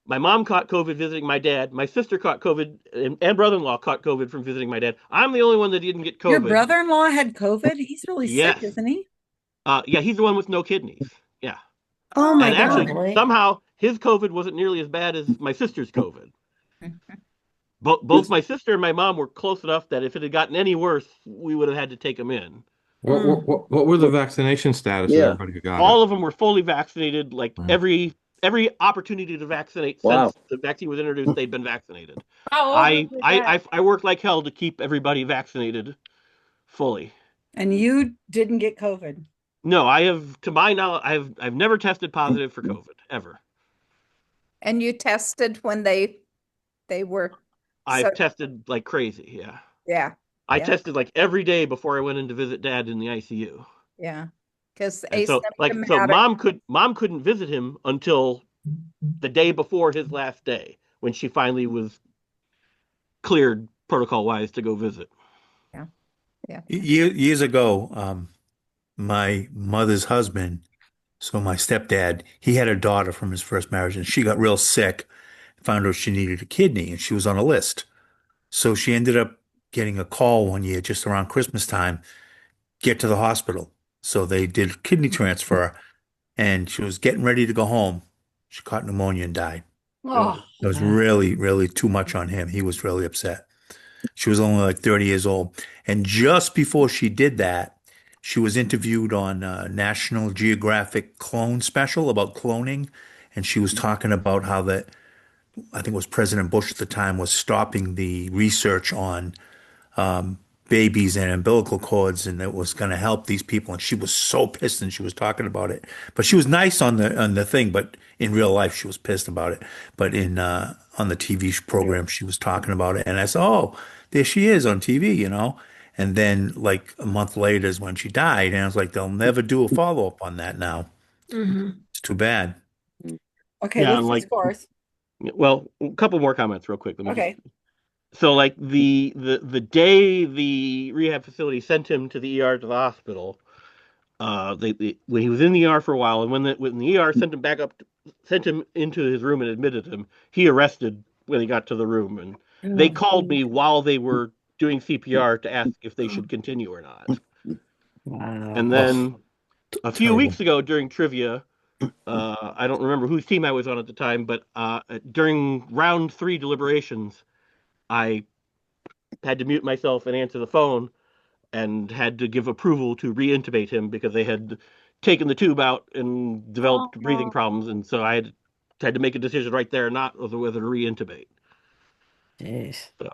My mom caught COVID visiting my dad. My sister caught COVID, and brother-in-law caught COVID from visiting my dad. I'm the only one that didn't get COVID. Your brother-in-law had COVID? He's really sick, Yes. isn't he? Yeah, he's the one with no kidneys. Yeah. Oh my And actually, God. somehow his COVID wasn't nearly as bad as my sister's COVID. Both my sister and my mom were close enough that if it had gotten any worse, we would have had to take them in. What were the vaccination status of everybody who got All it? of them were fully vaccinated. Like every opportunity to vaccinate Wow. since the vaccine was introduced, they'd been vaccinated. How old was your dad? I work like hell to keep everybody vaccinated fully. And you didn't get COVID. No, I have, to my knowledge, I've never tested positive for COVID ever. And you tested when they were I've tested like crazy. Yeah. Yeah. I yeah, tested like every day before I went in to visit dad in the ICU. Yeah. Because And so mom couldn't visit him until the day before his last day when she finally was cleared protocol wise to go visit. Yeah. Yeah. Years ago, my mother's husband, so my stepdad, he had a daughter from his first marriage, and she got real sick, found out she needed a kidney, and she was on a list. So she ended up getting a call one year just around Christmas time, get to the hospital. So they did a kidney transfer, and she was getting ready to go home. She caught pneumonia and died. Oh, It was really, really too much on him. He was really upset. She was only like 30 years old. And just before she did that, she was interviewed on National Geographic Clone Special about cloning. And she was talking about how I think it was President Bush at the time, was stopping the research on babies and umbilical cords, and it was going to help these people. And she was so pissed, and she was talking about it. But she was nice on the thing, but in real life, she was pissed about it. But on the TV program, she was talking about it, and I said, "Oh, there she is on TV," And then like a month later is when she died, and I was like, "They'll never do a follow up on that now. It's too bad." Okay, Yeah, what's and the like, scores? well, a couple more comments real quick. Let me Okay. So like the day the rehab facility sent him to the ER to the hospital, when he was in the ER for a while, and when the ER sent him into his room and admitted him, he arrested when he got to the room, and they called me while they were doing CPR to ask if they should continue or not. Wow. And then a few terrible. weeks ago during trivia, I don't remember whose team I was on at the time, but during round 3 deliberations, I had to mute myself and answer the phone and had to give approval to re-intubate him because they had taken the tube out and developed breathing problems. And so I had to make a decision right there, not whether to re-intubate. Jeez. So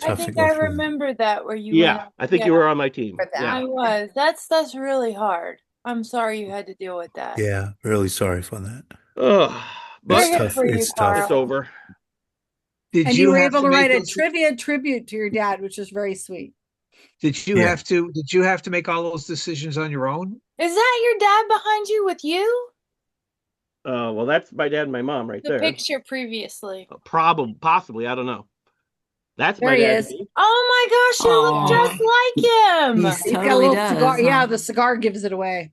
I think I remember that where you went. Yeah, I think you were on my team. For that. Yeah. I was. That's really hard. I'm sorry you had to deal with that. Yeah, really sorry for that. Ugh, but It's tough. It's tough. It's over. And you were able to write a trivia tribute to your dad, which is very sweet. Did you have to? Did you have to make all those decisions on your own? Is that your dad behind you with you? Well, that's my dad and my mom right The there. picture previously. Possibly, I don't know. That's There my he dad. is. Oh my gosh, you look just like him. He's got a little cigar. Yeah, the cigar gives it away.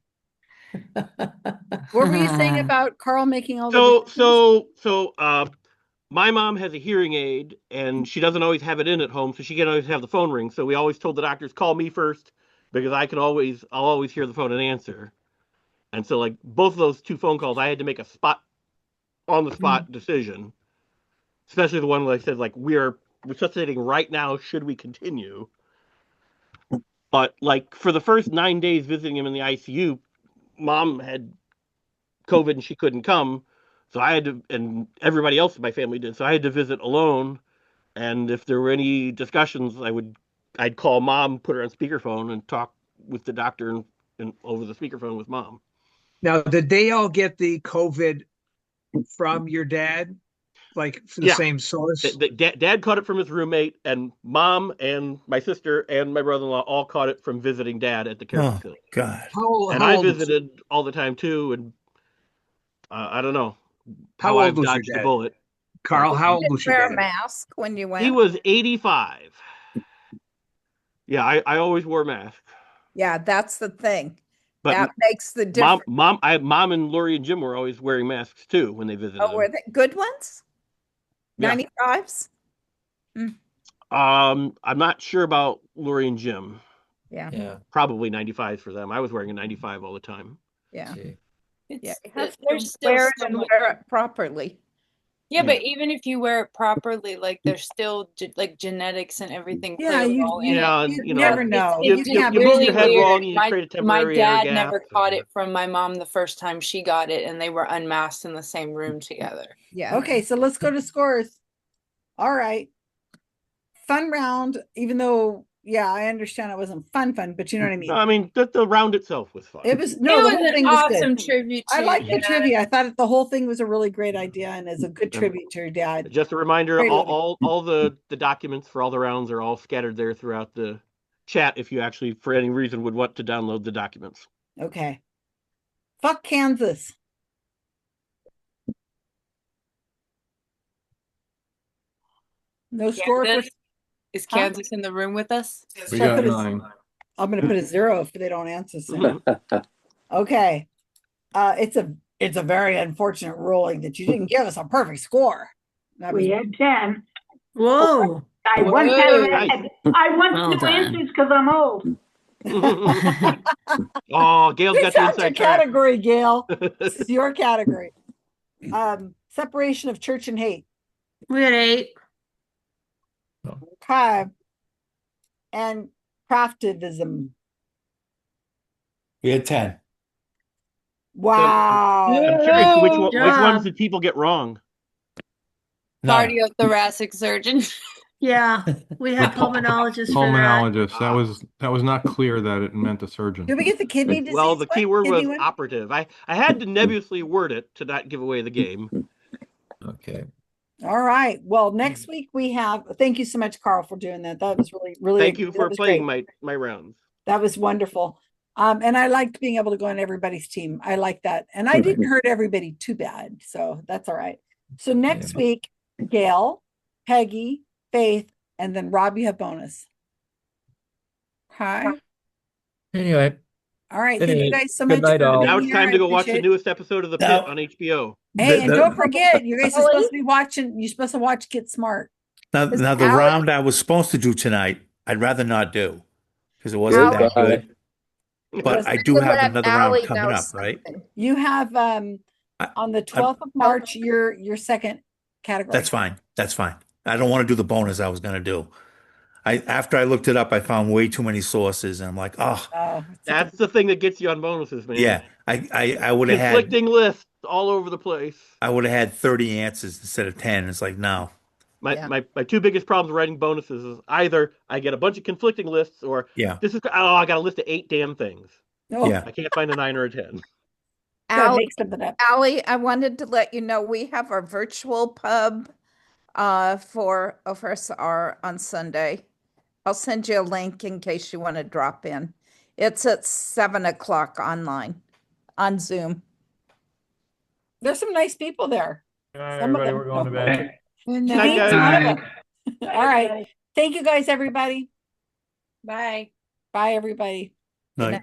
What were you saying about Karl making all the So my mom has a hearing aid and she doesn't always have it in at home, so she can always have the phone ring. So we always told the doctors call me first because I'll always hear the phone and answer. And so like both of those two phone calls, I had to make a on the spot decision. Especially the one where I said like we're resuscitating right now, should we continue? But like for the first 9 days visiting him in the ICU, mom had COVID and she couldn't come. So I had to, and everybody else in my family did. So I had to visit alone. And if there were any discussions, I'd call mom, put her on speakerphone, and talk with the doctor and over the speakerphone with mom. Now, did they all get the COVID from your dad, like from the same source? Dad caught it from his roommate, and mom and my sister and my brother-in-law all caught it from visiting dad at the care facility. God. And I visited all the time too, and I don't know how I've old was dodged your the dad? bullet. Carl, how old was your Wear a dad? mask when you went? He was 85. Yeah, I always wore a mask. Yeah, that's the thing. But that makes the difference. Mom and Lori and Jim were always wearing masks too when they visited. Oh, were they good ones? Yeah. 95s? I'm not sure about Lori and Jim. Yeah. Probably 95s for them. I was wearing a 95 all the time. Yeah. Yeah, There's wear it and wear it properly. Yeah, but even if you wear it properly, like there's still like genetics and everything. Yeah, play a you- role you- in it. you you never know. It's You can have you move your head weird. wrong, you create a My temporary air dad gap. never caught it from my mom the first time she got it, and they were unmasked in the same room together. Yeah. Okay, so let's go to scores. All right. Fun round, even though, yeah, I understand it wasn't fun, but you know what I mean? No, I mean, the round itself was fun. It was It the was whole an thing was awesome good. tribute I to like your the dad. trivia. I thought the whole thing was a really great idea and is a good tribute to your dad. Just a reminder, Great all the documents for all the rounds are all scattered there throughout the chat if you actually, for any reason, would want to download the documents. Okay. Fuck Kansas. No score for. Is Kansas in the room with us? We Should I got put a- 9. I'm going to put a 0 if they don't answer soon. Okay. It's a very unfortunate ruling that you didn't give us a perfect score. That was We had 10. Whoa. I won Whoa. 10. I won Well 2 done. answers because I'm old. Oh, Gail's This got the is your inside track. category, Gail. This is your category. Separation of church and hate. We had 8. Okay. And craftivism. We had 10. Wow. I'm curious which job. ones did people get wrong? None. Cardiothoracic surgeon. Yeah, we had The pulmonologists for that. Pulmonologist. That was not clear that it meant a surgeon. Did we get the kidney disease? Well, the key word was Kidney one? operative. I had to nebulously word it to not give away the game. Okay. All right. Well, next week we have. Thank you so much, Karl, for doing that. That was really. Thank you that for was playing great. my rounds. That was wonderful. And I liked being able to go on everybody's team. I like that. And I didn't hurt everybody too bad. So that's all right. So next week, Gail, Peggy, Faith, and then Rob, you have bonus. Hi. Anyway. All right. Thank you guys so much. Good night, for all. being Now it's here. time I to go watch the appreciate it. newest episode of The Pit on HBO. Hey, and don't forget, you guys are supposed to be watching. You're supposed to watch Get Smart. Now It's the Alex. round I was supposed to do tonight, I'd rather not do because it wasn't that good. But I do have another round coming up, right? You have on the 12th of March your second category. That's fine. That's fine. I don't want to do the bonus I was going to do. After I looked it up, I found way too many sources, and I'm like, oh, That's the thing that gets you on bonuses, man. yeah. I would have had Conflicting lists all over the place. I would have had 30 answers instead of 10. It's like, no. My two biggest problems writing bonuses is either I get a bunch of conflicting lists, or this is I got a list of 8 damn things. Yeah. I can't find a 9 or a 10. Allie, I wanted to let you know we have our virtual pub for OFRSR on Sunday. I'll send you a link in case you want to drop in. It's at 7:00 online on Zoom. There's some nice people there. Everybody, we're going to bed. Good night, guys. All right. Thank you guys, everybody. Bye. Bye, everybody. Night.